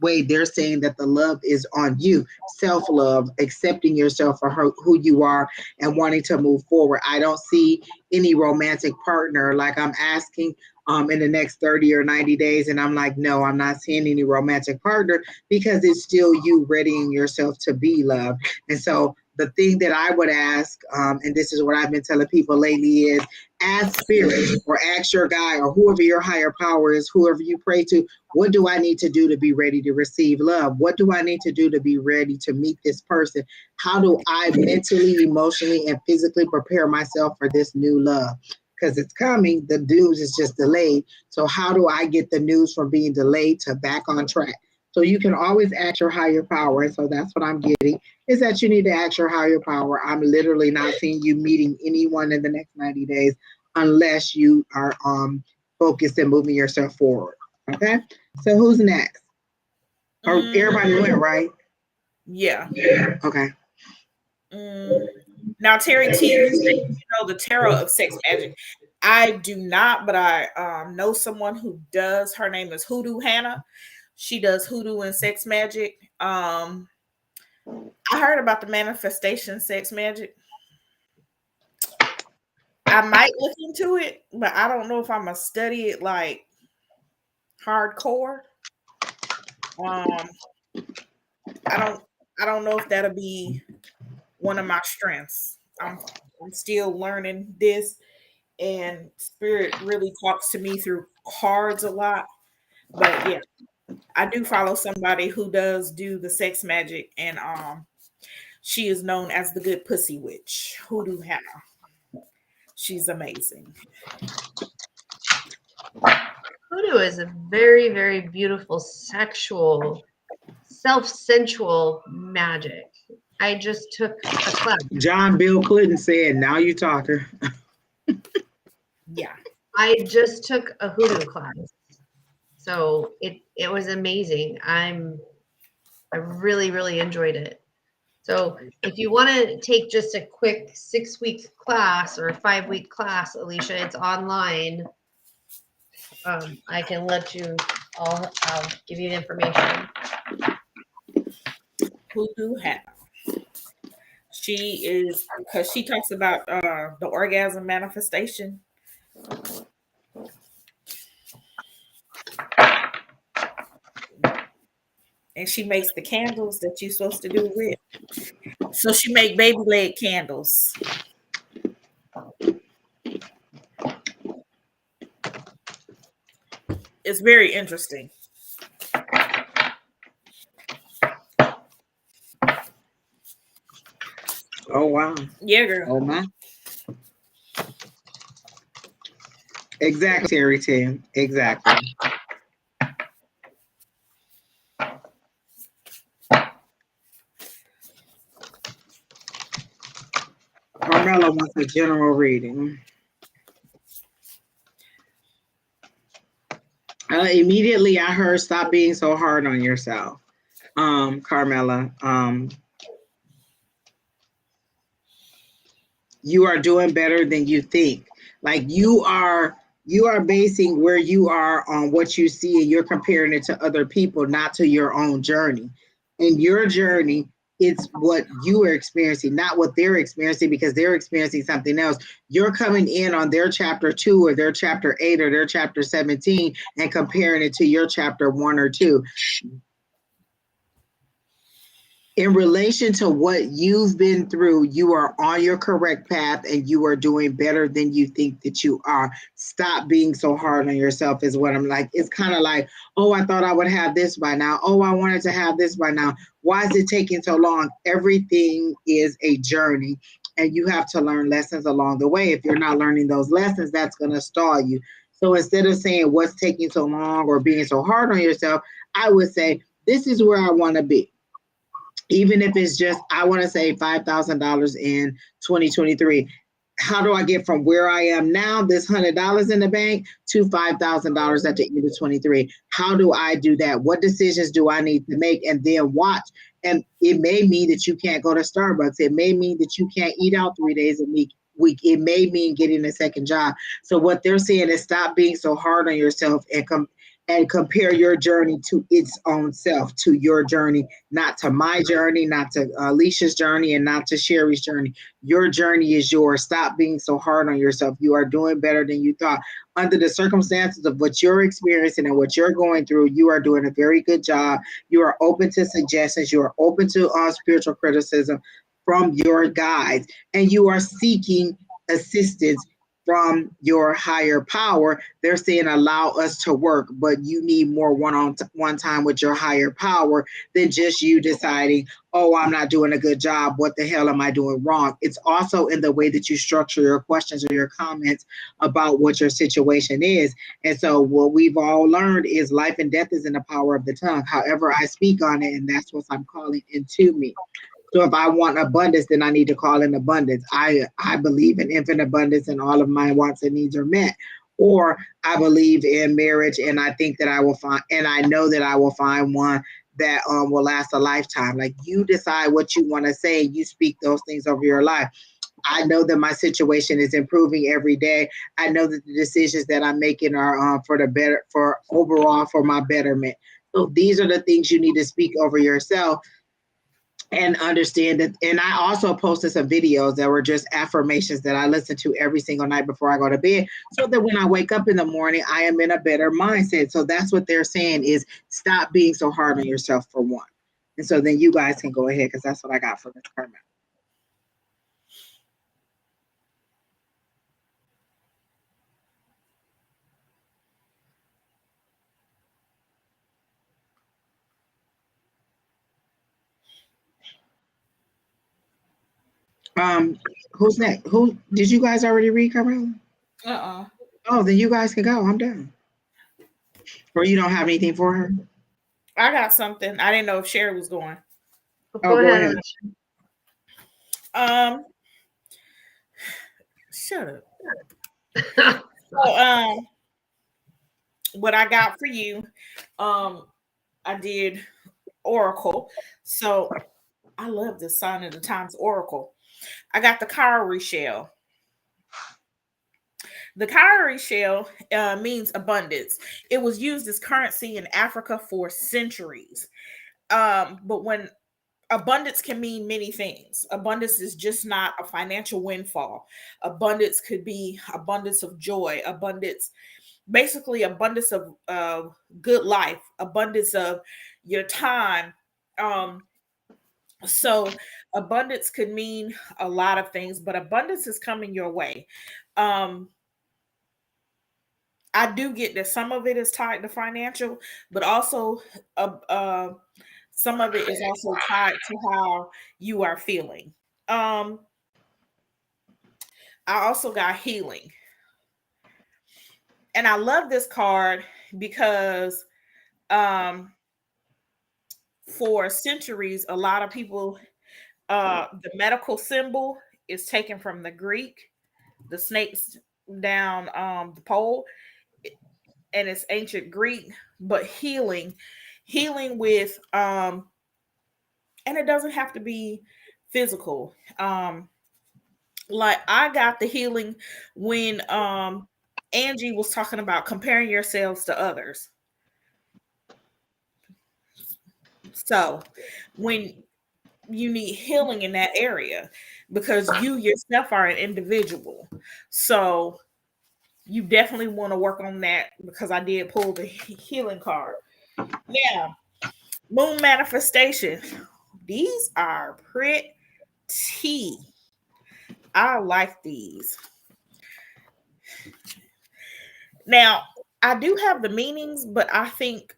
way, they're saying that the love is on you. Self-love, accepting yourself for who you are and wanting to move forward. I don't see any romantic partner like I'm asking in the next 30 or 90 days. And I'm like, no, I'm not seeing any romantic partner, because it's still you readying yourself to be loved. And so the thing that I would ask, and this is what I've been telling people lately, is ask spirit or ask your guide or whoever your higher power is, whoever you pray to, what do I need to do to be ready to receive love? What do I need to do to be ready to meet this person? How do I mentally, emotionally, and physically prepare myself for this new love? Because it's coming, the news is just delayed. So how do I get the news from being delayed to back on track? So you can always ask your higher power. And so that's what I'm getting, is that you need to ask your higher power. I'm literally not seeing you meeting anyone in the next 90 days. unless you are focused and moving yourself forward. Okay, so who's next? Or everybody went, right? Yeah. Okay. Now, Terry T, you say you know the tarot of sex magic. I do not, but I know someone who does. Her name is Hoodoo Hannah. She does hoodoo and sex magic. I heard about the manifestation sex magic. I might look into it, but I don't know if I'm gonna study it like hardcore. Um, I don't know if that'll be one of my strengths. I'm still learning this, and spirit really talks to me through cards a lot. But yeah, I do follow somebody who does do the sex magic, and she is known as the Good Pussy Witch, Hoodoo Hannah. She's amazing. Hoodoo is a very, very beautiful sexual, self-sensual magic. I just took a class. John Bill Clinton said, "Now you talking." Yeah. I just took a hoodoo class. So it was amazing. I really, really enjoyed it. So if you want to take just a quick 6-week class or a 5-week class, Alicia, it's online. I can let you I'll give you the information. Hoodoo Hannah. She is, because she talks about the orgasm manifestation. And she makes the candles that you're supposed to do with. So she make baby leg candles. It's very interesting. Oh wow. Yeah, girl. Oh my. Exactly, Terry T. Exactly. Carmela wants a general reading. Immediately, I heard stop being so hard on yourself, Carmela. You are doing better than you think. Like you are basing where you are on what you see, and you're comparing it to other people, not to your own journey. In your journey, it's what you are experiencing, not what they're experiencing, because they're experiencing something else. You're coming in on their chapter 2 or their chapter 8 or their chapter 17 and comparing it to your chapter 1 or 2. In relation to what you've been through, you are on your correct path and you are doing better than you think that you are. Stop being so hard on yourself is what I'm like. It's kind of like, oh, I thought I would have this by now. Oh, I wanted to have this by now. Why is it taking so long? Everything is a journey and you have to learn lessons along the way. If you're not learning those lessons, that's going to stall you. So instead of saying what's taking so long or being so hard on yourself, I would say, this is where I want to be. Even if it's just, I want to save $5,000 in 2023. How do I get from where I am now, this $100 in the bank, to $5,000 at the end of 23? How do I do that? What decisions do I need to make? And then watch. And it may mean that you can't go to Starbucks. It may mean that you can't eat out 3 days a week. It may mean getting a second job. So what they're saying is stop being so hard on yourself and compare your journey to its own self, to your journey, not to my journey, not to Alicia's journey, and not to Sheri's journey. Your journey is yours. Stop being so hard on yourself. You are doing better than you thought. Under the circumstances of what you're experiencing and what you're going through, you are doing a very good job. You are open to suggestions. You are open to spiritual criticism from your guides, and you are seeking assistance from your higher power. They're saying allow us to work, but you need more one-on-one time with your higher power than just you deciding, oh, I'm not doing a good job. What the hell am I doing wrong? It's also in the way that you structure your questions or your comments about what your situation is. And so what we've all learned is life and death is in the power of the tongue. However, I speak on it, and that's what I'm calling into me. So if I want abundance, then I need to call in abundance. I believe in infinite abundance and all of my wants and needs are met. Or I believe in marriage and I think that I will find, and I know that I will find one that will last a lifetime. Like, you decide what you want to say, you speak those things over your life. I know that my situation is improving every day. I know that the decisions that I'm making are for the better, for overall, for my betterment. So these are the things you need to speak over yourself and understand that. And I also posted some videos that were just affirmations that I listen to every single night before I go to bed, so that when I wake up in the morning, I am in a better mindset. So that's what they're saying, is stop being so hard on yourself, for one. And so then you guys can go ahead, because that's what I got for Miss Carmen. Who's next? Who did you guys already read, Carmela? Oh, then you guys can go. I'm done. Or you don't have anything for her? I got something. I didn't know if Sheri was going. Go ahead. Shut up. So, what I got for you, I did Oracle. So I love the Sign of the Times Oracle. I got the cowrie shell. The cowrie shell means abundance. It was used as currency in Africa for centuries. But when abundance can mean many things, abundance is just not a financial windfall. Abundance could be abundance of joy, abundance, basically abundance of good life, abundance of your time. So abundance could mean a lot of things, but abundance is coming your way. I do get that some of it is tied to financial, but also some of it is also tied to how you are feeling. I also got healing. And I love this card because for centuries, a lot of people, the medical symbol is taken from the Greek, the snakes down the pole, and it's ancient Greek, but healing with and it doesn't have to be physical. Like I got the healing when Angie was talking about comparing yourselves to others. So when you need healing in that area, because you yourself are an individual. So you definitely want to work on that, because I did pull the healing card. Now, moon manifestation. These are pretty. I like these. Now, I do have the meanings, but I think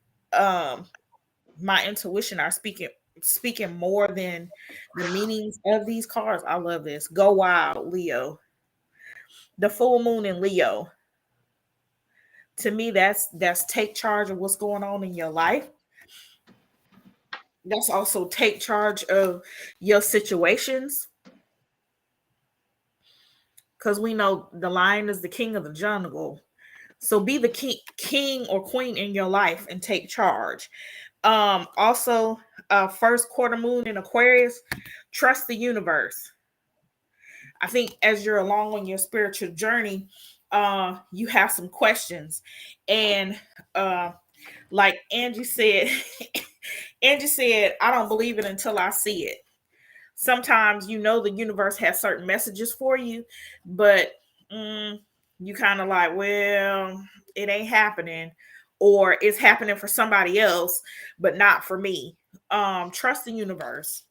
my intuition are speaking more than the meanings of these cards. I love this. Go wild, Leo. The full moon in Leo. To me, that's take charge of what's going on in your life. That's also take charge of your situations. Because we know the lion is the king of the jungle. So be the king or queen in your life and take charge. Also, first quarter moon in Aquarius, trust the universe. I think as you're along on your spiritual journey, you have some questions. And like Angie said, I don't believe it until I see it. Sometimes the universe has certain messages for you, but you kind of like, well, it ain't happening, or it's happening for somebody else, but not for me. Trust the universe.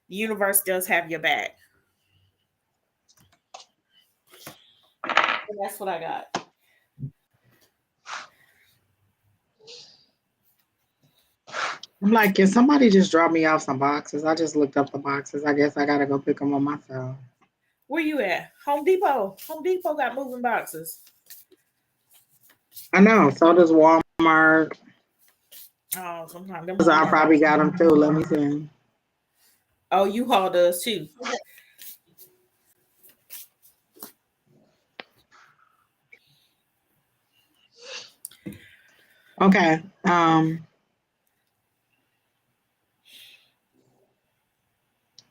The universe does have your back. And that's what I got. I'm like, can somebody just drop me off some boxes? I just looked up the boxes. I guess I gotta go pick them up myself. Where you at? Home Depot. Home Depot got moving boxes. I know. So does Walmart. Oh, sometimes I probably got them too. Let me see. Oh, U-Haul does too. Okay.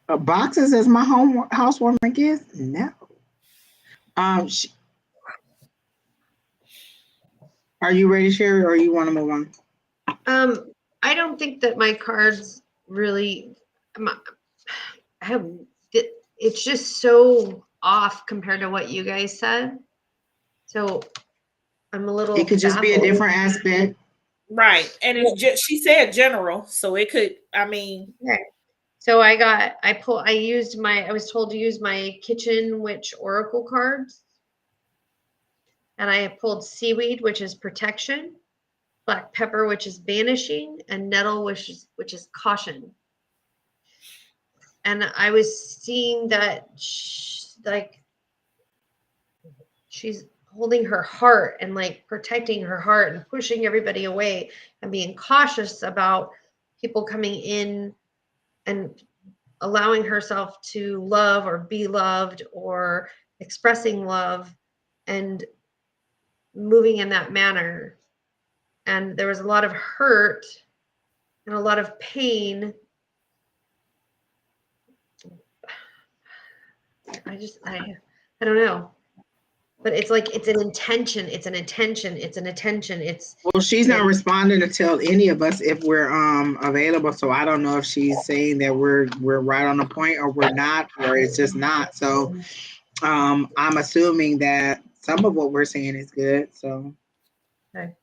Boxes as my housewarming gift? No. Are you ready, Sheri, or you want to move on? I don't think that my cards really. It's just so off compared to what you guys said. So I'm a little. It could just be a different aspect. Right. And it's just, she said general, so it could, I mean. Okay. So I was told to use my Kitchen Witch Oracle cards. And I pulled seaweed, which is protection, black pepper, which is banishing, and nettle, which is caution. And I was seeing that she's holding her heart and like protecting her heart and pushing everybody away and being cautious about people coming in and allowing herself to love or be loved or expressing love and moving in that manner. And there was a lot of hurt and a lot of pain. I don't know. But it's like it's an intention. Well, she's not responding to tell any of us if we're available. So I don't know if she's saying that we're right on the point or we're not, or it's just not. So I'm assuming that some of what we're saying is good. So okay.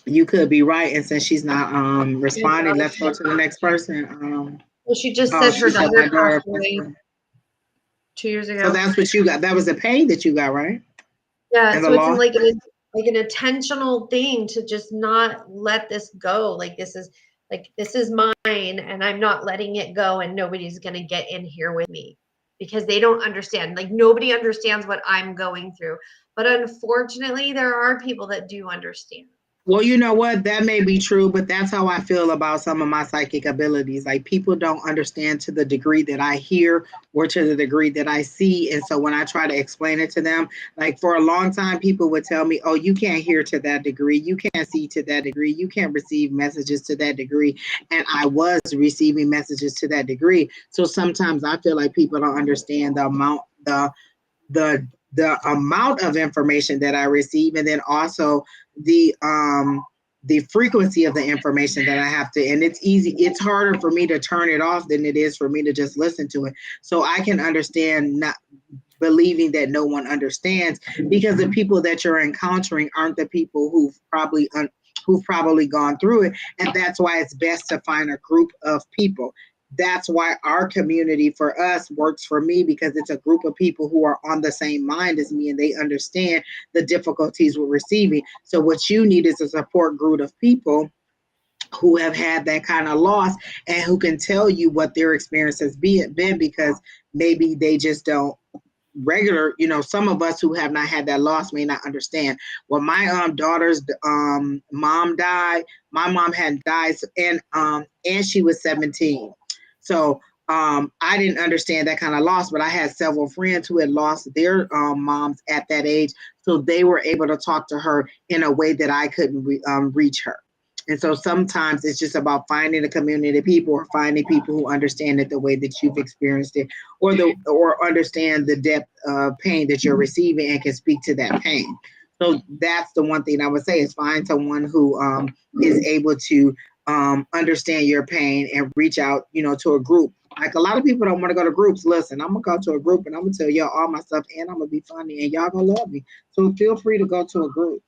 You could be right. And since she's not responding, let's go to the next person. Well, she just said her daughter passed away 2 years ago. So that's what you got. That was a pain that you got, right? Yeah, so it's like an intentional thing to just not let this go. Like this is mine and I'm not letting it go and nobody's going to get in here with me because they don't understand. Like nobody understands what I'm going through. But unfortunately, there are people that do understand. Well, you know what? That may be true, but that's how I feel about some of my psychic abilities. Like people don't understand to the degree that I hear or to the degree that I see. And so when I try to explain it to them, like for a long time, people would tell me, oh, you can't hear to that degree. You can't see to that degree. You can't receive messages to that degree. And I was receiving messages to that degree. So sometimes I feel like people don't understand the amount, the amount of information that I receive, and then also the frequency of the information that I have to. And it's harder for me to turn it off than it is for me to just listen to it. So I can understand not believing that no one understands, because the people that you're encountering aren't the people who've probably gone through it. And that's why it's best to find a group of people. That's why our community for us works for me, because it's a group of people who are on the same mind as me and they understand the difficulties we're receiving. So what you need is a support group of people who have had that kind of loss and who can tell you what their experience has been, because maybe they just don't regular, some of us who have not had that loss may not understand. Well, my daughter's mom died. My mom hadn't died, and she was 17. So I didn't understand that kind of loss, but I had several friends who had lost their moms at that age. So they were able to talk to her in a way that I couldn't reach her. And so sometimes it's just about finding a community of people, or finding people who understand it the way that you've experienced it, or understand the depth of pain that you're receiving and can speak to that pain. So that's the one thing I would say, is find someone who is able to understand your pain and reach out, to a group. Like a lot of people don't want to go to groups. Listen, I'm gonna go to a group and I'm gonna tell y'all all my stuff, and I'm gonna be funny, and y'all gonna love me. So feel free to go to a group.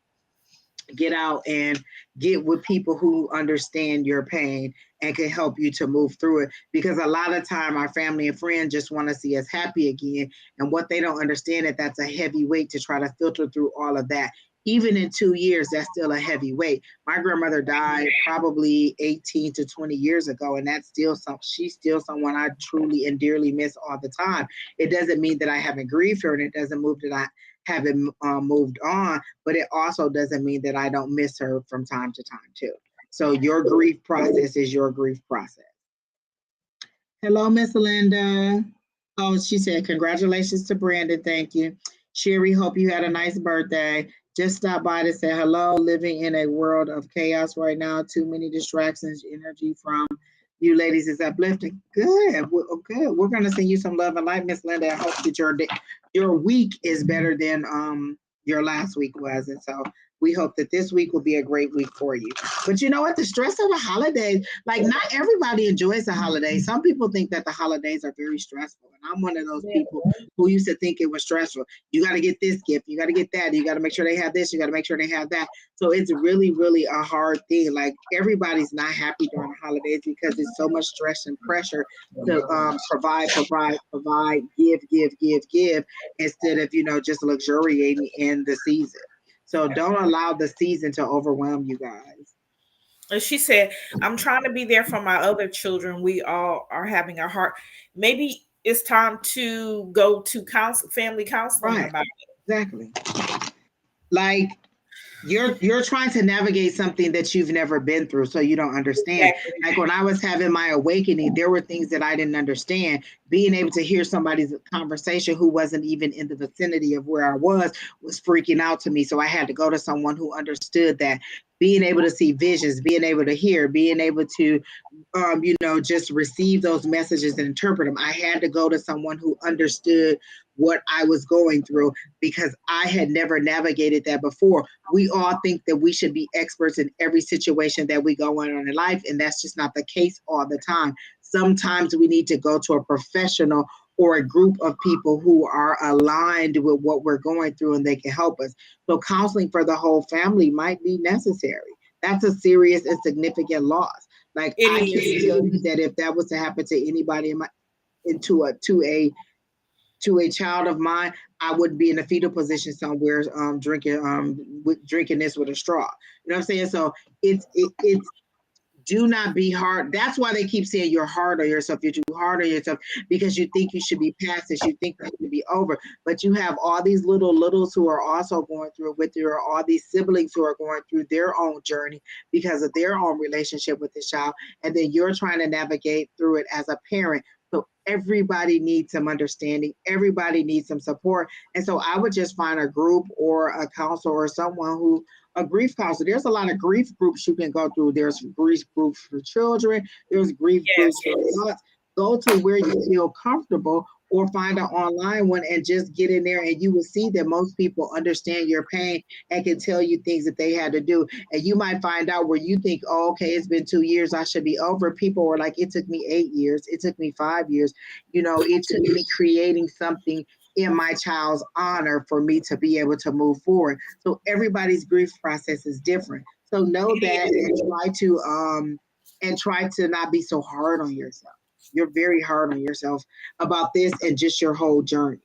Get out and get with people who understand your pain and can help you to move through it. Because a lot of time our family and friends just want to see us happy again. And what they don't understand is that's a heavy weight to try to filter through all of that. Even in 2 years, that's still a heavy weight. My grandmother died probably 18 to 20 years ago, and she's still someone I truly and dearly miss all the time. It doesn't mean that I haven't grieved her, and it doesn't move that I haven't moved on, but it also doesn't mean that I don't miss her from time to time too. So your grief process is your grief process. Hello, Miss Linda. Oh, she said, congratulations to Brandon. Thank you. Sherry, hope you had a nice birthday. Just stopped by to say hello. Living in a world of chaos right now. Too many distractions. Energy from you ladies is uplifting. Good. Good. We're gonna send you some love and light, Miss Linda. I hope that your week is better than your last week was. And so we hope that this week will be a great week for you. But you know what? The stress of the holidays, like not everybody enjoys the holidays. Some people think that the holidays are very stressful. And I'm one of those people who used to think it was stressful. You got to get this gift, you got to get that, you got to make sure they have this, you got to make sure they have that. So it's really, really a hard thing. Like everybody's not happy during the holidays because it's so much stress and pressure to provide, give, instead of, just luxuriating in the season. So don't allow the season to overwhelm you guys. And she said, I'm trying to be there for my other children. We all are having a heart. Maybe it's time to go to family counseling Right. about it. Exactly. Like you're trying to navigate something that you've never been through, so you don't understand. Exactly. Like when I was having my awakening, there were things that I didn't understand. Being able to hear somebody's conversation who wasn't even in the vicinity of where I was freaking out to me. So I had to go to someone who understood that. Being able to see visions, being able to hear, being able to just receive those messages and interpret them. I had to go to someone who understood what I was going through because I had never navigated that before. We all think that we should be experts in every situation that we go on in life, and that's just not the case all the time. Sometimes we need to go to a professional or a group of people who are aligned with what we're going through and they can help us. So counseling for the whole family might be necessary. That's a serious and significant loss. Like It I is. can't tell you that if that was to happen to anybody into a to a child of mine, I would be in a fetal position somewhere, drinking this with a straw. You know what I'm saying? So it's do not be hard. That's why they keep saying you're hard on yourself. You're too hard on yourself because you think you should be past this. You think that should be over. But you have all these littles who are also going through with you, or all these siblings who are going through their own journey because of their own relationship with the child. And then you're trying to navigate through it as a parent. So everybody needs some understanding. Everybody needs some support. And so I would just find a group or a counselor or someone who a grief counselor. There's a lot of grief groups you can go through. There's grief groups for children. There's grief groups for adults. Go to where you feel comfortable or find an online one and just get in there and you will see that most people understand your pain and can tell you things that they had to do. And you might find out where you think, oh, okay, it's been 2 years, I should be over. People were like, it took me 8 years. It took me 5 years. It took me creating something in my child's honor for me to be able to move forward. So everybody's grief process is different. So know that and try to not be so hard on yourself. You're very hard on yourself about this and just your whole journey.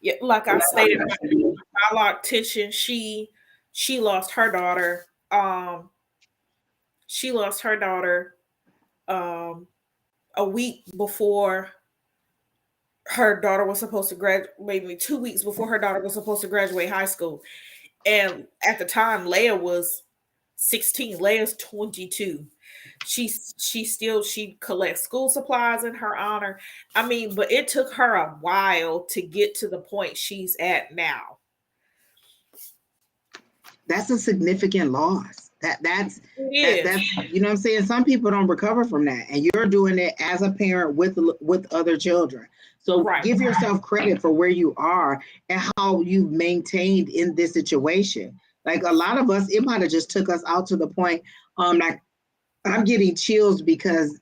Yeah, like I stated, my loctician, she lost her daughter. She lost her daughter a week before her daughter was supposed to graduate, maybe 2 weeks before her daughter was supposed to graduate high school. And at the time, Leia was 16. Leia's 22. She collects school supplies in her honor. I mean, but it took her a while to get to the point she's at now. That's a significant loss. That's you know what I'm saying? Some people don't recover from that. And you're doing it as a parent with other children. So give yourself credit for where you are and how you've maintained in this situation. Like a lot of us, it might have just took us out to the point, like I'm getting chills because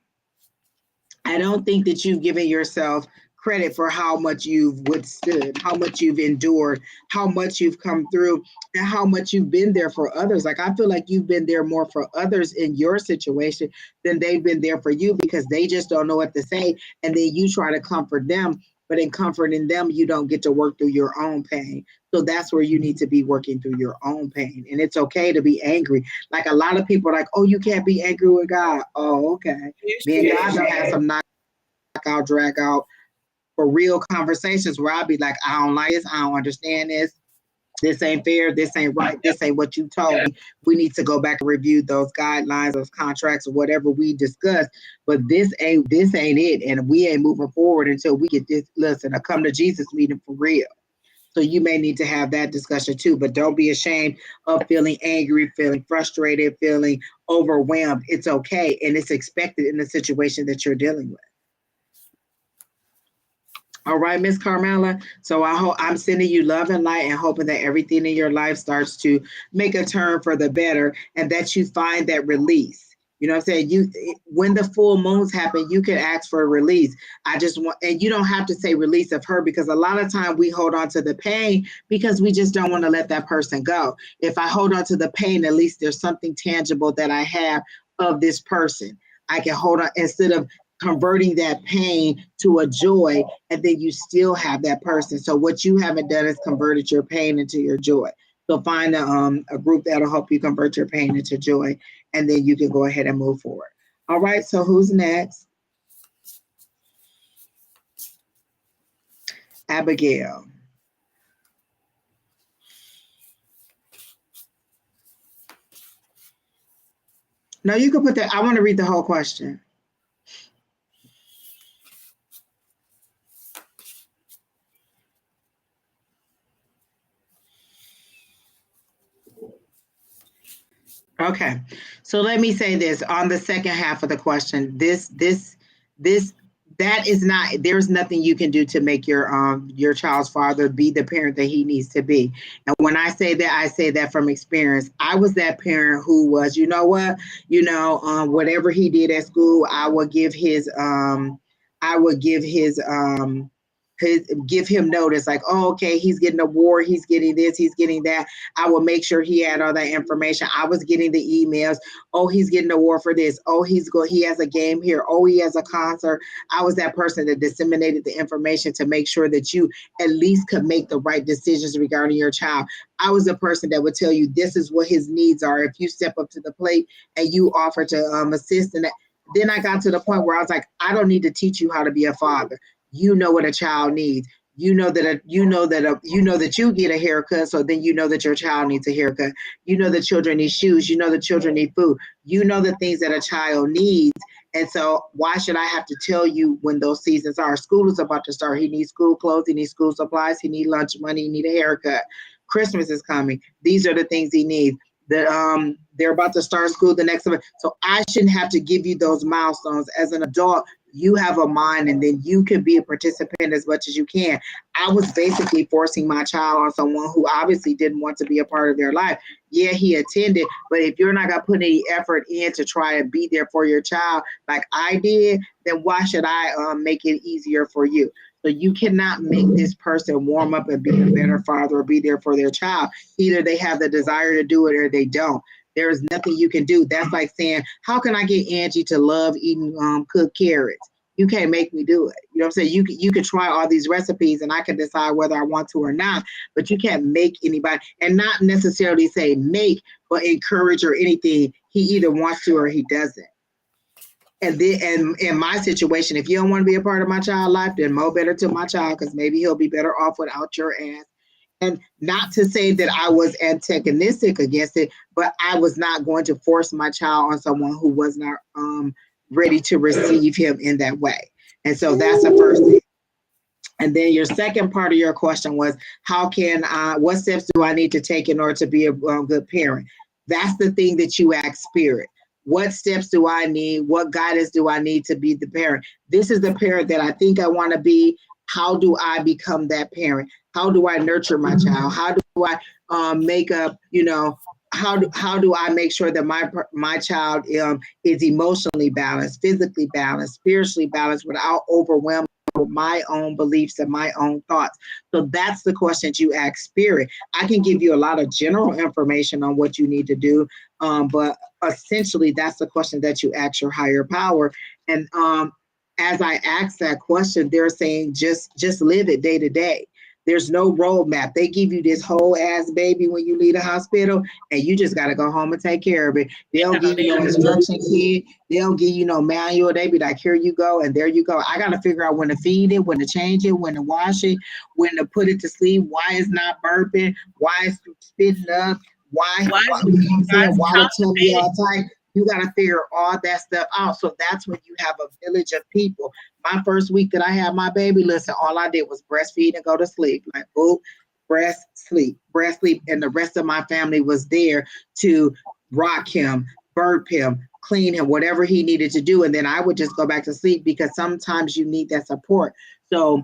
I don't think that you've given yourself credit for how much you've withstood, how much you've endured, how much you've come through, and how much you've been there for others. Like I feel like you've been there more for others in your situation than they've been there for you because they just don't know what to say. And then you try to comfort them, but in comforting them, you don't get to work through your own pain. So that's where you need to be working through your own pain. And it's okay to be angry. Like a lot of people are like, oh, you can't be angry with God. Oh, okay. Me and God don't have some knockout, drag out for real conversations where I'll be like, I don't like this, I don't understand this. This ain't fair, this ain't right, this ain't what you told me. We need to go back and review those guidelines, those contracts, or whatever we discussed. But this ain't it, and we ain't moving forward until we get this. Listen, a come to Jesus meeting for real. So you may need to have that discussion too, but don't be ashamed of feeling angry, feeling frustrated, feeling overwhelmed. It's okay, and it's expected in the situation that you're dealing with. All right, Miss Carmela. So I hope I'm sending you love and light and hoping that everything in your life starts to make a turn for the better and that you find that release. You know what I'm saying? When the full moons happen, you can ask for a release. I just want, and you don't have to say release of her, because a lot of time we hold on to the pain because we just don't want to let that person go. If I hold on to the pain, at least there's something tangible that I have of this person. I can hold on instead of converting that pain to a joy, and then you still have that person. So what you haven't done is converted your pain into your joy. So find a group that'll help you convert your pain into joy, and then you can go ahead and move forward. All right, so who's next? Abigail. No, you can put that. I want to read the whole question. Okay, so let me say this on the second half of the question. That is not. There's nothing you can do to make your child's father be the parent that he needs to be. And when I say that from experience. I was that parent who was, you know what, whatever he did at school, I would give give him notice, like, oh, okay, he's getting a award, he's getting this, he's getting that. I will make sure he had all that information. I was getting the emails. Oh, he's getting an award for this. Oh, he has a game here. Oh, he has a concert. I was that person that disseminated the information to make sure that you at least could make the right decisions regarding your child. I was the person that would tell you this is what his needs are. If you step up to the plate and you offer to assist in that. Then I got to the point where I was like, I don't need to teach you how to be a father. You know what a child needs. You know that you get a haircut, so then you know that your child needs a haircut. You know the children need shoes. You know the children need food. You know the things that a child needs. And so why should I have to tell you when those seasons are? School is about to start. He needs school clothes. He needs school supplies. He needs lunch money. He needs a haircut. Christmas is coming. These are the things he needs. They're about to start school the next month. So I shouldn't have to give you those milestones. As an adult, you have a mind, and then you can be a participant as much as you can. I was basically forcing my child on someone who obviously didn't want to be a part of their life. Yeah, he attended, but if you're not going to put any effort in to try and be there for your child like I did, then why should I make it easier for you? So you cannot make this person warm up and be a better father or be there for their child. Either they have the desire to do it or they don't. There is nothing you can do. That's like saying, how can I get Angie to love eating cooked carrots? You can't make me do it. You know what I'm saying? You can try all these recipes and I can decide whether I want to or not, but you can't make anybody, and not necessarily say make, but encourage or anything. He either wants to or he doesn't. And then, and in my situation, if you don't want to be a part of my child's life, then more better to my child, because maybe he'll be better off without your ass. And not to say that I was antagonistic against it, but I was not going to force my child on someone who was not ready to receive him in that way. And so that's the first thing. And then your second part of your question was, what steps do I need to take in order to be a good parent? That's the thing that you ask Spirit. What steps do I need? What guidance do I need to be the parent? This is the parent that I think I want to be. How do I become that parent? How do I nurture my child? How do I make up, how do I make sure that my child is emotionally balanced, physically balanced, spiritually balanced, without overwhelming with my own beliefs and my own thoughts? So that's the question you ask Spirit. I can give you a lot of general information on what you need to do, but essentially that's the question that you ask your higher power. And as I ask that question, they're saying just live it day to day. There's no roadmap. They give you this whole ass baby when you leave the hospital, and you just got to go home and take care of it. They don't give you no instruction kit. They don't give you no manual. They be like, here you go, and there you go. I got to figure out when to feed it, when to change it, when to wash it, when to put it to sleep, why it's not burping, why it's spitting up, why Why you know what I'm saying, is why the tummy all constipated? tight. You got to figure all that stuff out. So that's when you have a village of people. My first week that I had my baby, listen, all I did was breastfeed and go to sleep. Like, oh, breast sleep. And the rest of my family was there to rock him, burp him, clean him, whatever he needed to do. And then I would just go back to sleep because sometimes you need that support. So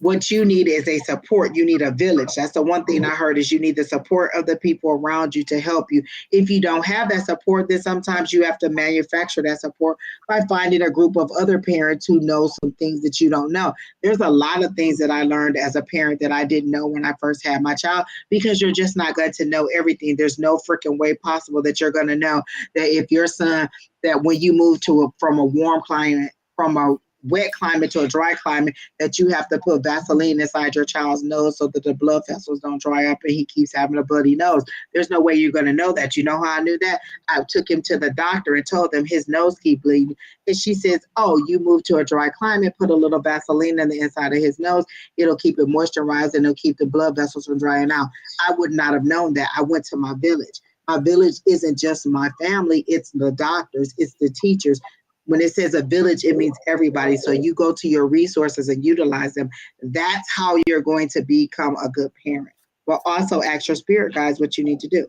what you need is a support. You need a village. That's the one thing I heard is you need the support of the people around you to help you. If you don't have that support, then sometimes you have to manufacture that support by finding a group of other parents who know some things that you don't know. There's a lot of things that I learned as a parent that I didn't know when I first had my child, because you're just not going to know everything. There's no freaking way possible that you're going to know that if your son, that when you move from a warm climate, from a wet climate to a dry climate, that you have to put Vaseline inside your child's nose so that the blood vessels don't dry up and he keeps having a bloody nose. There's no way you're going to know that. You know how I knew that? I took him to the doctor and told them his nose keep bleeding. And she says, oh, you moved to a dry climate, put a little Vaseline in the inside of his nose. It'll keep it moisturized and it'll keep the blood vessels from drying out. I would not have known that. I went to my village. My village isn't just my family. It's the doctors. It's the teachers. When it says a village, it means everybody. So you go to your resources and utilize them. That's how you're going to become a good parent. But also ask your spirit guides what you need to do.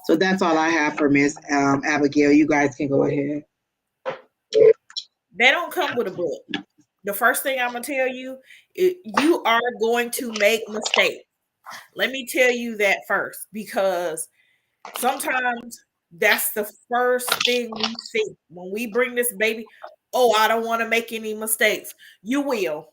So that's all I have for Miss Abigail. You guys can go ahead. They don't come with a book. The first thing I'm going to tell you is you are going to make mistakes. Let me tell you that first, because sometimes that's the first thing we see when we bring this baby. Oh, I don't want to make any mistakes. You will.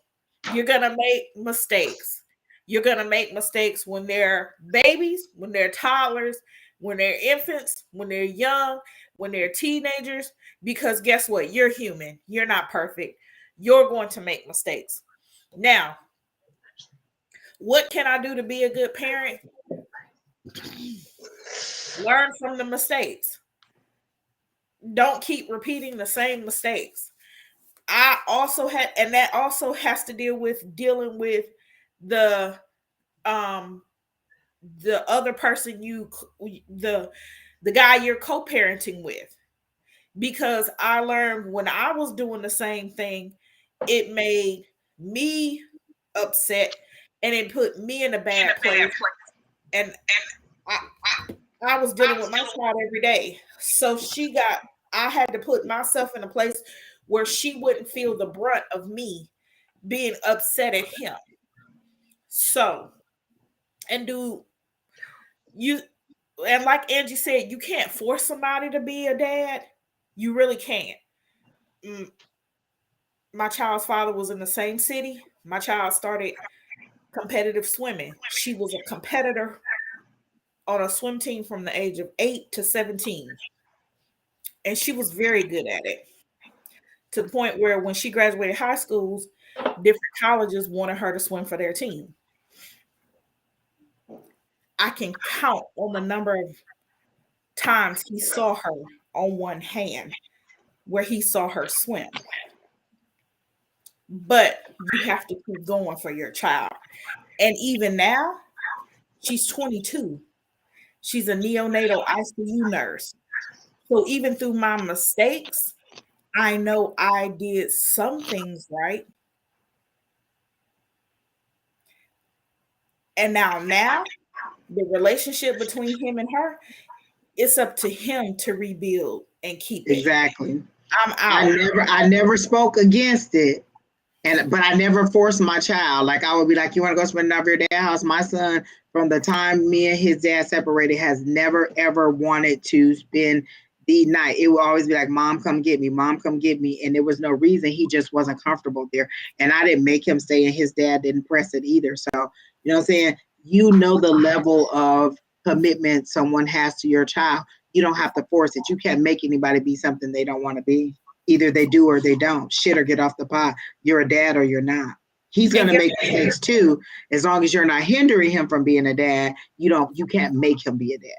You're going to make mistakes. You're going to make mistakes when they're babies, when they're toddlers, when they're infants, when they're young, when they're teenagers, because guess what? You're human. You're not perfect. You're going to make mistakes. Now, what can I do to be a good parent? Learn from the mistakes. Don't keep repeating the same mistakes. I also had, and that also has to dealing with the other person the guy you're co-parenting with. Because I learned when I was doing the same thing, it made me upset and it put me in a bad place. And I was dealing with my child every day. So I had to put myself in a place where she wouldn't feel the brunt of me being upset at him. So, and like Angie said, you can't force somebody to be a dad. You really can't. My child's father was in the same city. My child started competitive swimming. She was a competitor on a swim team from the age of 8 to 17. And she was very good at it, to the point where when she graduated high schools, different colleges wanted her to swim for their team. I can count on the number of times he saw her on one hand where he saw her swim. But you have to keep going for your child. And even now, she's 22. She's a neonatal ICU nurse. So even through my mistakes, I know I did some things right. And now the relationship between him and her, it's up to him to rebuild and keep it. Exactly. I'm out. I never spoke against it. But I never forced my child. Like, I would be like, you want to go spend over your dad's house? My son, from the time me and his dad separated, has never, ever wanted to spend the night. It would always be like, Mom, come get me. Mom, come get me. And there was no reason. He just wasn't comfortable there. And I didn't make him stay, and his dad didn't press it either. So, you know what I'm saying? You know the level of commitment someone has to your child. You don't have to force it. You can't make anybody be something they don't want to be. Either they do or they don't. Shit or get off the pot. You're a dad or you're not. He's going to make mistakes too. As long as you're not hindering him from being a dad, you can't make him be a dad.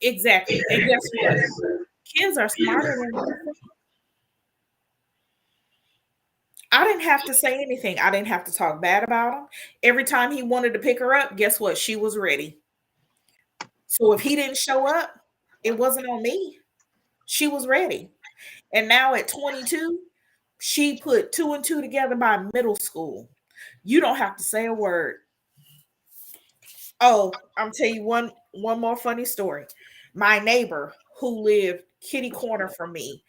Exactly. And guess what? Kids are smarter than we think. I didn't have to say anything. I didn't have to talk bad about him. Every time he wanted to pick her up, guess what? She was ready. So if he didn't show up, it wasn't on me. She was ready. And now at 22, she put 2 and 2 together by middle school. You don't have to say a word. Oh, I'm telling you one more funny story. My neighbor who lived kitty corner from me,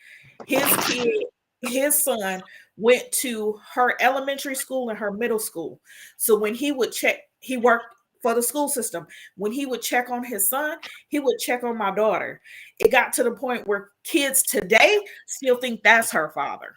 his son went to her elementary school and her middle school. So when he would check, he worked for the school system. When he would check on his son, he would check on my daughter. It got to the point where kids today still think that's her father.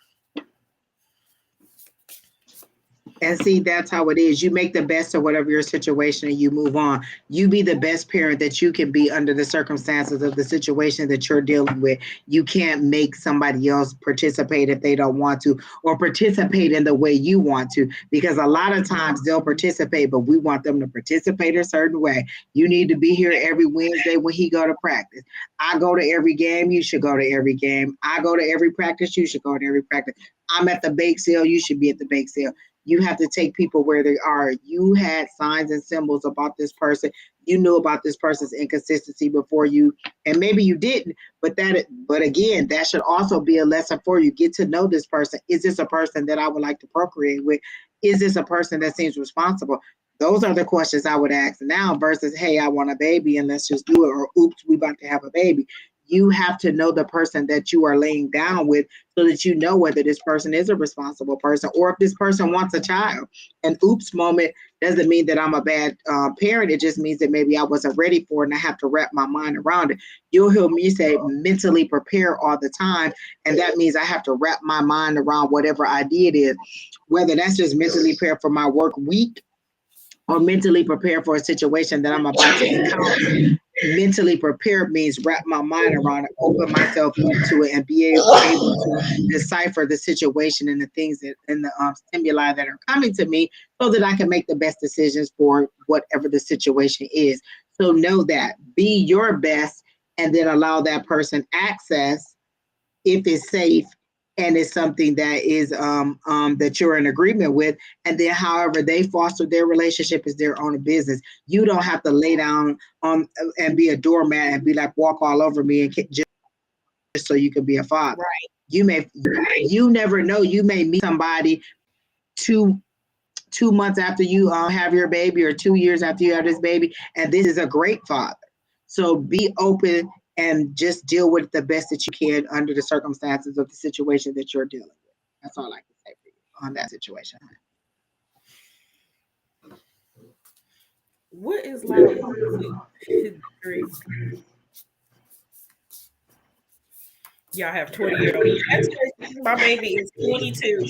And see, that's how it is. You make the best of whatever your situation and you move on. You be the best parent that you can be under the circumstances of the situation that you're dealing with. You can't make somebody else participate if they don't want to, or participate in the way you want to, because a lot of times they'll participate, but we want them to participate a certain way. You need to be here every Wednesday when he go to practice. I go to every game. You should go to every game. I go to every practice. You should go to every practice. I'm at the bake sale. You should be at the bake sale. You have to take people where they are. You had signs and symbols about this person. You knew about this person's inconsistency before you, and maybe you didn't, but again, that should also be a lesson for you. Get to know this person. Is this a person that I would like to procreate with? Is this a person that seems responsible? Those are the questions I would ask now versus, hey, I want a baby and let's just do it, or oops, we about to have a baby. You have to know the person that you are laying down with so that you know whether this person is a responsible person or if this person wants a child. An oops moment doesn't mean that I'm a bad parent. It just means that maybe I wasn't ready for it and I have to wrap my mind around it. You'll hear me say mentally prepare all the time. And that means I have to wrap my mind around whatever idea it is, whether that's just mentally prepare for my work week or mentally prepare for a situation that I'm about to encounter. Mentally prepared means wrap my mind around it, open myself into it, and be able to decipher the situation and the things that and the stimuli that are coming to me, so that I can make the best decisions for whatever the situation is. So know that, be your best, and then allow that person access if it's safe and it's something that is that you're in agreement with. And then however they foster their relationship is their own business. You don't have to lay down and be a doormat and be like, walk all over me and just so you can be a father. Right. You never know. You may meet somebody 2 months after you have your baby, or 2 years after you have this baby, and this is a great father. So be open and just deal with the best that you can under the circumstances of the situation that you're dealing with. That's all I can say for you on that situation. What is loud? Y'all have 20-year-old. My baby is 22.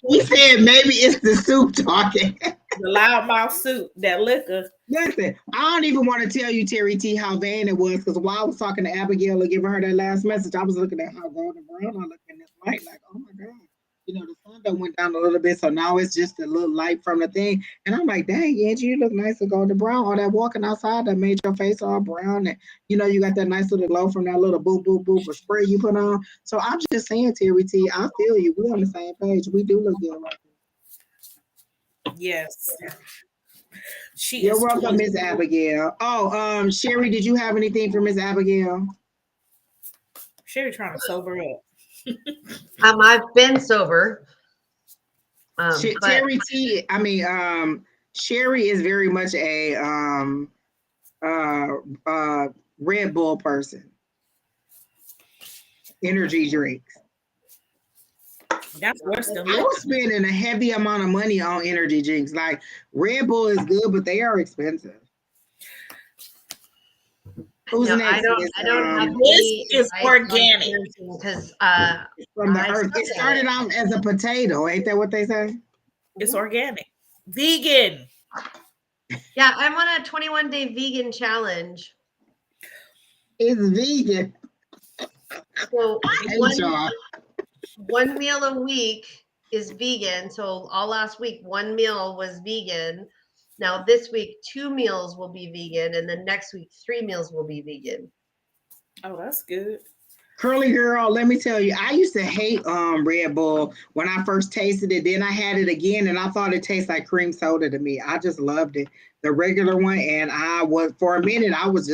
He said maybe it's the soup talking. The loudmouth soup, that liquor. Listen, I don't even want to tell you, Terry T, how vain it was, because while I was talking to Abigail and giving her that last message, I was looking at how golden brown I look in this light, like, oh my God. You know, the sun done went down a little bit, so now it's just a little light from the thing. And I'm like, dang, Angie, you look nice and golden brown. All that walking outside that made your face all brown. And, you know, you got that nice little glow from that little boop, boop, boop of spray you put on. So I'm just saying, Terry T, I feel you. We're on the same page. We do look good right now. Yes. You're welcome, Miss Abigail. Oh, Sheri, did you have anything for Miss Abigail? Sheri trying to sober up. I've been sober. Terry T, Sheri is very much a Red Bull person. Energy drinks. That's worse than I was spending a heavy amount of money on energy drinks. Like, Red Bull is good, but they are expensive. Who's next? I don't have this is organic because from the earth. It started out as a potato, ain't that what they say? It's organic, vegan. Yeah, I'm on a 21-day vegan challenge. It's vegan. So one meal a week is vegan. So all last week, 1 meal was vegan. Now this week, 2 meals will be vegan, and then next week, 3 meals will be vegan. Oh, that's good. Curly girl, let me tell you, I used to hate Red Bull when I first tasted it. Then I had it again, and I thought it tastes like cream soda to me. I just loved it, the regular one. And I was, for a minute, I was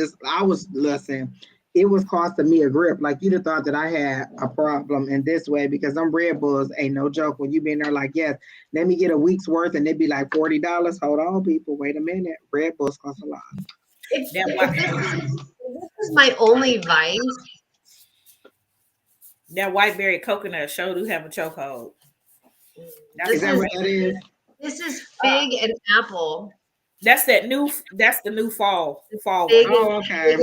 listen. It was costing me a grip. Like you'd have thought that I had a problem in this way because them Red Bulls ain't no joke. When you been there, like, yes, let me get a week's worth, and it'd be like $40. Hold on, people, wait a minute. Red Bulls cost a lot. If this is my only vice. That white berry coconut sure do have a chokehold. Is that what that is? This is fig and apple. That's the new fall. Oh, okay.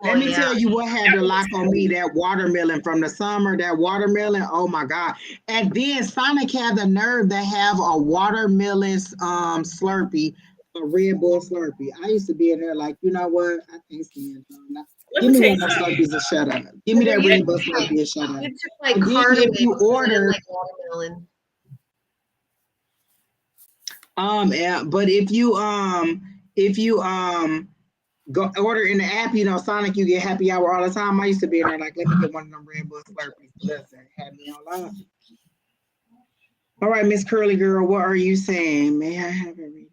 Let me tell you what had the lock on me, that watermelon from the summer, that watermelon. Oh my God. And then Sonic had the nerve to have a watermelon Slurpee, a Red Bull Slurpee. I used to be in there like, you know what? I can't stand them. Give me one of those Slurpees and shut up. Give me that Red Bull Slurpee and shut up. You took like And then cardamom if you order, like watermelon. yeah, but if you go order in the app, you know, Sonic, you get happy hour all the time. I used to be in there like, let me get one of them Red Bull Slurpees. Listen, had me on live. All right, Miss Curly Girl, what are you saying? May I have a reading?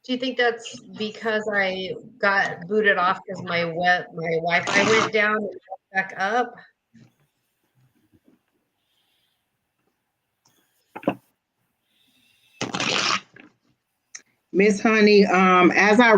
Do you think that's because I got booted off because my Wi-Fi went down and back up? Miss Honey,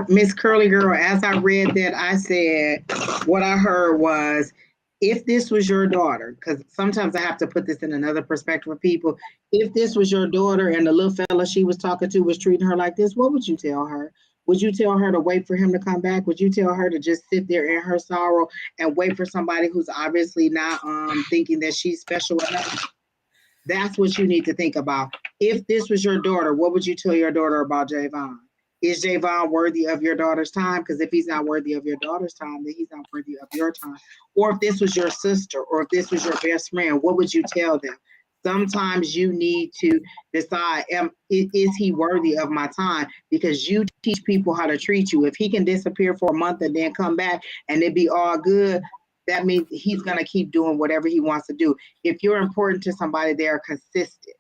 Miss Curly Girl, as I read that, I said what I heard was, if this was your daughter, because sometimes I have to put this in another perspective of people. If this was your daughter and the little fella she was talking to was treating her like this, what would you tell her? Would you tell her to wait for him to come back? Would you tell her to just sit there in her sorrow and wait for somebody who's obviously not thinking that she's special enough? That's what you need to think about. If this was your daughter, what would you tell your daughter about Javon? Is Javon worthy of your daughter's time? Because if he's not worthy of your daughter's time, then he's not worthy of your time. Or if this was your sister, or if this was your best friend, what would you tell them? Sometimes you need to decide, is he worthy of my time? Because you teach people how to treat you. If he can disappear for a month and then come back and it be all good, that means he's going to keep doing whatever he wants to do. If you're important to somebody, they are consistent.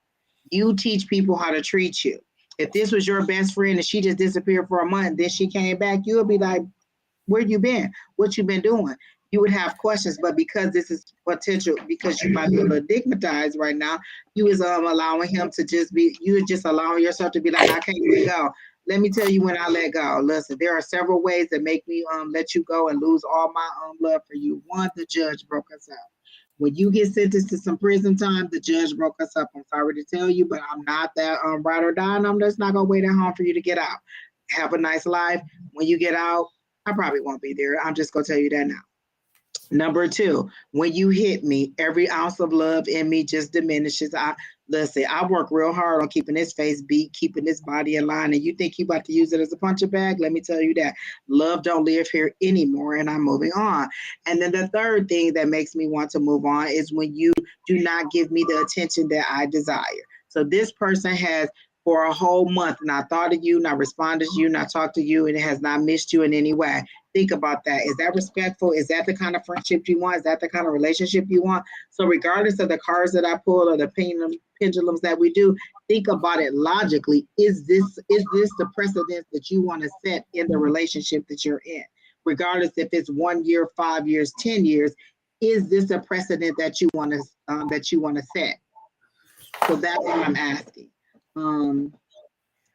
You teach people how to treat you. If this was your best friend and she just disappeared for a month, then she came back, you would be like, where you been? What you been doing? You would have questions, but because this is potential, because you might be a little stigmatized right now, you is allowing him to just be, you just allowing yourself to be like, I can't let go. Let me tell you when I let go. Listen, there are several ways that make me let you go and lose all my love for you. One, the judge broke us up. When you get sentenced to some prison time, the judge broke us up. I'm sorry to tell you, but I'm not that ride or die. I'm just not gonna wait at home for you to get out. Have a nice life. When you get out, I probably won't be there. I'm just gonna tell you that now. Number two, when you hit me, every ounce of love in me just diminishes. Listen, I work real hard on keeping this face beat, keeping this body in line, and you think you about to use it as a punching bag? Let me tell you that love don't live here anymore, and I'm moving on. And then the third thing that makes me want to move on is when you do not give me the attention that I desire. So this person has, for a whole month, not thought of you, not responded to you, not talked to you, and it has not missed you in any way. Think about that. Is that respectful? Is that the kind of friendship you want? Is that the kind of relationship you want? So regardless of the cards that I pull or the pendulums that we do, think about it logically. Is this the precedence that you want to set in the relationship that you're in? Regardless if it's 1 year, 5 years, 10 years, is this a precedent that you want to set? So that's what I'm asking.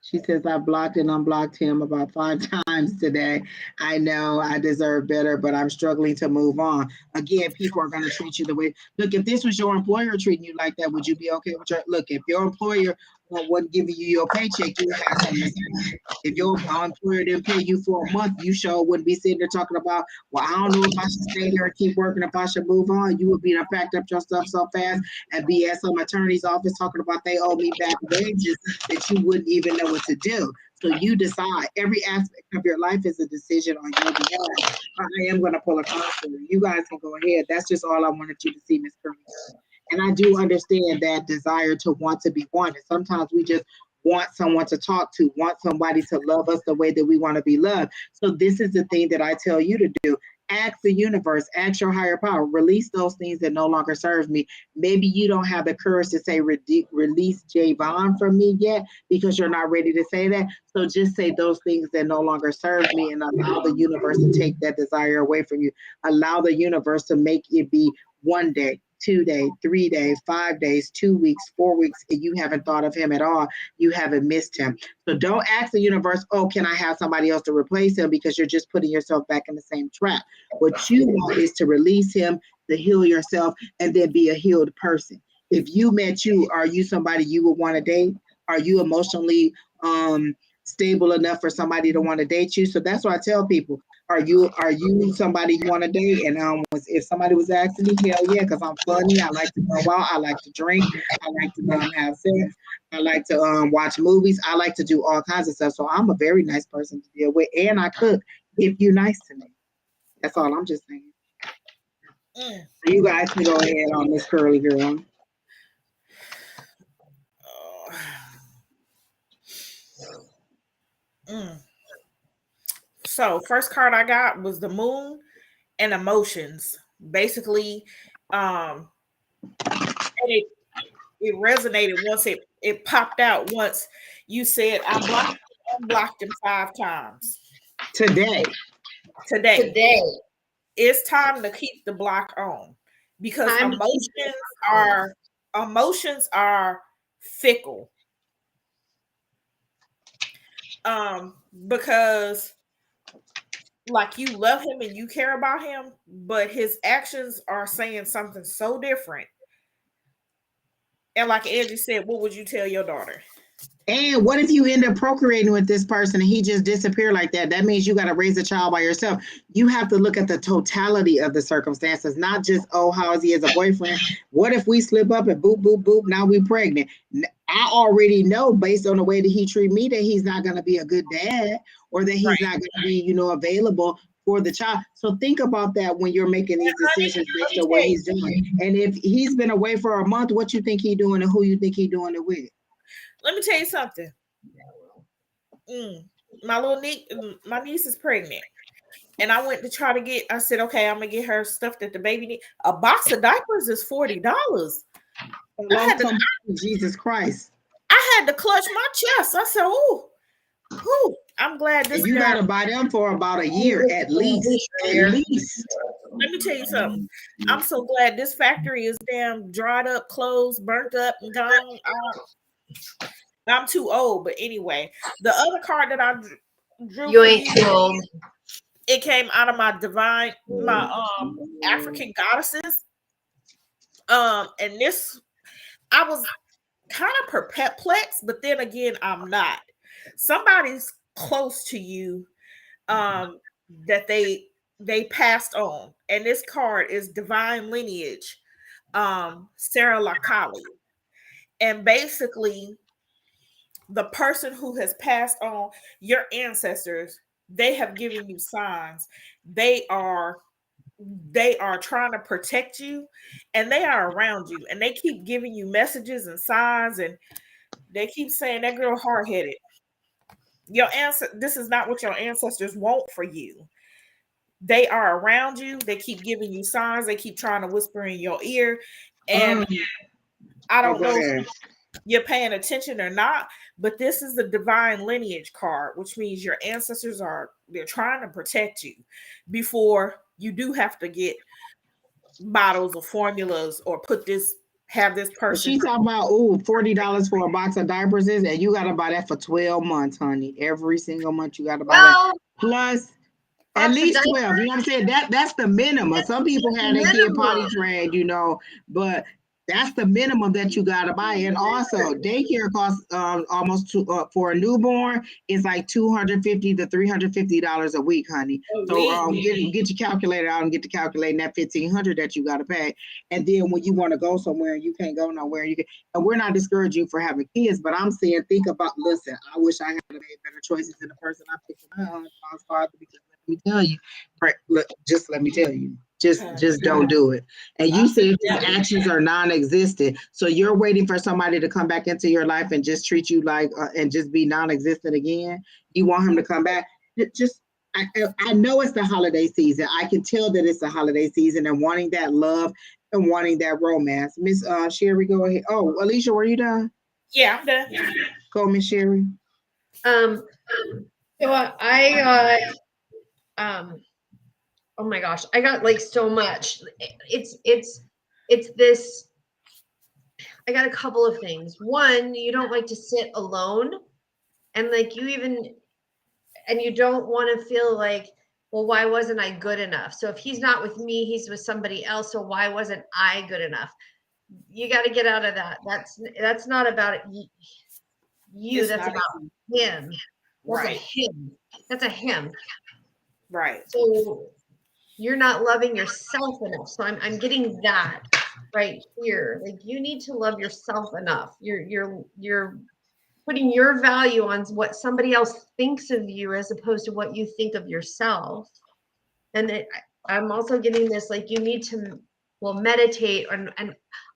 She says, I blocked and unblocked him about 5 times today. I know I deserve better, but I'm struggling to move on. Again, people are going to treat you the way. Look, if this was your employer treating you like that, would you be okay with your, look, if your employer wasn't giving you your paycheck, you would have something to say. If your employer didn't pay you for a month, you sure wouldn't be sitting there talking about, well, I don't know if I should stay here and keep working, if I should move on. You would be done packed up your stuff so fast and be at some attorney's office talking about they owe me back wages that you wouldn't even know what to do. So you decide. Every aspect of your life is a decision on your behalf. I am going to pull a card for you. You guys can go ahead. That's just all I wanted you to see, Miss Curry. And I do understand that desire to want to be wanted. Sometimes we just want someone to talk to, want somebody to love us the way that we want to be loved. So this is the thing that I tell you to do. Ask the universe, ask your higher power, release those things that no longer serve me. Maybe you don't have the courage to say release Javon from me yet because you're not ready to say that. So just say those things that no longer serve me and allow the universe to take that desire away from you. Allow the universe to make it be 1 day, 2 days, 3 days, 5 days, 2 weeks, 4 weeks, and you haven't thought of him at all. You haven't missed him. So don't ask the universe, oh, can I have somebody else to replace him? Because you're just putting yourself back in the same trap. What you want is to release him, to heal yourself, and then be a healed person. If you met you, are you somebody you would want to date? Are you emotionally stable enough for somebody to want to date you? So that's what I tell people. Are you somebody you want to date? And if somebody was asking me, hell yeah, because I'm funny. I like to go out. I like to drink. I like to have sex. I like to watch movies. I like to do all kinds of stuff. So I'm a very nice person to deal with, and I cook if you're nice to me. That's all I'm just saying. So you guys can go ahead on this curly girl. So first card I got was the moon and emotions. Basically, and it resonated once it popped out once you said I unblocked him 5 times. Today. It's time to keep the block on because emotions are fickle. Because like you love him and you care about him, but his actions are saying something so different. And like Angie said, what would you tell your daughter? And what if you end up procreating with this person and he just disappeared like that? That means you got to raise a child by yourself. You have to look at the totality of the circumstances, not just, oh, how is he as a boyfriend? What if we slip up and boop, boop, boop, now we pregnant? I already know based on the way that he treat me that he's not going to be a good dad or that he's not going to be, available for the child. So think about that when you're making these decisions based on what he's doing. And if he's been away for a month, what you think he's doing and who you think he's doing it with? Let me tell you something. My niece is pregnant. And I went to try to get, I said, okay, I'm going to get her stuff that the baby needs. A box of diapers is $40. Jesus Christ. I had to clutch my chest. I said, ooh, I'm glad this. You got to buy them for about a year at least. At least. Let me tell you something. I'm so glad this factory is damn dried up, closed, burnt up, and gone. I'm too old, but anyway, the other card that I drew, you ain't too old. It came out of my African goddesses. And this, I was kind of perplexed, but then again, I'm not. Somebody's close to you, that they passed on, and this card is divine lineage, Sarah Lakali, and basically, the person who has passed on, your ancestors, they have given you signs. They are trying to protect you, and they are around you, and they keep giving you messages and signs, and they keep saying that girl hard-headed. This is not what your ancestors want for you. They are around you. They keep giving you signs. They keep trying to whisper in your ear, and I don't know if you're paying attention or not, but this is the divine lineage card, which means your ancestors they're trying to protect you before you do have to get bottles of formulas or have this person. She's talking about $40 for a box of diapers and you got to buy that for 12 months, honey. Every single month you got to buy that. Plus at least 12. You know what I'm saying? That's the minimum. Some people have their kid potty trained, but That's the minimum that you gotta buy. And also daycare costs almost for a newborn is like $250 to $350 a week, honey. So get your calculator out and get to calculating that $1,500 that you gotta pay. And then when you want to go somewhere and you can't go nowhere, and we're not discouraging you for having kids, but I'm saying listen, I wish I had made better choices than the person I picked for my father, because let me tell you, let me tell you. Just don't do it. And you said his actions are non-existent. So you're waiting for somebody to come back into your life and just treat you like and just be non-existent again. You want him to come back. I know it's the holiday season. I can tell that it's the holiday season and wanting that love and wanting that romance. Miss Sheri, go ahead. Oh, Alicia, were you done? Yeah, I'm done. Go, Miss Sheri. So I oh my gosh, I got like so much. It's this. I got a couple of things. One, you don't like to sit alone, and like you don't want to feel like, well, why wasn't I good enough? So if he's not with me, he's with somebody else. So why wasn't I good enough? You got to get out of that. That's not about you. That's about him. That's a him. That's a him. Right. So you're not loving yourself enough. So I'm getting that right here. Like, you need to love yourself enough. You're putting your value on what somebody else thinks of you as opposed to what you think of yourself. And I'm also getting this, like, you need to meditate. And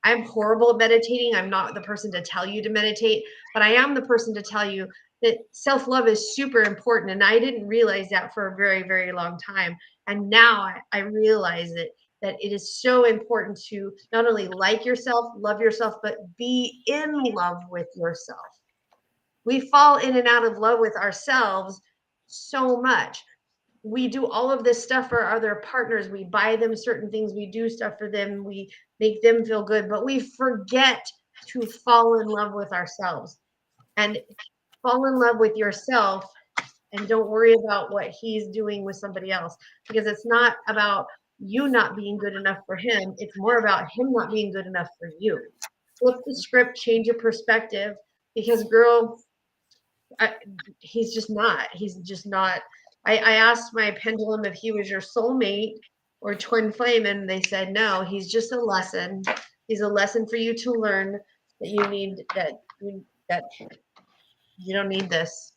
I'm horrible at meditating. I'm not the person to tell you to meditate, but I am the person to tell you that self-love is super important. And I didn't realize that for a very, very long time. And now I realize that it is so important to not only like yourself, love yourself, but be in love with yourself. We fall in and out of love with ourselves so much. We do all of this stuff for our other partners. We buy them certain things. We do stuff for them. We make them feel good, but we forget to fall in love with ourselves. And fall in love with yourself, and don't worry about what he's doing with somebody else, because it's not about you not being good enough for him. It's more about him not being good enough for you. Flip the script, change your perspective, because girl, he's just not. I asked my pendulum if he was your soulmate or twin flame, and they said no. He's just a lesson. He's a lesson for you to learn that you don't need this.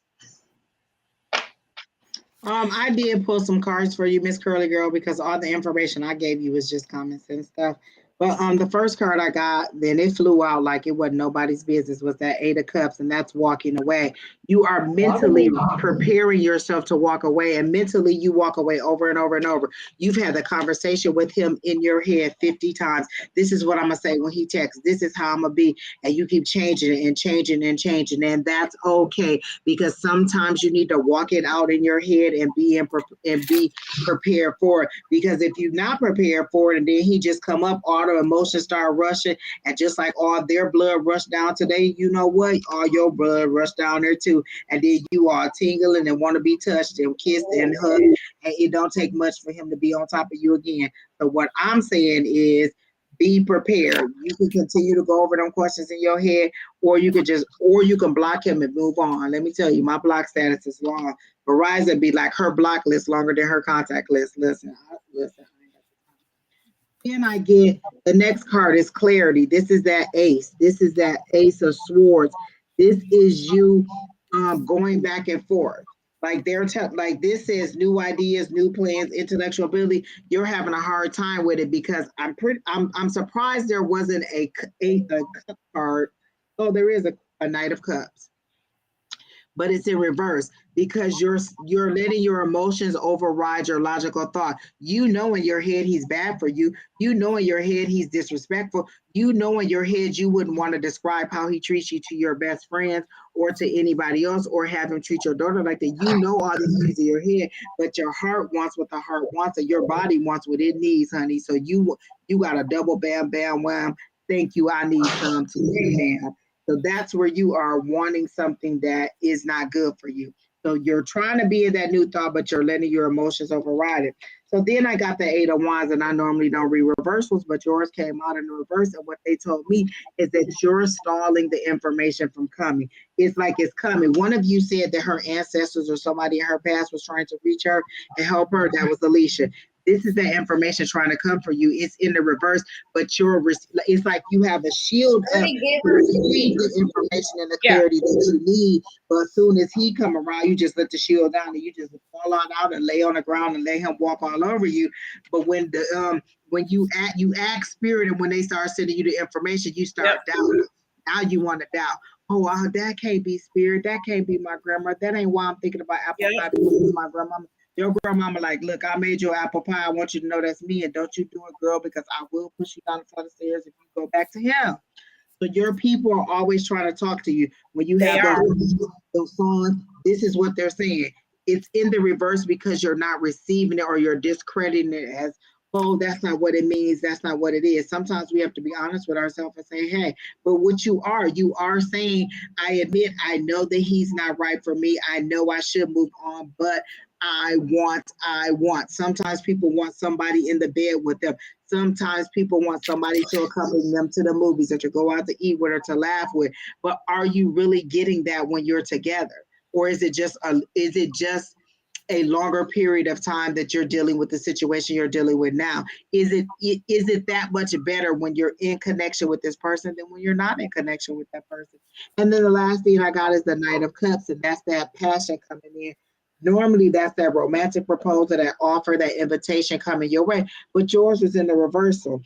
I did pull some cards for you, Miss Curly Girl, because all the information I gave you was just common sense stuff. But the first card I got, then it flew out like it wasn't nobody's business, was that Eight of Cups, and that's walking away. You are mentally preparing yourself to walk away, and mentally you walk away over and over and over. You've had the conversation with him in your head 50 times. This is what I'm going to say when he texts. This is how I'm going to be. And you keep changing it and changing and changing, and that's okay, because sometimes you need to walk it out in your head and be prepared for it. Because if you're not prepared for it, and then he just come up, all the emotions start rushing, and just like all their blood rushed down today, you know what? All your blood rushed down there too, and then you are tingling and want to be touched and kissed and hugged, and it don't take much for him to be on top of you again. So what I'm saying is, be prepared. You can continue to go over them questions in your head, or you can block him and move on. Let me tell you, my block status is long. Verizon be like, her block list longer than her contact list. Listen. Then I get the next card is clarity. This is that ace. This is that ace of swords. This is you going back and forth. Like like this says new ideas, new plans, intellectual ability. You're having a hard time with it, because I'm surprised there wasn't a cup card. Oh, there is a Knight of Cups, but it's in reverse, because you're letting your emotions override your logical thought. You know in your head he's bad for you. You know in your head he's disrespectful. You know in your head you wouldn't want to describe how he treats you to your best friends or to anybody else, or have him treat your daughter like that. You know all these things in your head, but your heart wants what the heart wants, and your body wants what it needs, honey. So you got a double bam, bam, wham. Thank you. I need some today, man. So that's where you are wanting something that is not good for you. So you're trying to be in that new thought, but you're letting your emotions override it. So then I got the 8 of Wands, and I normally don't read reversals, but yours came out in the reverse. And what they told me is that you're stalling the information from coming. It's like it's coming. One of you said that her ancestors or somebody in her past was trying to reach her and help her. That was Alicia. This is that information trying to come for you. It's in the reverse, but it's like you have a shield up to receive the information and the clarity that you need. But as soon as he come around, you just let the shield down and you just fall on out and lay on the ground and let him walk all over you. But when you ask spirit, and when they start sending you the information, you start doubting. Now you want to doubt. Oh, that can't be spirit. That can't be my grandma. That ain't why I'm thinking about apple pie because it's my grandmama. Your grandmama like, look, I made your apple pie. I want you to know that's me, and don't you do it, girl, because I will push you down the flight of stairs if you go back to him. So your people are always trying to talk to you. When you have those songs, this is what they're saying. It's in the reverse because you're not receiving it or you're discrediting it as, oh, that's not what it means. That's not what it is. Sometimes we have to be honest with ourselves and say, hey, but what you are saying, I admit, I know that he's not right for me. I know I should move on, but I want. Sometimes people want somebody in the bed with them. Sometimes people want somebody to accompany them to the movies or to go out to eat with or to laugh with. But are you really getting that when you're together? Or is it just a longer period of time that you're dealing with the situation you're dealing with now? Is it that much better when you're in connection with this person than when you're not in connection with that person? And then the last thing I got is the Knight of Cups, and that's that passion coming in. Normally, that's that romantic proposal, that offer, that invitation coming your way. But yours was in the reversal.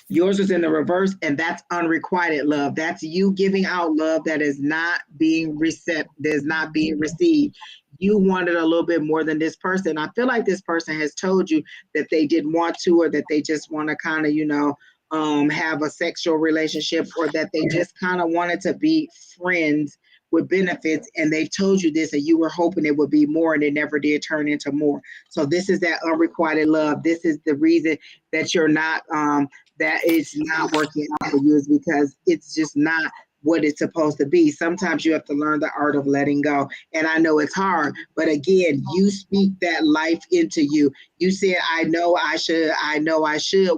Yours is in the reverse, and that's unrequited love. That's you giving out love that is not being received. You wanted a little bit more than this person. I feel like this person has told you that they didn't want to, or that they just want to kind of, have a sexual relationship, or that they just kind of wanted to be friends with benefits, and they told you this, and you were hoping it would be more, and it never did turn into more. So this is that unrequited love. This is the reason that you're not, that it's not working out for you, is because it's just not what it's supposed to be. Sometimes you have to learn the art of letting go. And I know it's hard, but again, you speak that life into you. You said, I know I should.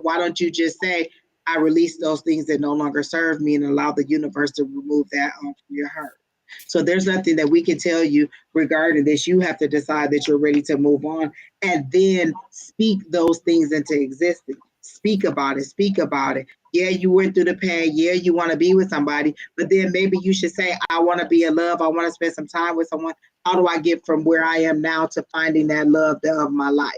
Why don't you just say, I release those things that no longer serve me, and allow the universe to remove that from your heart? So there's nothing that we can tell you regarding this. You have to decide that you're ready to move on, and then speak those things into existence. Speak about it. Speak about it. Yeah, you went through the pain. Yeah, you want to be with somebody, but then maybe you should say, I want to be in love. I want to spend some time with someone. How do I get from where I am now to finding that love of my life,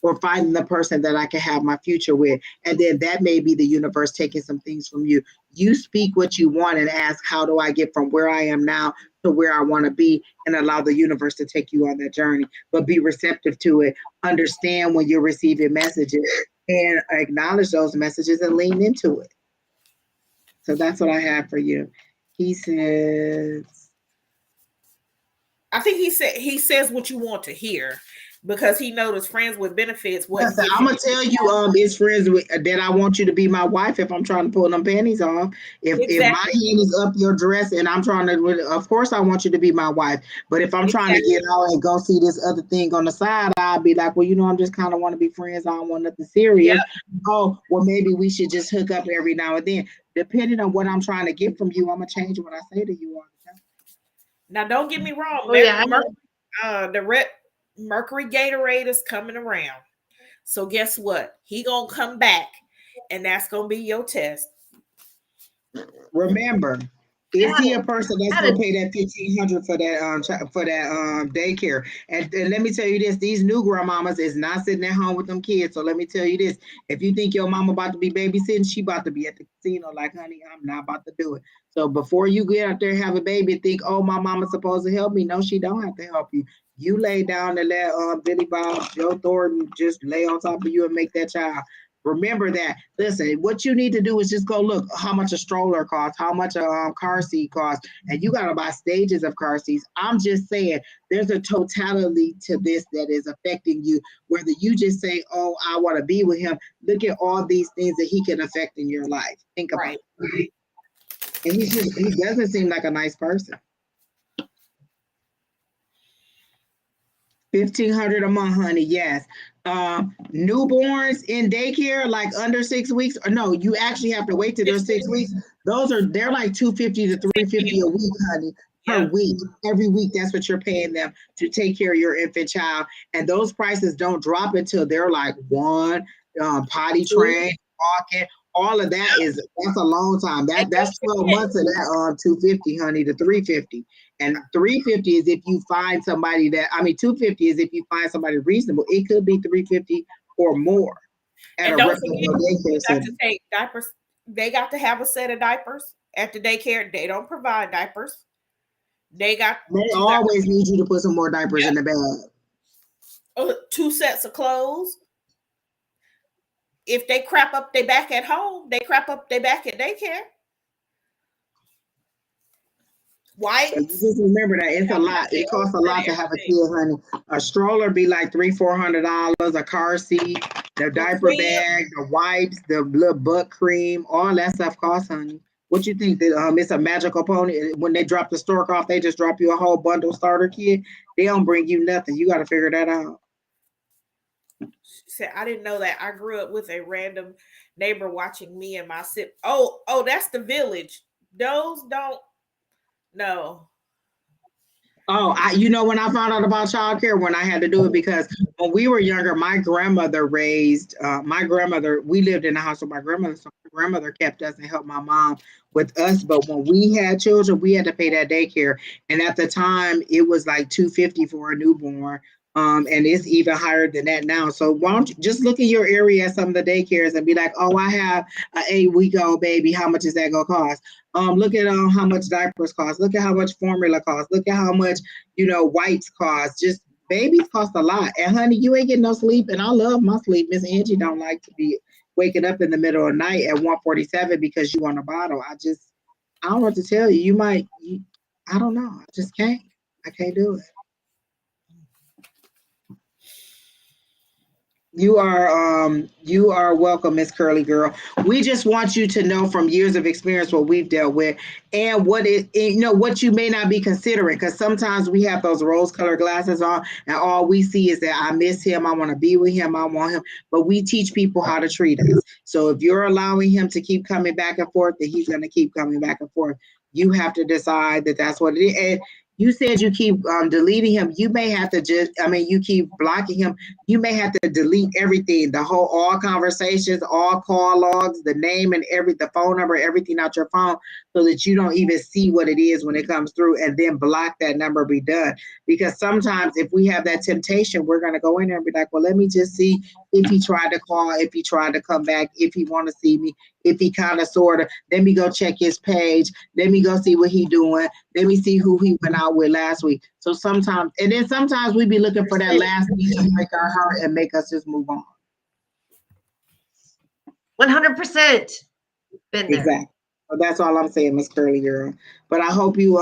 or finding the person that I can have my future with? And then that may be the universe taking some things from you. You speak what you want and ask, how do I get from where I am now to where I want to be, and allow the universe to take you on that journey. But be receptive to it. Understand when you're receiving messages, and acknowledge those messages and lean into it. So that's what I have for you. He says, I think he says what you want to hear, because he knows friends with benefits. I'm gonna tell you, it's friends with, that I want you to be my wife if I'm trying to pull them panties off. If my hand is up your dress and I'm trying to, of course I want you to be my wife. But if I'm trying to get out and go see this other thing on the side, I'll be like, well, I'm just kind of want to be friends. I don't want nothing serious. Oh, well, maybe we should just hook up every now and then. Depending on what I'm trying to get from you, I'm gonna change what I say to you all the time. Now, don't get me wrong. The Mercury Gatorade is coming around. So guess what? He gonna come back, and that's gonna be your test. Remember, is he a person that's gonna pay that $1,500 for that daycare? And let me tell you this: these new grandmamas is not sitting at home with them kids. So let me tell you this: if you think your mama about to be babysitting, she about to be at the casino. Like, honey, I'm not about to do it. So before you get out there and have a baby and think, oh, my mama's supposed to help me. No, she don't have to help you. You lay down and let Billy Bob, Joe Thornton just lay on top of you and make that child. Remember that. Listen, what you need to do is just go look how much a stroller costs, how much a car seat costs, and you got to buy stages of car seats. I'm just saying there's a totality to this that is affecting you, whether you just say, oh, I want to be with him. Look at all these things that he can affect in your life. Think about it. And he doesn't seem like a nice person. $1,500 a month, honey. Yes. Newborns in daycare, like under 6 weeks, or no, you actually have to wait till they're 6 weeks. They're like $250 to $350 a week, honey, per week. Every week, that's what you're paying them to take care of your infant child. And those prices don't drop until they're like one, potty trained, walking. All of that's a long time. That's 12 months of that 250, honey, to 350. And 350 is if you find somebody 250 is if you find somebody reasonable. It could be 350 or more at And a don't forget, reputable daycare you got center. to take diapers. They got to have a set of diapers at the daycare. They don't provide diapers. They always need you to put some more diapers in the bag. 2 sets of clothes. If they crap up their back at home, they crap up their back at daycare. Wipes. Just remember that it's a lot. It costs a lot to have a kid, honey. A stroller be like $300-400. A car seat, the diaper bag, the wipes, the little butt cream, all that stuff costs, honey. What you think that it's a magical pony? When they drop the stork off, they just drop you a whole bundle starter kit. They don't bring you nothing. You got to figure that out. She said, I didn't know that. I grew up with a random neighbor watching me and my sip. Oh, that's the village. Those don't. No. Oh, when I found out about childcare, when I had to do it, because when we were younger, my grandmother we lived in the house with my grandmother, so my grandmother kept us and helped my mom with us. But when we had children, we had to pay that daycare. And at the time, it was like $250 for a newborn. And it's even higher than that now. So why don't you just look in your area at some of the daycares and be like, oh, I have an 8-week-old baby. How much is that going to cost? Look at how much diapers cost. Look at how much formula costs. Look at how much, wipes cost. Just babies cost a lot. And honey, you ain't getting no sleep. And I love my sleep. Miss Angie don't like to be waking up in the middle of the night at 1:47 because you want a bottle. I don't know what to tell you. I don't know. I just can't. I can't do it. You are welcome, Miss Curly Girl. We just want you to know from years of experience what we've dealt with and what you may not be considering, because sometimes we have those rose-colored glasses on and all we see is that I miss him, I want to be with him, I want him. But we teach people how to treat us. So if you're allowing him to keep coming back and forth, then he's going to keep coming back and forth. You have to decide that that's what it is. And you said you keep deleting him. You may have to you keep blocking him. You may have to delete everything, all conversations, all call logs, the name and the phone number, everything out your phone, so that you don't even see what it is when it comes through, and then block that number, be done. Because sometimes if we have that temptation, we're going to go in there and be like, well, let me just see if he tried to call, if he tried to come back, if he want to see me, if he kind of sort of, let me go check his page. Let me go see what he doing. Let me see who he went out with last week. So sometimes we be looking for that last thing to break our heart and make us just move on. 100% been there. Exactly. So that's all I'm saying, Miss Curly Girl. But I hope you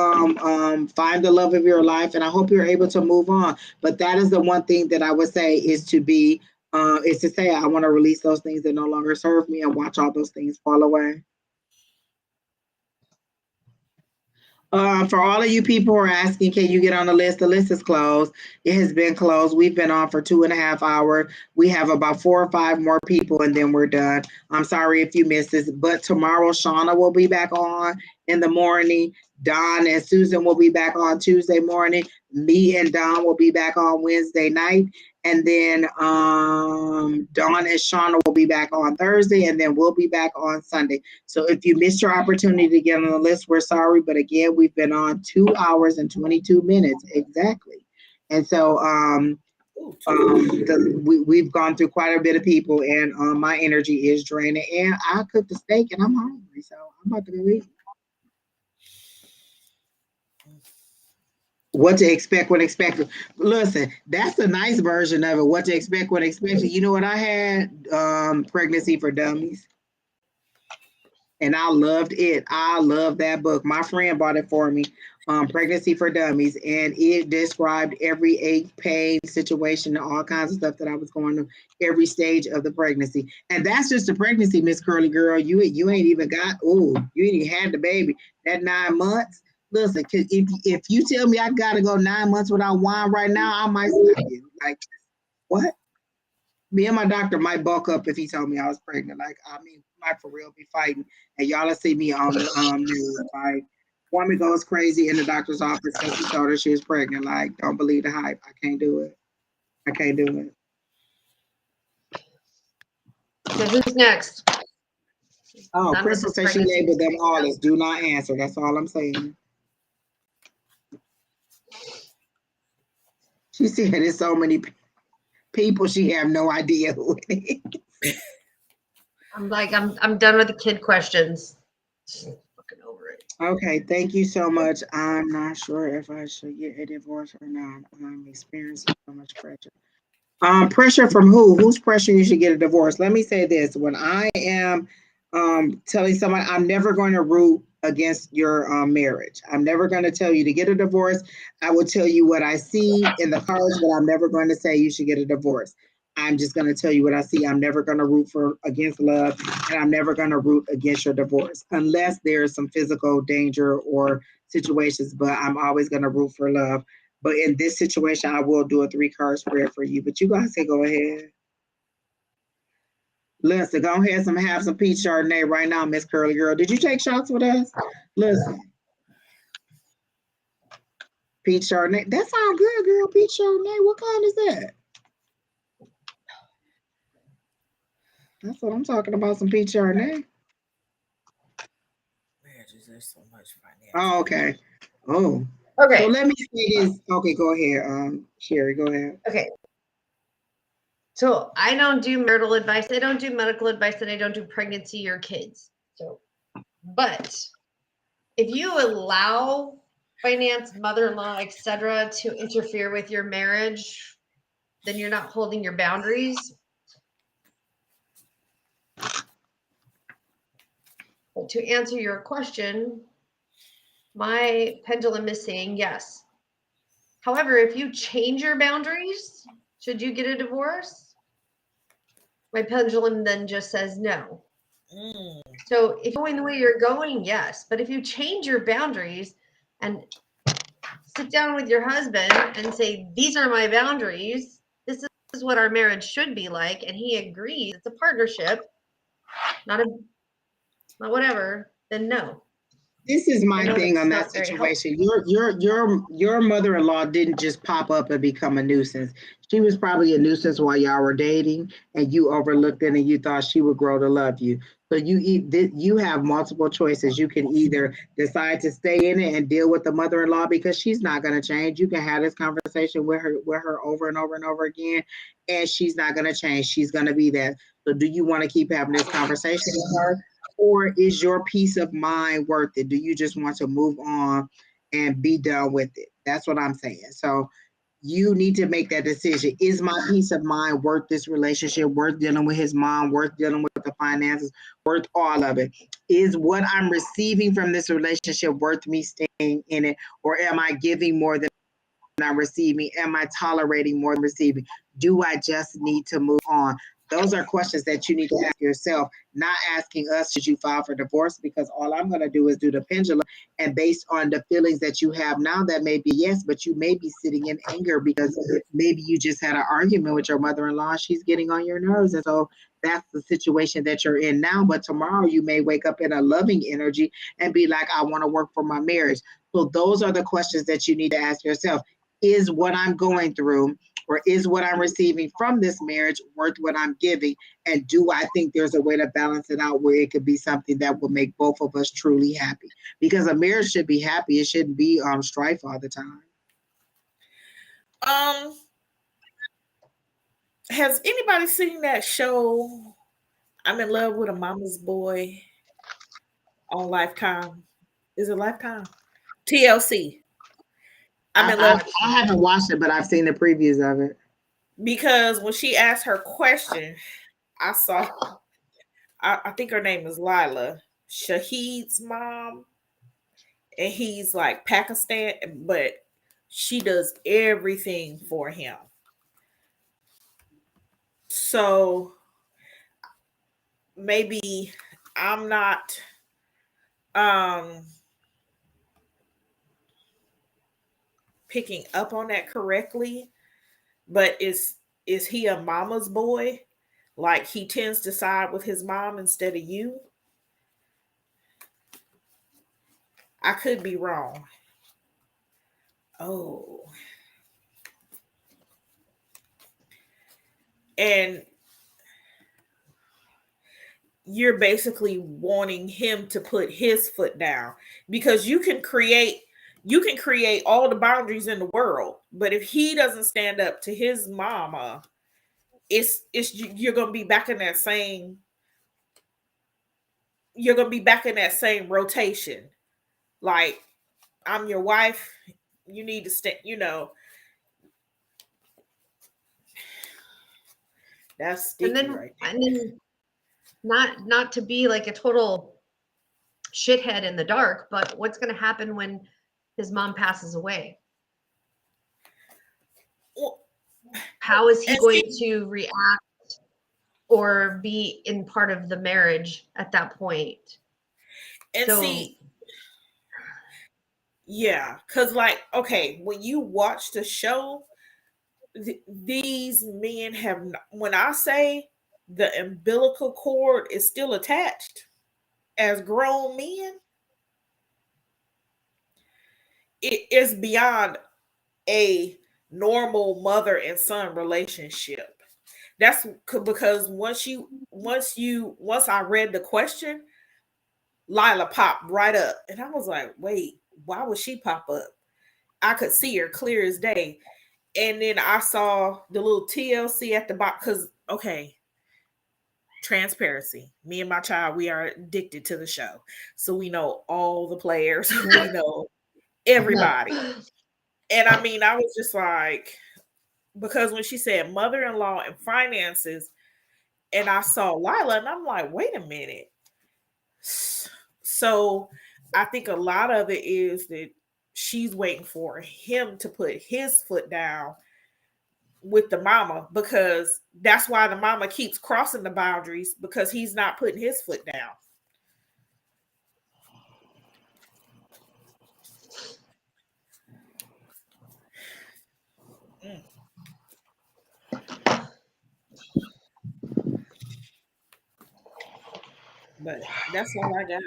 find the love of your life, and I hope you're able to move on. But that is the one thing that I would say is to say I want to release those things that no longer serve me and watch all those things fall away. For all of you people who are asking, can you get on the list? The list is closed. It has been closed. We've been on for 2.5 hours. We have about 4 or 5 more people, and then we're done. I'm sorry if you missed this, but tomorrow Shauna will be back on in the morning. Don and Susan will be back on Tuesday morning. Me and Don will be back on Wednesday night. And then Dawn and Shauna will be back on Thursday, and then we'll be back on Sunday. So if you missed your opportunity to get on the list, we're sorry. But again, we've been on 2 hours and 22 minutes exactly. And so we've gone through quite a bit of people, and my energy is draining. And I cooked the steak, and I'm hungry, so I'm about to go eat. What to expect when expected. Listen, that's a nice version of it. What to expect when expected. You know what I had? Pregnancy for Dummies. And I loved it. I love that book. My friend bought it for me. Pregnancy for Dummies. And it described every ache, pain, situation, and all kinds of stuff that I was going through every stage of the pregnancy. And that's just the pregnancy, Miss Curly Girl. You ain't even got, you ain't even had the baby. That 9 months. Listen, if you tell me I gotta go 9 months without wine right now, I might slap you. Like, what? Me and my doctor might bulk up if he told me I was pregnant. Like, I mean, might for real be fighting, and y'all will see me on the news. Like, woman goes crazy in the doctor's office because he told her she was pregnant. Like, don't believe the hype. I can't do it. I can't do it. So who's next? Oh, Done with Crystal this said she pregnancy. labeled them all as do not answer. That's all I'm saying. She said there's so many people she have no idea who it is. I'm done with the kid questions. Just looking over it. Okay, thank you so much. I'm not sure if I should get a divorce or not. I'm experiencing so much pressure. Pressure from who? Whose pressure you should get a divorce? Let me say this. When I am telling somebody, I'm never going to root against your marriage. I'm never going to tell you to get a divorce. I will tell you what I see in the cards, but I'm never going to say you should get a divorce. I'm just going to tell you what I see. I'm never going to root for against love, and I'm never going to root against your divorce unless there's some physical danger or situations, but I'm always going to root for love. But in this situation, I will do a 3-card spread for you. But you guys can go ahead. Listen, go ahead and have some peach Chardonnay right now, Miss Curly Girl. Did you take shots with us? Listen. Peach Chardonnay. That sounds good, girl. Peach Chardonnay. What kind is that? That's what I'm talking about, some peach Chardonnay. There's so much financial. Oh, okay. Oh. Okay. So let me say this. Okay, go ahead. Sheri, go ahead. Okay. So I don't do marital advice. I don't do medical advice, and I don't do pregnancy or kids. So, but if you allow finance, mother-in-law, etc., to interfere with your marriage, then you're not holding your boundaries. But to answer your question, my pendulum is saying yes. However, if you change your boundaries, should you get a divorce? My pendulum then just says no. So if you're going the way you're going, yes. But if you change your boundaries and sit down with your husband and say, these are my boundaries, this is what our marriage should be like, and he agrees, it's a partnership, not whatever, then no. This is my thing on that situation. Your mother-in-law didn't just pop up and become a nuisance. She was probably a nuisance while y'all were dating, and you overlooked it, and you thought she would grow to love you. So you have multiple choices. You can either decide to stay in it and deal with the mother-in-law because she's not going to change. You can have this conversation with her over and over and over again, and she's not going to change. She's going to be there. So do you want to keep having this conversation with her? Or is your peace of mind worth it? Do you just want to move on and be done with it? That's what I'm saying. So you need to make that decision. Is my peace of mind worth this relationship, worth dealing with his mom, worth dealing with the finances, worth all of it? Is what I'm receiving from this relationship worth me staying in it? Or am I giving more than I'm receiving? Am I tolerating more than receiving? Do I just need to move on? Those are questions that you need to ask yourself, not asking us, should you file for divorce? Because all I'm going to do is do the pendulum. And based on the feelings that you have now, that may be yes, but you may be sitting in anger because maybe you just had an argument with your mother-in-law. She's getting on your nerves. And so that's the situation that you're in now. But tomorrow you may wake up in a loving energy and be like, I want to work for my marriage. So those are the questions that you need to ask yourself. Is what I'm going through, or is what I'm receiving from this marriage worth what I'm giving? And do I think there's a way to balance it out where it could be something that will make both of us truly happy? Because a marriage should be happy. It shouldn't be strife all the time. Has anybody seen that show, I'm in Love with a Mama's Boy, on Lifetime? Is it Lifetime? TLC. I haven't watched it, but I've seen the previews of it. Because when she asked her question, I saw, I think her name is Lila, Shahid's mom. And he's like Pakistan, but she does everything for him. So maybe I'm not picking up on that correctly, but is he a mama's boy? Like he tends to side with his mom instead of you? I could be wrong. Oh. And you're basically wanting him to put his foot down, because you can create all the boundaries in the world, but if he doesn't stand up to his mama, you're going to be back in that same rotation. Like, I'm your wife, you need to stay, that's sticky right there. And then not to be like a total shithead in the dark, but what's going to happen when his mom passes away? Well, how is he going to react or be in part of the marriage at that point? And see, yeah, because like, okay, when you watch the show, these men have, when I say the umbilical cord is still attached as grown men, it is beyond a normal mother and son relationship. That's because once I read the question, Lila popped right up, and I was like, wait, why would she pop up? I could see her clear as day. And then I saw the little TLC at the bottom, because, okay, transparency. Me and my child, we are addicted to the show. So we know all the players. We know everybody. And I mean, I was just like, because when she said mother-in-law and finances, and I saw Lila, and I'm like, wait a minute. So I think a lot of it is that she's waiting for him to put his foot down with the mama, because that's why the mama keeps crossing the boundaries, because he's not putting his foot down. But that's all I got.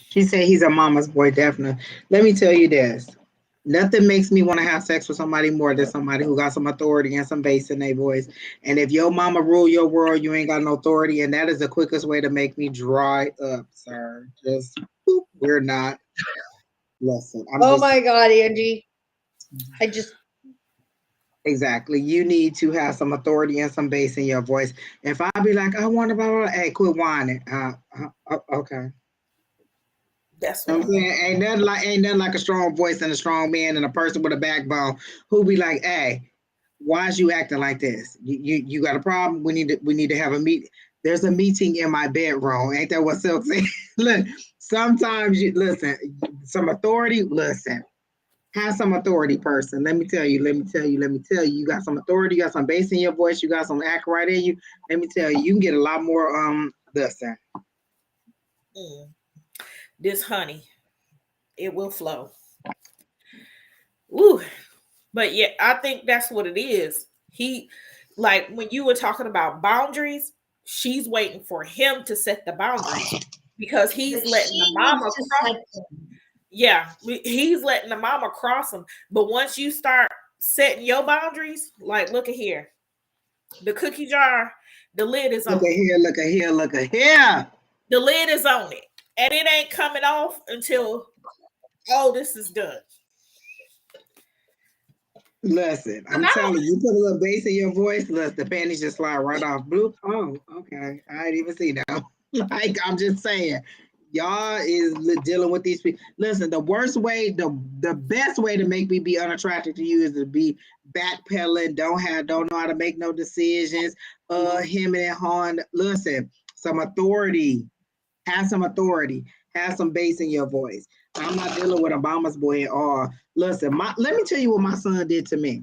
She said he's a mama's boy, definitely. Let me tell you this. Nothing makes me want to have sex with somebody more than somebody who got some authority and some bass in their voice. And if your mama rule your world, you ain't got no authority. And that is the quickest way to make me dry up, sir. Just, boop, we're not. Listen. My God, Angie. Exactly. You need to have some authority and some bass in your voice. If I be like, I want to, hey, quit whining. Okay. That's what I'm saying. Ain't nothing like a strong voice and a strong man and a person with a backbone who be like, hey, why is you acting like this? You got a problem? We need to have a meet. There's a meeting in my bedroom. Ain't that what Silk said? Look, sometimes you listen, some authority, listen. Have some authority, person. Let me tell you. You got some authority, you got some bass in your voice, you got some act right in you. Let me tell you, you can get a lot more listen. This honey, it will flow. Ooh. But yeah, I think that's what it is. He, like, when you were talking about boundaries, she's waiting for him to set the boundaries, because he's letting the mama cross. Yeah, he's letting the mama cross him. But once you start setting your boundaries, like, look at here, the cookie jar, the lid is on. Look at here. The lid is on it, and it ain't coming off until all this is done. Listen, I'm telling you, put a little bass in your voice. Look, the panties just slide right off. Bloop. Oh, okay. I didn't even see that. Like, I'm just saying, y'all is dealing with these people. Listen, the best way to make me be unattracted to you is to be backpedaling, don't know how to make no decisions, him and hawing. Listen, some authority. Have some authority. Have some bass in your voice. I'm not dealing with a mama's boy at all. Listen, let me tell you what my son did to me.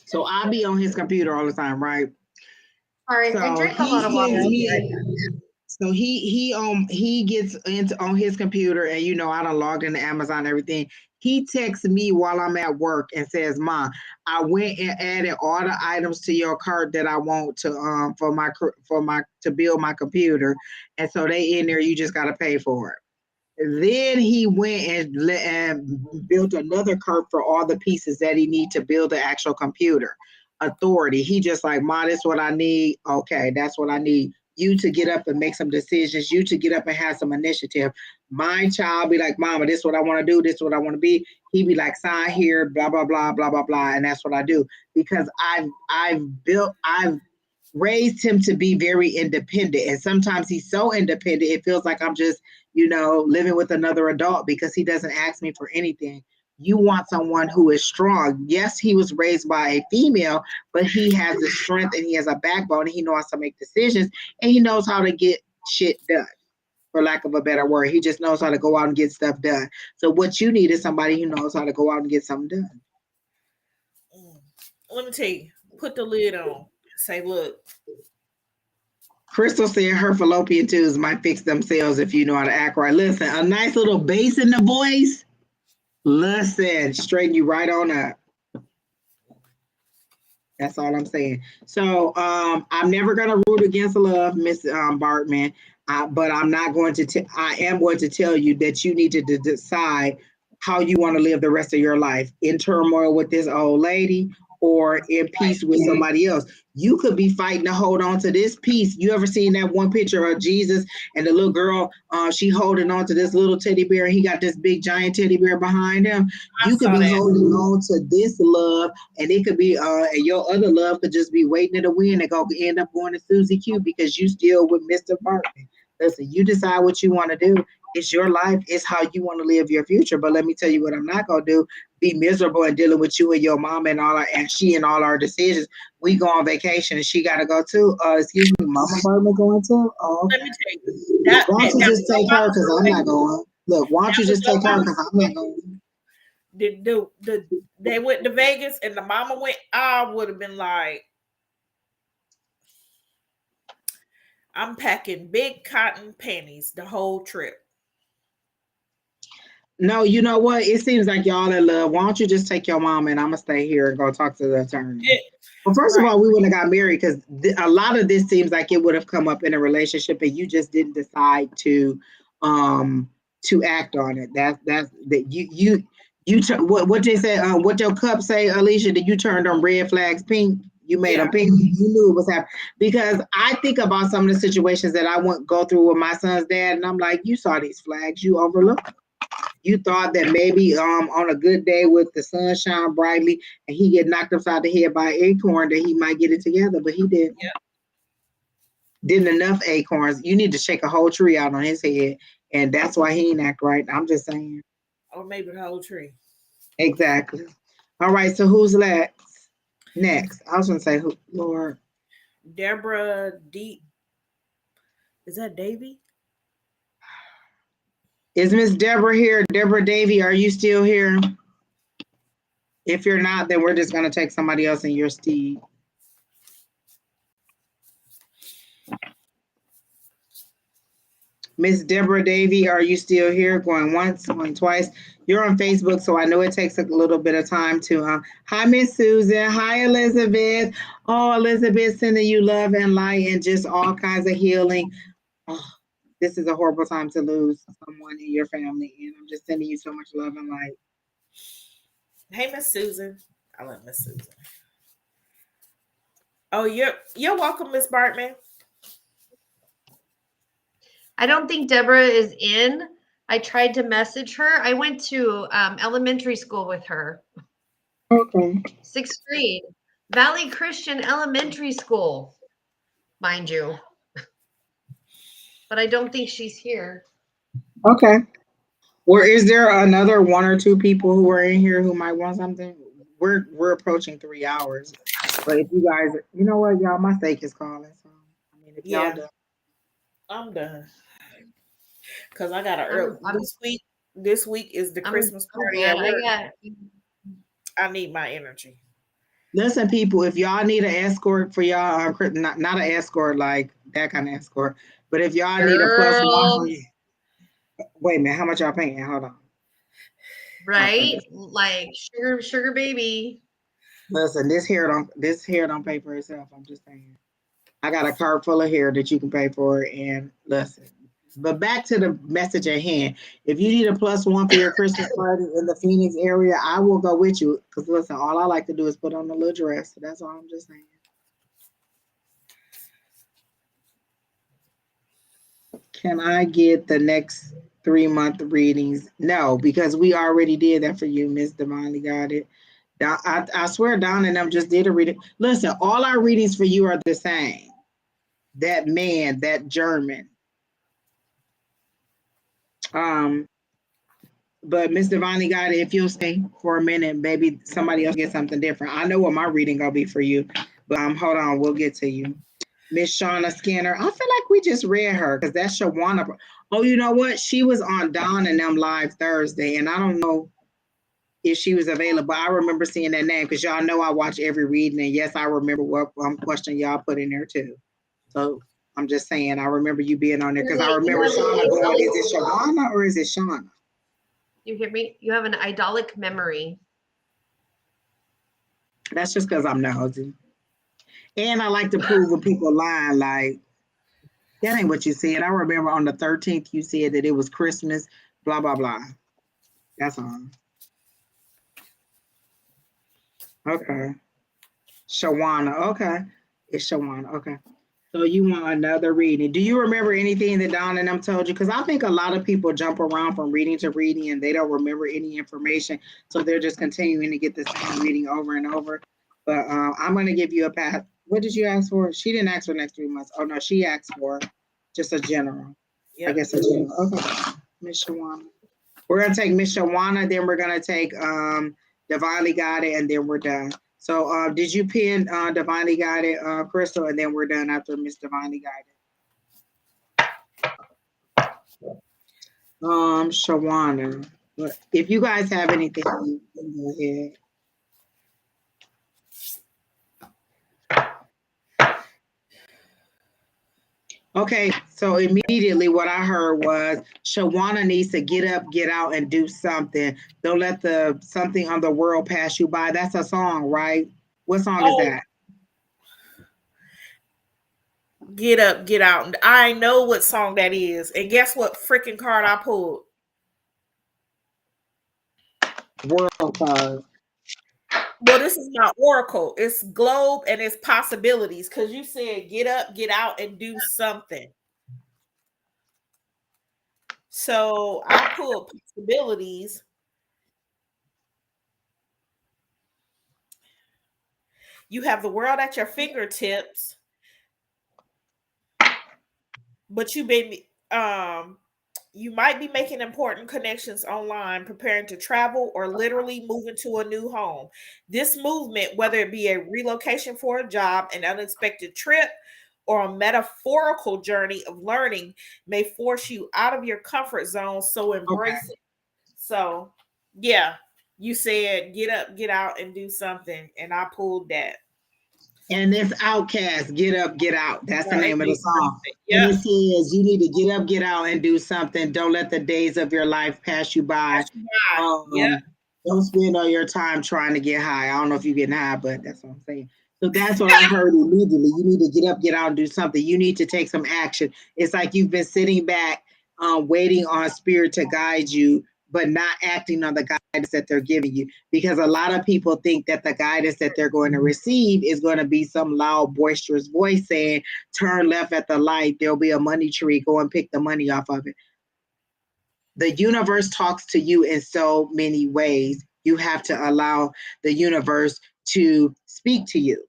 So I be on his computer all the time, right? All right, I drink a lot of water. So he gets into on his computer, and I done logged into Amazon and everything. He texts me while I'm at work and says, "Ma, I went and added all the items to your cart that I want to to build my computer, and so they in there. You just got to pay for it." Then he went and built another cart for all the pieces that he need to build the actual computer. Authority. He just like, Ma, this is what I need. Okay, that's what I need. You to get up and make some decisions. You to get up and have some initiative. My child be like, Mama, this is what I want to do. This is what I want to be. He be like, sign here, blah blah blah blah blah blah, and that's what I do because I've raised him to be very independent, and sometimes he's so independent it feels like I'm just living with another adult because he doesn't ask me for anything. You want someone who is strong. Yes, he was raised by a female, but he has the strength and he has a backbone and he knows how to make decisions and he knows how to get shit done, for lack of a better word. He just knows how to go out and get stuff done. So what you need is somebody who knows how to go out and get something done. Let me tell you, put the lid on. Say, look. Crystal said her fallopian tubes might fix themselves if you know how to act right. Listen, a nice little bass in the voice. Listen, straighten you right on up. That's all I'm saying. So I'm never going to root against love, Miss Bartman, but I'm not going to. I am going to tell you that you need to decide how you want to live the rest of your life, in turmoil with this old lady or in peace with somebody else. You could be fighting to hold on to this piece. You ever seen that one picture of Jesus and the little girl, she holding on to this little teddy bear and he got this big giant teddy bear behind him? You could be holding on to this love and it could be, and your other love could just be waiting in the wind and end up going to Susie Q because you still with Mr. Barton. Listen, you decide what you want to do. It's your life. It's how you want to live your future. But let me tell you what I'm not going to do. Be miserable and dealing with you and your mom and she and all our decisions. We go on vacation and she got to go too. Excuse me, Mama Bartman going too? Oh, okay. Let me tell you. Why don't you just take her because I'm not going? Look, why don't you just take her because I'm not going? They went to Vegas and the mama went. I would have been like, I'm packing big cotton panties the whole trip. No, you know what? It seems like y'all in love. Why don't you just take your mom and I'm going to stay here and go talk to the attorney? Well, first of all, we wouldn't have got married because a lot of this seems like it would have come up in a relationship and you just didn't decide to act on it. What they say, what your cup say, Alicia, that you turned on red flags pink. You made them pink. You knew it was happening. Because I think about some of the situations that I went go through with my son's dad, and I'm like, you saw these flags, you overlooked them. You thought that maybe on a good day with the sun shine brightly and he get knocked upside the head by an acorn that he might get it together, but he didn't. Yep. Didn't enough acorns. You need to shake a whole tree out on his head, and that's why he ain't act right. I'm just saying. Or maybe the whole tree. Exactly. All right, so who's next? I was going to say, who, Lord. Deborah D. Is that Davy? Is Miss Deborah here? Deborah Davy, are you still here? If you're not, then we're just going to take somebody else in your steed. Miss Deborah Davy, are you still here? Going once, going twice. You're on Facebook, so I know it takes a little bit of time to. Hi, Miss Susan. Hi, Elizabeth. Oh, Elizabeth, sending you love and light and just all kinds of healing. Oh, this is a horrible time to lose someone in your family, and I'm just sending you so much love and light. Hey, Miss Susan. I love Miss Susan. Oh, you're welcome, Miss Bartman. I don't think Deborah is in. I tried to message her. I went to elementary school with her. Okay. 6th grade. Valley Christian Elementary School, mind you. But I don't think she's here. Okay. Or is there another one or two people who are in here who might want something? We're approaching 3 hours. But if you guys, you know what, y'all, my steak is calling. So I mean, if y'all done. I'm done. Because I got to early this week is the Christmas party at work. I need my energy. Listen, people, if y'all need an escort for y'all, not an escort like that kind of escort, But if y'all need a +1 for Girl, you, wait a minute, how much y'all paying? Hold on. right? Like sugar baby. Listen, this hair don't pay for itself. I'm just saying. I got a cart full of hair that you can pay for, and listen. But back to the message at hand. If you need a +1 for your Christmas party in the Phoenix area, I will go with you. Because listen, all I like to do is put on a little dress. So that's all I'm just saying. Can I get the next 3-month readings? No, because we already did that for you, Miss Divinely got it. I swear Don and them just did a reading. Listen, all our readings for you are the same. That man, that German. But Miss Divinely got it. If you'll stay for a minute, maybe somebody else get something different. I know what my reading gonna be for you, but hold on, we'll get to you. Miss Shauna Skinner. I feel like we just read her because that's Shawana. Oh, you know what? She was on Dawn and them live Thursday, and I don't know if she was available. I remember seeing that name because y'all know I watch every reading, and yes, I remember what question y'all put in there too. So I'm just saying, I remember you being on there because I remember Shauna going, is it Shawana or is it Shauna? You hear me? You have an idolic memory. That's just because I'm nosy. And I like to prove when people lying, like, that ain't what you said. I remember on the 13th, you said that it was Christmas, blah, blah, blah. That's all. Okay. Shawana. Okay. It's Shawana. Okay. So you want another reading. Do you remember anything that Don and them told you? Because I think a lot of people jump around from reading to reading and they don't remember any information. So they're just continuing to get the same reading over and over. But I'm going to give you a pass. What did you ask for? She didn't ask for next 3 months. Oh, no, she asked for just a general. Yep. I guess a general. Okay. Miss Shawana. We're going to take Miss Shawana, then we're going to take Divinely Guided, and then we're done. So did you pin Divinely Guided, Crystal, and then we're done after Miss Divinely Guided? Shawana. If you guys have anything, you can go ahead. Okay, so immediately what I heard was Shawana needs to get up, get out, and do something. Don't let the something on the world pass you by. That's a song, right? What song is that? Get up, get out. I know what song that is. And guess what freaking card I pulled? World card. Well, this is not Oracle. It's Globe and it's possibilities. Because you said get up, get out, and do something. So I pulled possibilities. You have the world at your fingertips, but you might be making important connections online, preparing to travel, or literally moving to a new home. This movement, whether it be a relocation for a job, an unexpected trip, or a metaphorical journey of learning, may force you out of your comfort zone. So embrace it. So, yeah, you said get up, get out, and do something, and I pulled that. And it's Outcast, Get Up, Get Out. That's the name of the song. Yep. And it says you need to get up, get out, and do something. Don't let the days of your life pass you by. Yep. Don't spend all your time trying to get high. I don't know if you're getting high, but that's what I'm saying. So that's what I heard immediately. You need to get up, get out, and do something. You need to take some action. It's like you've been sitting back, waiting on spirit to guide you, but not acting on the guidance that they're giving you. Because a lot of people think that the guidance that they're going to receive is going to be some loud, boisterous voice saying, turn left at the light, there'll be a money tree, go and pick the money off of it. The universe talks to you in so many ways. You have to allow the universe to speak to you.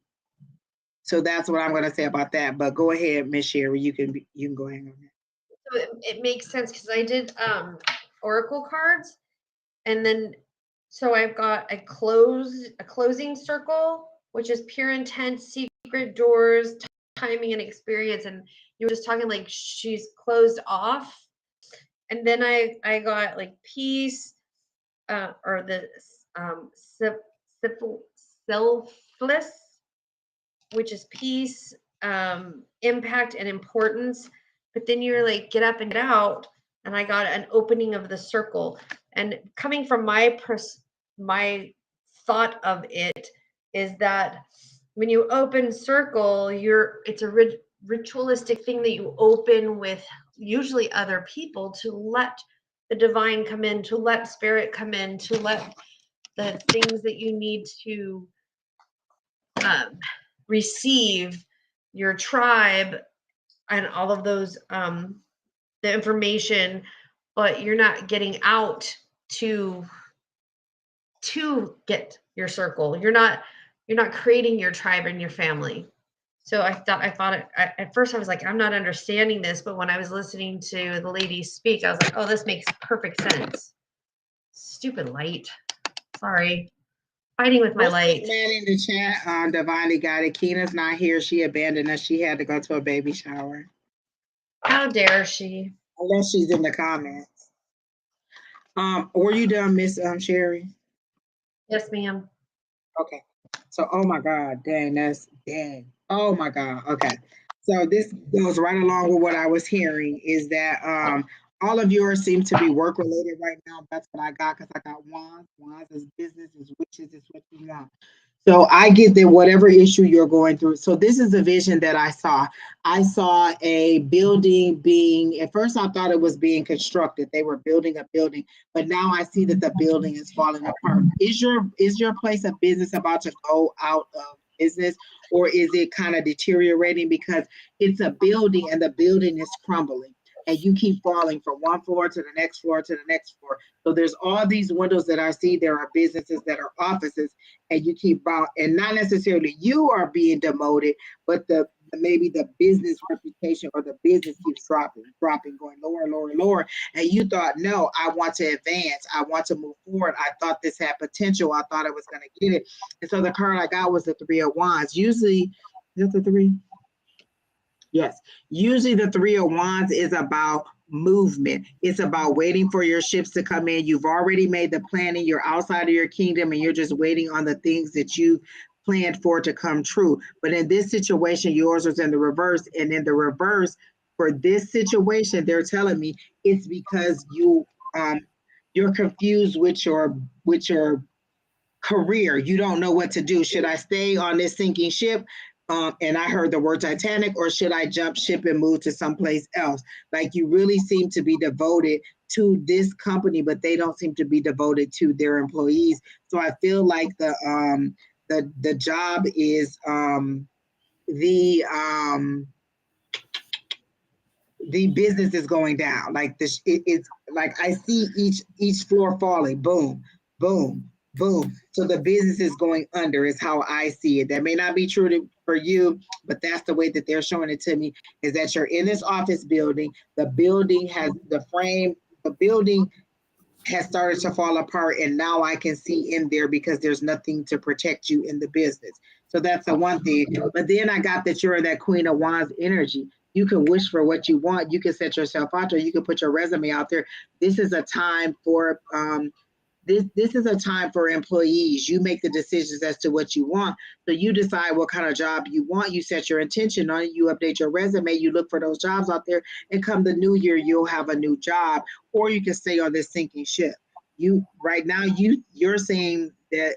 So that's what I'm going to say about that. But go ahead, Miss Sheri, you can go ahead on that. So it makes sense because I did oracle cards, and then so I've got a closing circle, which is pure intent, secret doors, timing, and experience. And you were just talking like she's closed off. And then I got like peace, or the selfless, which is peace, impact, and importance. but then you're like, get up and get out. And I got an opening of the circle. And coming from my thought of it is that when you open circle, it's a ritualistic thing that you open with usually other people to let the divine come in, to let spirit come in, to let the things that you need to receive, your tribe, and all of those, the information, but you're not getting out to get your circle. You're not creating your tribe and your family. So at first I was like, I'm not understanding this, but when I was listening to the lady speak, I was like, oh, this makes perfect sense. Stupid light. Sorry. Fighting with my light. Man in the chat, Divinely Guided. Keena's not here. She abandoned us. She had to go to a baby shower. How dare she? Unless she's in the comments. Were you done, Miss Sheri? Yes, ma'am. Okay. So, oh my God, dang. Oh my God. Okay. So this goes right along with what I was hearing is that all of yours seem to be work related right now. That's what I got because I got wands. Wands is business, is wishes, is what you want. So I get that whatever issue you're going through. So this is a vision that I saw. I saw a building being, at first I thought it was being constructed. They were building a building, but now I see that the building is falling apart. Is your place of business about to go out of business, or is it kind of deteriorating because it's a building and the building is crumbling and you keep falling from one floor to the next floor to the next floor? So there's all these windows that I see. There are businesses that are offices, and you keep out, and not necessarily you are being demoted, but maybe the business reputation or the business keeps dropping, going lower, lower, lower. And you thought, no, I want to advance. I want to move forward. I thought this had potential. I thought I was going to get it. And so the card I got was the Three of Wands. Usually, is that the three? Yes. Usually the Three of Wands is about movement. It's about waiting for your ships to come in. You've already made the planning. You're outside of your kingdom and you're just waiting on the things that you planned for to come true. But in this situation, yours was in the reverse. And in the reverse, for this situation, they're telling me it's because you're confused with your career. You don't know what to do. Should I stay on this sinking ship? And I heard the word Titanic, or should I jump ship and move to someplace else? Like, you really seem to be devoted to this company, but they don't seem to be devoted to their employees. So I feel like the job is the business is going down. Like this, it's like I see each floor falling. Boom, boom, boom. So the business is going under is how I see it. That may not be true for you, but that's the way that they're showing it to me, is that you're in this office building. The building has the building has started to fall apart, and now I can see in there because there's nothing to protect you in the business. So that's the one thing. But then I got that you're in that Queen of Wands energy. You can wish for what you want. You can set yourself out there. You can put your resume out there. This is a time for this is a time for employees. You make the decisions as to what you want. So you decide what kind of job you want. You set your intention on it. You update your resume. You look for those jobs out there. And come the new year, you'll have a new job. Or you can stay on this sinking ship. Right now, you're saying that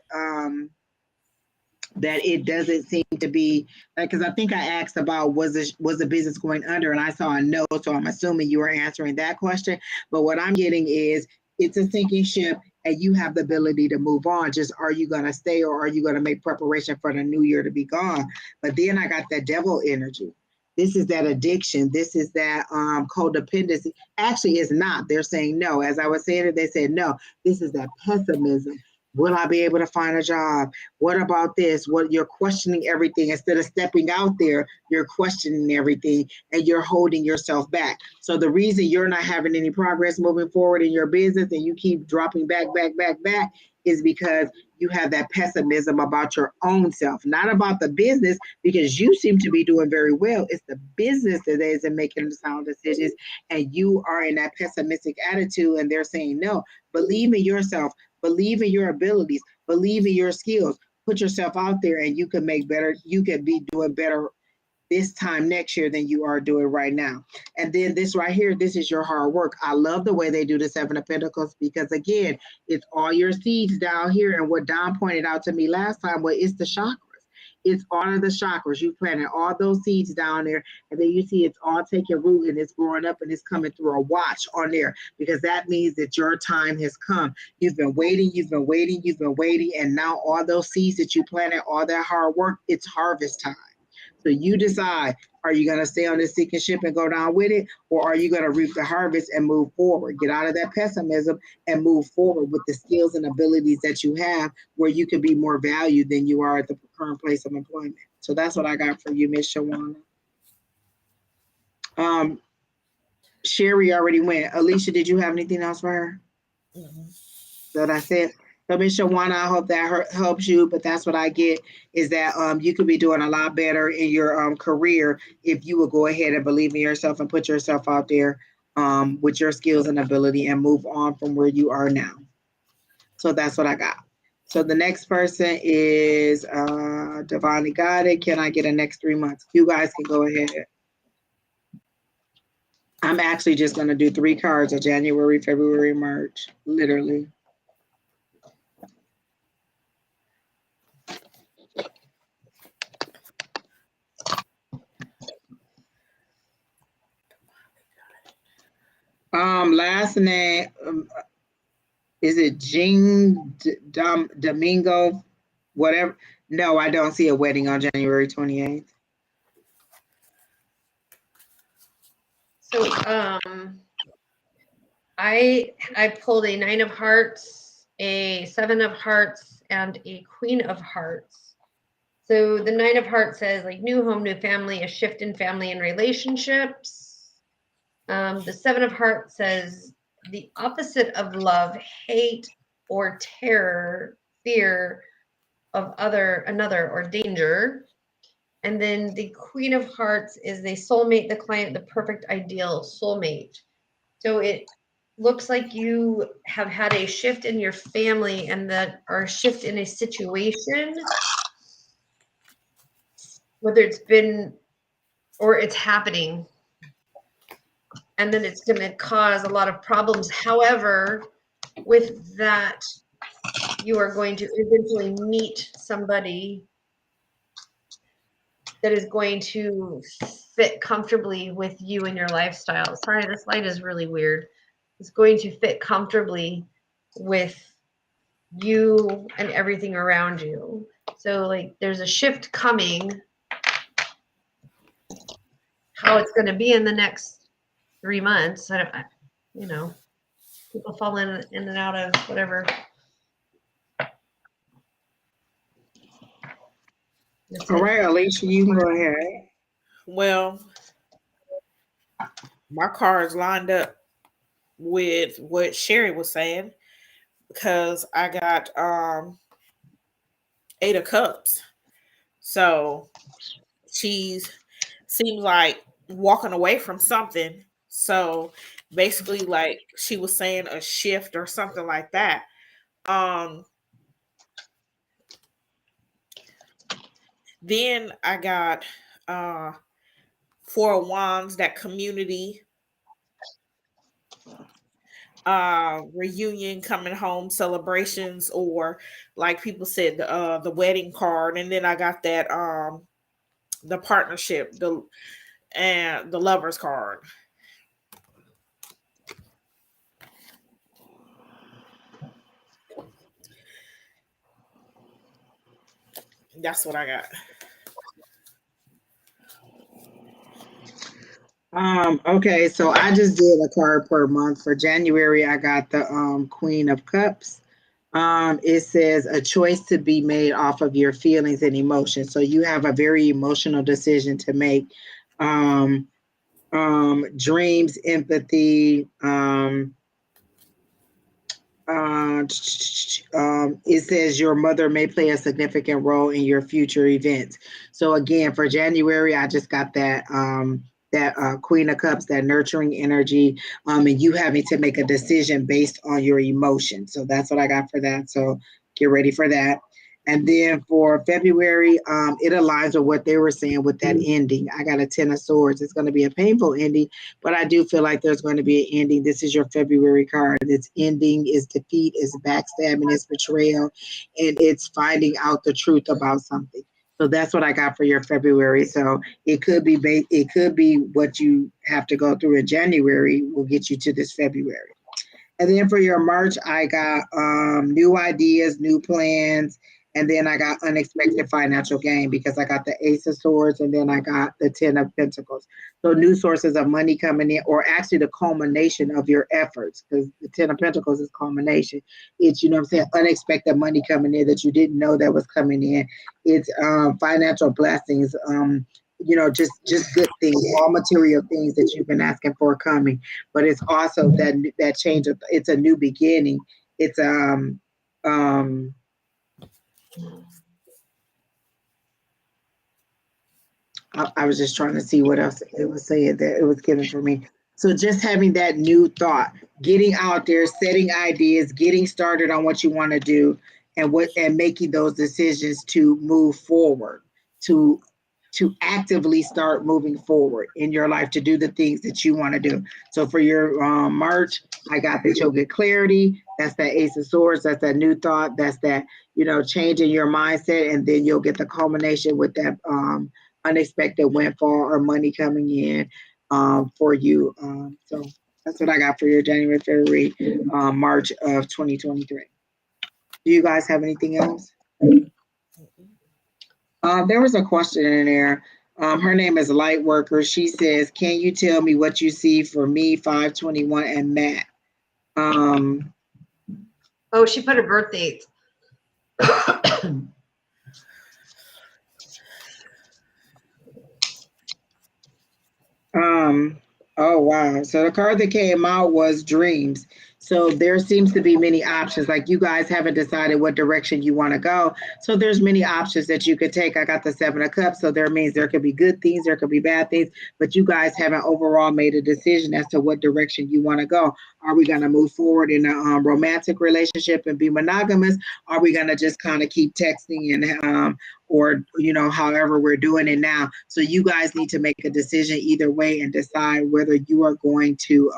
that it doesn't seem to be, like, because I think I asked about was the business going under, and I saw a no, so I'm assuming you were answering that question. But what I'm getting is it's a sinking ship, and you have the ability to move on. Just, are you going to stay, or are you going to make preparation for the new year to be gone? But then I got that devil energy. This is that addiction. This is that codependency. Actually, it's not. They're saying no. As I was saying it, they said no. This is that pessimism. Will I be able to find a job? What about this? What, you're questioning everything. Instead of stepping out there, you're questioning everything and you're holding yourself back. So the reason you're not having any progress moving forward in your business and you keep dropping back is because you have that pessimism about your own self, not about the business, because you seem to be doing very well. It's the business that isn't making the sound decisions, and you are in that pessimistic attitude, and they're saying no. Believe in yourself. Believe in your abilities, believe in your skills, put yourself out there, and you can make better. You can be doing better this time next year than you are doing right now. And then this right here, this is your hard work. I love the way they do the Seven of Pentacles because again, it's all your seeds down here. And what Don pointed out to me last time, well, it's the chakras. It's all of the chakras. You planted all those seeds down there, and then you see it's all taking root and it's growing up and it's coming through a watch on there because that means that your time has come. You've been waiting, and now all those seeds that you planted, all that hard work, it's harvest time. So you decide, are you going to stay on this sinking ship and go down with it? Or are you going to reap the harvest and move forward? Get out of that pessimism and move forward with the skills and abilities that you have where you can be more valued than you are at the current place of employment. So that's what I got for you, Miss Shawana. Sheri already went. Alicia, did you have anything else for her? Mm-hmm. So that's it. So, Ms. Shawana, I hope that helps you, but that's what I get is that you could be doing a lot better in your career if you would go ahead and believe in yourself and put yourself out there with your skills and ability and move on from where you are now. So that's what I got. So the next person is Devani got it. Can I get a next 3 months? You guys can go ahead. I'm actually just going to do 3 cards of January, February, March, literally. Last name, is it Jean Domingo, whatever? No, I don't see a wedding on January 28th. So I pulled a 9 of Hearts, a 7 of Hearts, and a Queen of Hearts. So the 9 of Hearts says like new home, new family, a shift in family and relationships. The 7 of Hearts says the opposite of love, hate or terror, fear of another or danger. And then the Queen of Hearts is the soulmate, the client, the perfect ideal soulmate. So it looks like you have had a shift in your family and that or a shift in a situation, whether it's been or it's happening. And then it's going to cause a lot of problems. However, with that, you are going to eventually meet somebody that is going to fit comfortably with you and your lifestyle. Sorry, this light is really weird. It's going to fit comfortably with you and everything around you. So like there's a shift coming. How it's going to be in the next 3 months, I don't, people fall in and out of whatever. All right, Alicia, you can go ahead. Well, my cards lined up with what Sheri was saying because I got 8 of Cups. So she seems like walking away from something. So basically, like she was saying, a shift or something like that. Then I got 4 of Wands, that community reunion, coming home, celebrations, or like people said, the wedding card. And then I got that the partnership, the lovers card. That's what I got. Okay, so I just did a card per month. For January, I got the Queen of Cups. It says a choice to be made off of your feelings and emotions. So you have a very emotional decision to make. Dreams, empathy. It says your mother may play a significant role in your future events. So again, for January, I just got that Queen of Cups, that nurturing energy, and you having to make a decision based on your emotions. So that's what I got for that. So get ready for that. And then for February, it aligns with what they were saying with that ending. I got a 10 of swords. It's going to be a painful ending, but I do feel like there's going to be an ending. This is your February card. It's ending, it's defeat, it's backstabbing, it's betrayal, and it's finding out the truth about something. So that's what I got for your February. So it could be it could be what you have to go through in January will get you to this February. And then for your March, I got new ideas, new plans, and then I got unexpected financial gain because I got the Ace of Swords and then I got the 10 of Pentacles. So new sources of money coming in, or actually the culmination of your efforts, because the 10 of Pentacles is culmination. It's, you know what I'm saying, unexpected money coming in that you didn't know that was coming in. It's financial blessings, just good things, all material things that you've been asking for coming. But it's also that change of, it's a new beginning. It's I was just trying to see what else it was saying that it was given for me. So just having that new thought, getting out there, setting ideas, getting started on what you want to do, and making those decisions to move forward, to actively start moving forward in your life, to do the things that you want to do. So for your March, I got that you'll get clarity. That's that Ace of Swords. That's that new thought. That's that, changing your mindset. And then you'll get the culmination with that unexpected windfall or money coming in for you. So that's what I got for your January, February, March of 2023. Do you guys have anything else? There was a question in there. Her name is Lightworker. She says, "Can you tell me what you see for me, 521, and Matt?" Oh, she put her birth date. Oh wow. So the card that came out was dreams. So there seems to be many options. Like you guys haven't decided what direction you want to go. So there's many options that you could take. I got the 7 of Cups. So there means there could be good things, there could be bad things, but you guys haven't overall made a decision as to what direction you want to go. Are we going to move forward in a romantic relationship and be monogamous? Are we going to just kind of keep texting and or however we're doing it now? So you guys need to make a decision either way and decide whether you are going to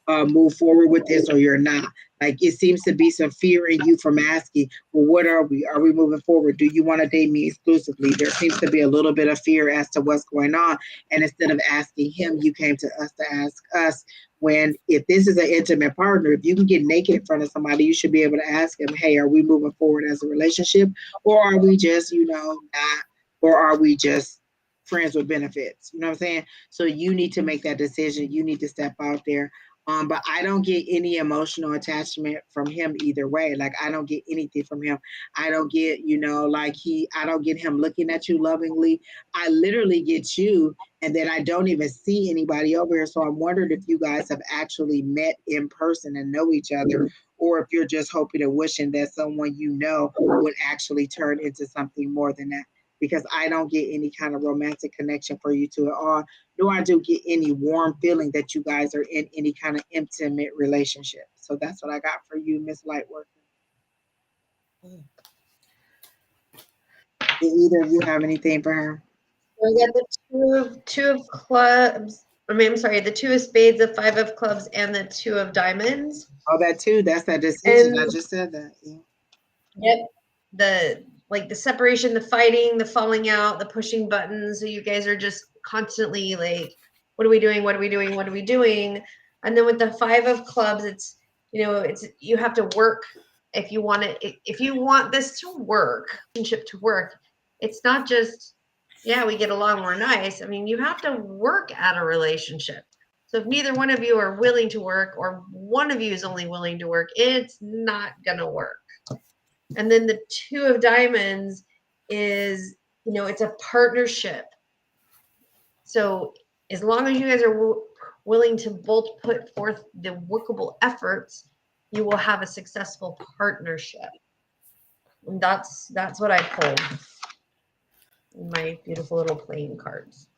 move forward with this or you're not. Like it seems to be some fear in you from asking, well, what are we? Are we moving forward? Do you want to date me exclusively? There seems to be a little bit of fear as to what's going on. And instead of asking him, you came to us to ask us. When, if this is an intimate partner, if you can get naked in front of somebody, you should be able to ask him, hey, are we moving forward as a relationship? Or are we just, not, or are we just friends with benefits? You know what I'm saying? So you need to make that decision. You need to step out there. But I don't get any emotional attachment from him either way. Like I don't get anything from him. I don't get, I don't get him looking at you lovingly. I literally get you, and then I don't even see anybody over here. So I'm wondering if you guys have actually met in person and know each other, or if you're just hoping and wishing that someone would actually turn into something more than that. Because I don't get any kind of romantic connection for you two at all, nor I do get any warm feeling that you guys are in any kind of intimate relationship. So that's what I got for you, Miss Lightworker. Did either of you have anything for her? We got the two of clubs. I'm sorry, the 2 of spades, the 5 of clubs, and the 2 of diamonds. Oh, that too. That's that decision. I just said that. Yeah. Yep. The separation, the fighting, the falling out, the pushing buttons. So you guys are just constantly like, what are we doing? What are we doing? What are we doing? And then with the 5 of clubs, it's you have to work if you want it. If you want this to work, relationship to work, it's not just, yeah, we get along, we're nice. I mean, you have to work at a relationship. So if neither one of you are willing to work, or one of you is only willing to work, it's not gonna work. And then the 2 of diamonds is, it's a partnership. So as long as you guys are willing to both put forth the workable efforts, you will have a successful partnership. And that's what I pulled in my beautiful little playing cards.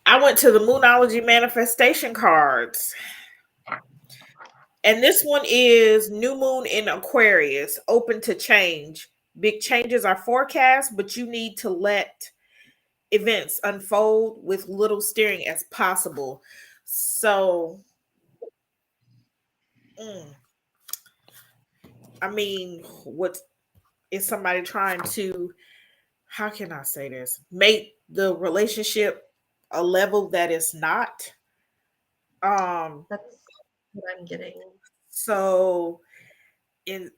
I went to the Moonology manifestation cards. And this one is new moon in Aquarius, open to change. Big changes are forecast, but you need to let events unfold with little steering as possible. So, I mean, what is somebody trying to, how can I say this? Make the relationship a level that it's not. That's what I'm getting. So in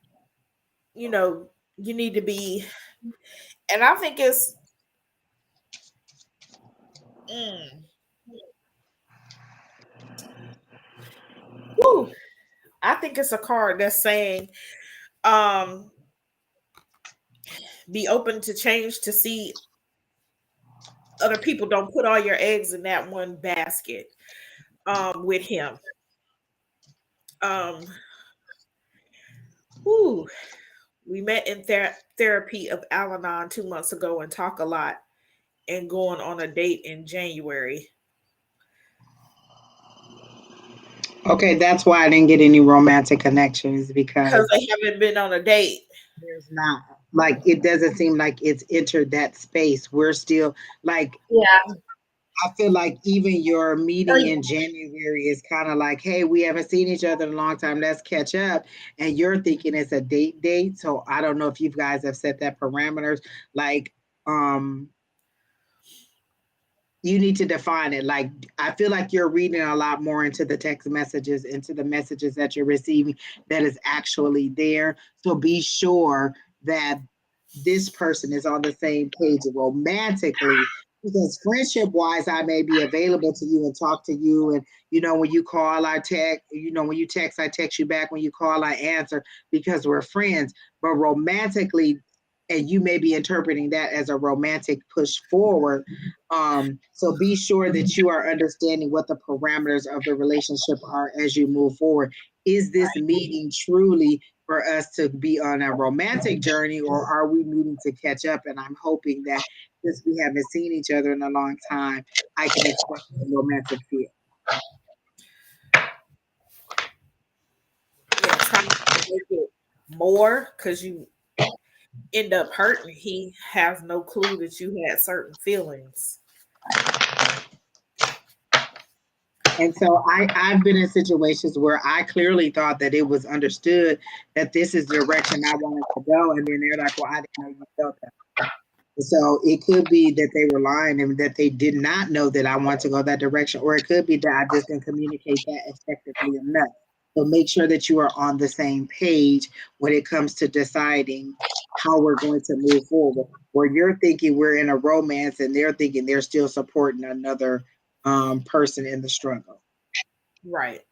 you need to be, and I think it's whew, I think it's a card that's saying be open to change, to see other people. Don't put all your eggs in that one basket with him. Whew, we met in therapy of Al-Anon 2 months ago and talk a lot, and going on a date in January. Okay, that's why I didn't get any romantic connections because Because they haven't been on a date. there's not, like, it doesn't seem like it's entered that space. We're still like, Yeah. I feel like even your meeting Like, in January is kind of like, hey, we haven't seen each other in a long time. Let's catch up. And you're thinking it's a date. So I don't know if you guys have set that parameters. Like, you need to define it. Like, I feel like you're reading a lot more into the text messages, into the messages that you're receiving that is actually there. So be sure that this person is on the same page romantically, because friendship wise, I may be available to you and talk to you. And, when you call, I text, when you text, I text you back. When you call, I answer because we're friends. But romantically, and you may be interpreting that as a romantic push forward. So be sure that you are understanding what the parameters of the relationship are as you move forward. Is this meeting truly for us to be on a romantic journey, or are we meeting to catch up? And I'm hoping that since we haven't seen each other in a long time, I can expect a romantic feel. Yeah, trying to make it more, because you end up hurting. He has no clue that you had certain feelings. And so I've been in situations where I clearly thought that it was understood that this is the direction I wanted to go. And then they're like, well, I didn't know you felt that. So it could be that they were lying and that they did not know that I want to go that direction, or it could be that I just didn't communicate that effectively enough. So make sure that you are on the same page when it comes to deciding how we're going to move forward. Where you're thinking we're in a romance and they're thinking they're still supporting another person in the struggle. Right.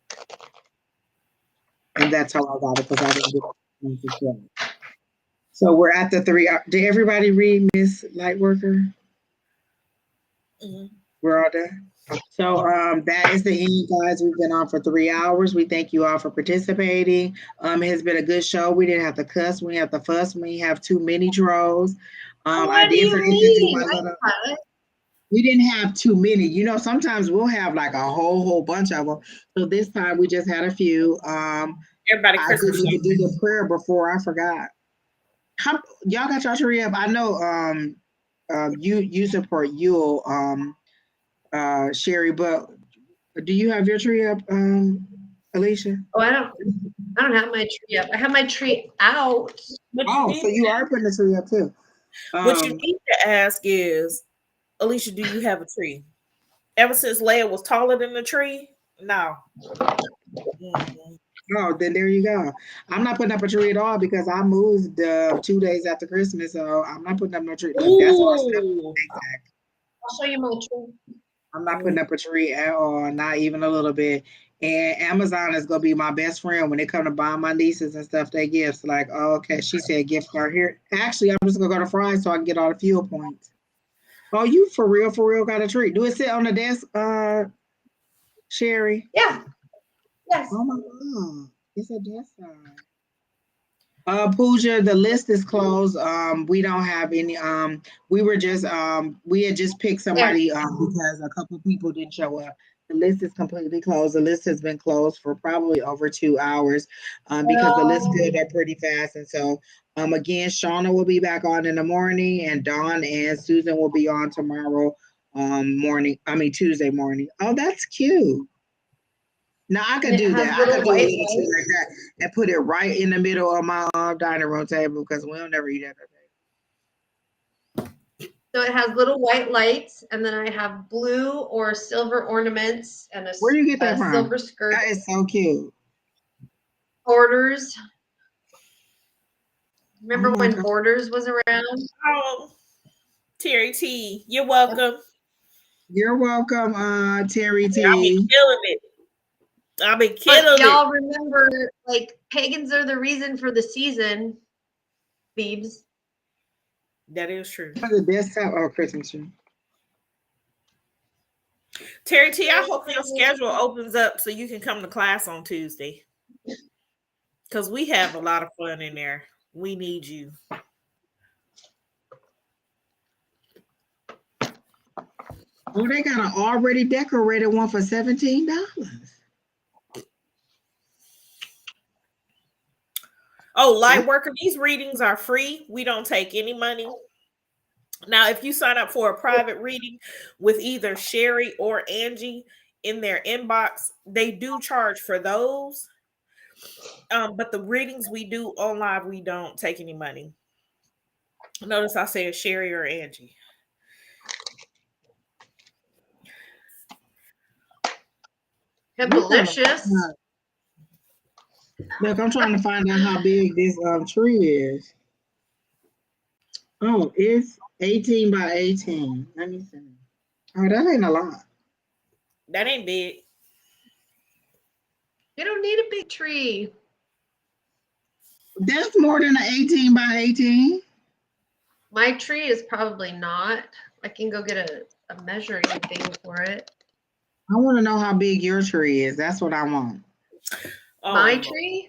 And that's how I got it, because I didn't get it. So we're at the 3 hour. Did everybody read Miss Lightworker? Mm-hmm. We're all done. So that is the end, guys. We've been on for 3 hours. We thank you all for participating. It has been a good show. We didn't have to cuss. We didn't have to fuss. We didn't have too many trolls. I did forget to do my little. We didn't have too many. Sometimes we'll have like a whole bunch of them. So this time we just had a few. Everybody, I didn't even do the prayer before. I forgot. Y'all got your tree up? I know you support Yule, Sheri, but do you have your tree up, Alicia? Oh, I don't have my tree up. I have my tree out. So you are putting the tree up too. What you need to ask is, Alicia, do you have a tree? Ever since Leia was taller than the tree? No. Mm-hmm. Oh, then there you go. I'm not putting up a tree at all because I moved 2 days after Christmas, so I'm not putting up no tree. Look, that's our step. Exactly. I'll show you my tree. I'm not putting up a tree at all, not even a little bit. And Amazon is gonna be my best friend when they come to buy my nieces and stuff their gifts. Like, oh, okay, she said gift card here. Actually, I'm just gonna go to Fry's so I can get all the fuel points. Oh, you for real got a tree? Do it sit on the desk, Sheri? Yeah. Yes. Oh my God, it's a desk side. Pooja, the list is closed. We don't have any. We were just we had just picked There. somebody because a couple people didn't show up. The list is completely closed. The list has been closed for probably over 2 hours because the list filled up pretty fast. And so again, Shauna will be back on in the morning, and Dawn and Susan will be on tomorrow morning. I mean Tuesday morning. Oh, that's cute. Now I could It do has that. I little could do a white little tree like that and put it right in the middle of my dining room table because we'll never eat at that table. So it has little white lights, and then I have blue or silver ornaments and Where do you get that a from? silver skirt. That is so cute. Borders. Remember Oh my when God. Borders was around? Oh, Terry T, you're welcome. You're welcome, Terry I've been T. killing it. I've been But killing it. y'all remember, like, pagans are the reason for the season, Beebs. That is true. For the desktop or Christmas tree. Terry T, I hope your schedule opens up so you can come to class on Tuesday. Because we have a lot of fun in there. We need you. Oh, they got an already decorated one for $17. Oh, light worker, these readings are free. We don't take any money. Now, if you sign up for a private reading with either Sheri or Angie in their inbox, they do charge for those. But the readings we do online, we don't take any money. Notice I said Sheri or Angie. Delicious. Look, I'm trying to find out how big this tree is. Oh, it's 18 by 18. Let me see. Oh, that ain't a lot. That ain't big. You don't need a big tree. That's more than an 18 by 18. My tree is probably not. I can go get a measuring thing for it. I want to know how big your tree is. That's what I want. My tree?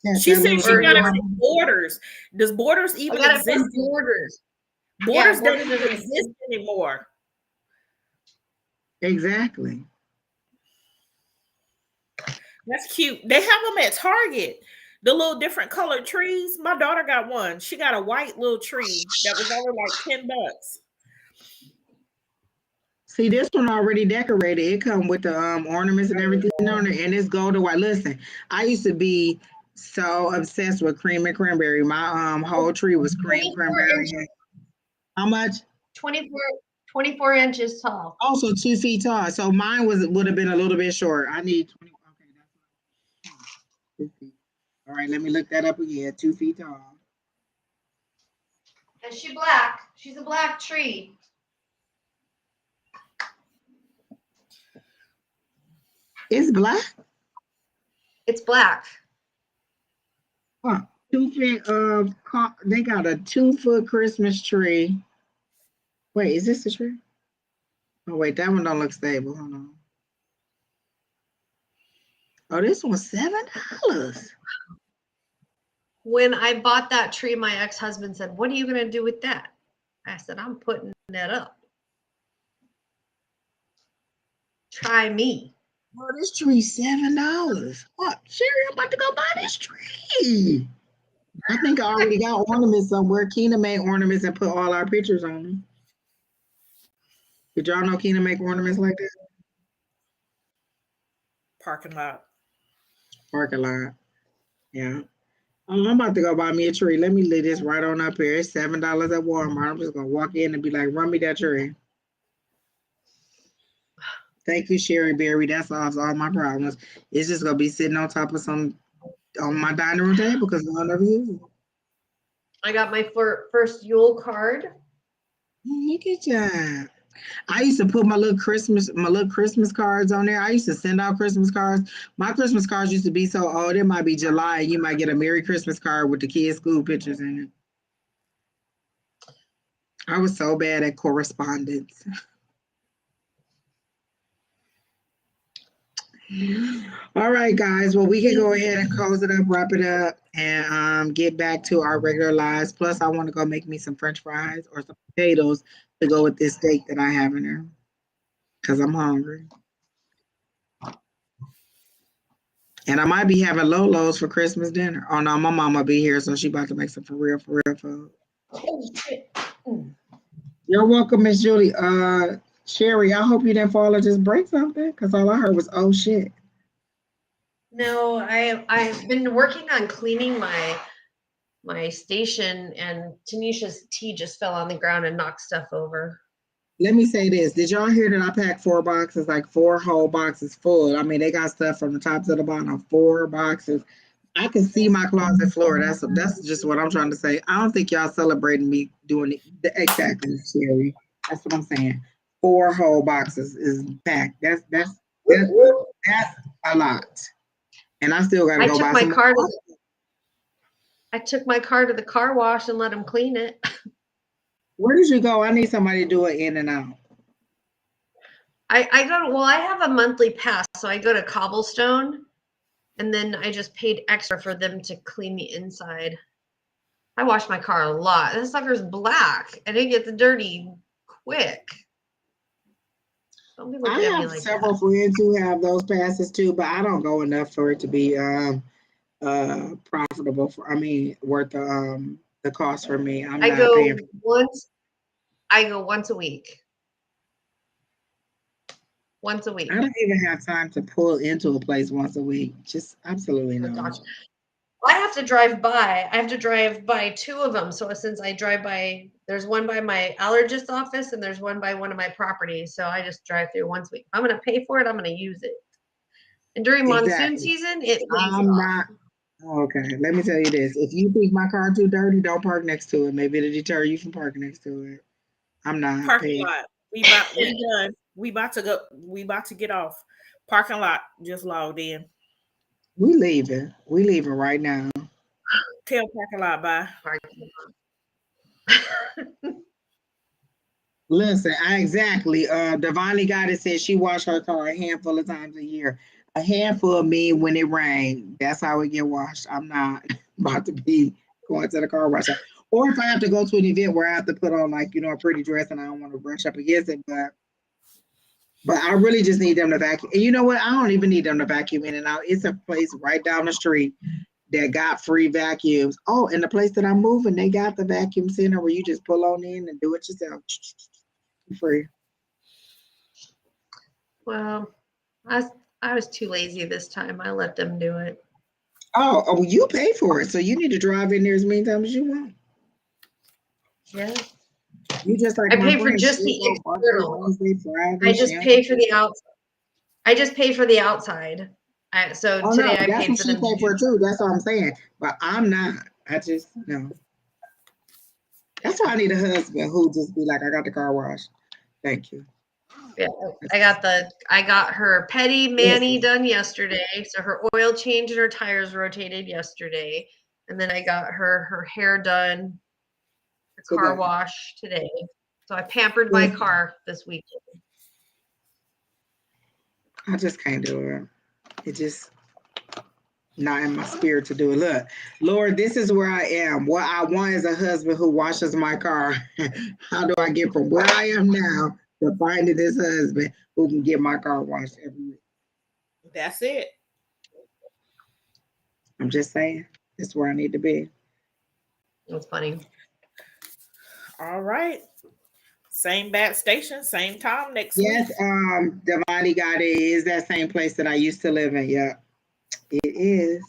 Yes, She that said little she got it tree. from Borders. Does Borders I even got it exist? from Borders. Borders Yeah, doesn't Borders even exist anymore. Exactly. That's cute. They have them at Target. The little different colored trees. My daughter got one. She got a white little tree that was only like $10. See, this one already decorated. It come with the ornaments and everything on it, and it's gold and white. Listen, I used to be so obsessed with cream and cranberry. My whole tree was cream 24 cranberry. inches, How much? 24 inches tall. Also 2 feet tall. So mine would have been a little bit short. I need 20. Okay, that's 2 feet. All right, let me look that up again. 2 feet tall. And she's black. She's a black tree. It's black. It's black. Huh. 2 feet of. They got a 2 foot Christmas tree. Wait, is this the tree? Oh wait, that one don't look stable. Hold on. Oh, this one's $7. When I bought that tree, my ex-husband said, "What are you going to do with that?" I said, "I'm putting that up. Try me." Oh, this tree's $7. Oh, Sherry, I'm about to go buy this tree. I think I already got ornaments somewhere. Keena made ornaments and put all our pictures on them. Did y'all know Keena make ornaments like that? Parking lot. Parking lot. Yeah. Oh, I'm about to go buy me a tree. Let me lay this right on up here. It's $7 at Walmart. I'm just gonna walk in and be like, run me that tree. Thank you, Sheri Berry. That solves all my problems. It's just gonna be sitting on top of some on my dining room table because no one ever uses it. I got my first Yule card. Look at that. I used to put my little Christmas cards on there. I used to send out Christmas cards. My Christmas cards used to be so old. It might be July. You might get a Merry Christmas card with the kids' school pictures in it. I was so bad at correspondence. All right, guys. Well, we can go ahead and close it up, wrap it up, and get back to our regular lives. Plus, I want to go make me some French fries or some potatoes to go with this steak that I have in there because I'm hungry. And I might be having Lolo's for Christmas dinner. Oh no, my mama be here, so she about to make some for real food. Oh, shit. You're welcome, Miss Julie. Sherry, I hope you didn't fall or just break something, because all I heard was oh shit. No, I've been working on cleaning my station, and Tanisha's tea just fell on the ground and knocked stuff over. Let me say this. Did y'all hear that I packed 4 boxes, like 4 whole boxes full? I mean, they got stuff from the top to the bottom, 4 boxes. I can see my closet floor. That's just what I'm trying to say. I don't think y'all celebrating me doing it exactly, Sherry. That's what I'm saying. 4 whole boxes is packed. That's a lot. And I still gotta I go took buy my some car more. to I took my car to the car wash and let them clean it. Where did you go? I need somebody to do it in and out. I have a monthly pass, so I go to Cobblestone, and then I just paid extra for them to clean the inside. I wash my car a lot. That sucker's black, and it gets dirty quick. Don't be I looking at me have like several that. friends who have those passes too, but I don't go enough for it to be profitable for, worth the cost for me. I'm I not go paying. once. I go once a week. Once a week. I don't even have time to pull into a place once a week. Just absolutely Oh no. gosh. I have to drive by. I have to drive by 2 of them. So since I drive by, there's one by my allergist office and there's one by one of my properties. So I just drive through once a week. I'm gonna pay for it. I'm gonna use it. And during monsoon Exactly. season, it pays I'm off. not. Okay, let me tell you this. If you think my car too dirty, don't park next to it. Maybe it'll deter you from parking next to it. I'm not Parking paying. lot. We done. We about to go. We about to get off. Parking lot just logged in. We leaving. We leaving right now. Tell parking lot bye. Listen, exactly. Devani got it said she washed her car a handful of times a year. A handful mean when it rains. That's how it get washed. I'm not about to be going to the car wash. Or if I have to go to an event where I have to put on a pretty dress and I don't want to brush up against it, but I really just need them to vacuum. And you know what? I don't even need them to vacuum in and out. It's a place right down the street that got free vacuums. Oh, and the place that I'm moving, they got the vacuum center where you just pull on in and do it yourself. Free. Well, I was too lazy this time. I let them do it. Oh, you pay for it, so you need to drive in there as many times as you want. Yeah. You just like I my pay for friend. just She'll the go Monday, external. Wednesday, Friday. I She just don't pay go. for the outside. I just pay for the outside. So Oh no, today I that's paid what for she them to paid do. for too. That's what I'm saying. But I'm not. I just no. That's why I need a husband who just be like, I got the car wash. Thank you. Yeah, I got her petty mani Listen, done yesterday. So her oil change and her tires rotated yesterday. And then I got her hair done, her car today. wash today. So I pampered my Listen, car this weekend. I just can't do it. It just not in my spirit to do it. Look, Lord, this is where I am. What I want is a husband who washes my car. How do I get from where I am now to finding this husband who can get my car washed every week? That's it. I'm just saying, this is where I need to be. That's funny. All right. Same bat station, same time next week. Yes, Devani got it. Is that same place that I used to live in? Yeah, it is.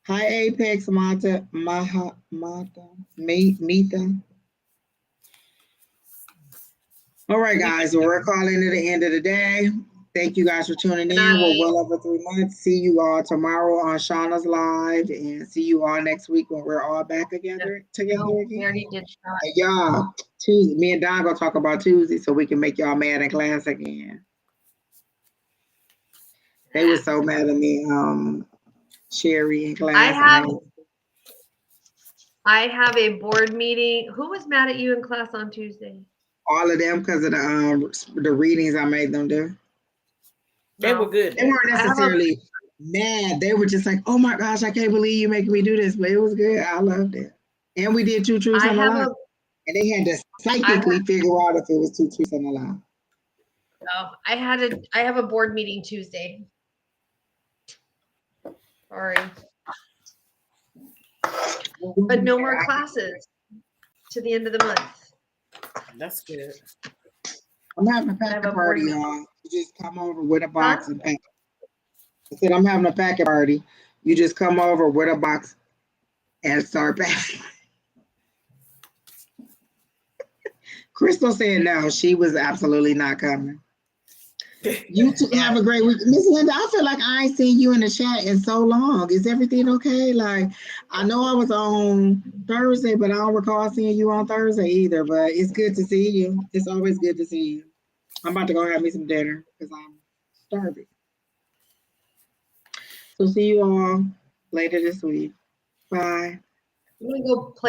Hi, Apex, Mita. All right, We guys. Well, we're calling it the end of the day. Thank you guys for tuning And in. We're I well over 3 months. See you all tomorrow on Shauna's Live, and see you all next week when we're all back together no, we again. already did shot. And y'all, Tuesday, me and Don gonna talk about Tuesday so we can make y'all mad in class again. They were so mad at me, Sherry in class. I have a board meeting. Who was mad at you in class on Tuesday? All of them because of the readings I made them do. They were good. They weren't necessarily mad. They were just like, oh my gosh, I can't believe you making me do this. But it was good. I loved it. And we did 2 truths and a lie. And they had to psychically figure out if it was 2 truths and a lie. Oh, I have a board meeting Tuesday. Sorry. But no more classes to the end of the month. That's good. I'm having a packet party, y'all. You just come over with a box and pack. I said, I'm having a packet party. You just come over with a box and start packing. Crystal said no, she was absolutely not coming. You two have a great week. Miss Linda, I feel like I ain't seen you in the chat in so long. Is everything okay? Like, I know I was on Thursday, but I don't recall seeing you on Thursday either. But it's good to see you. It's always good to see you. I'm about to go have me some dinner because I'm starving. So see you all later this week. Bye. I'm gonna go play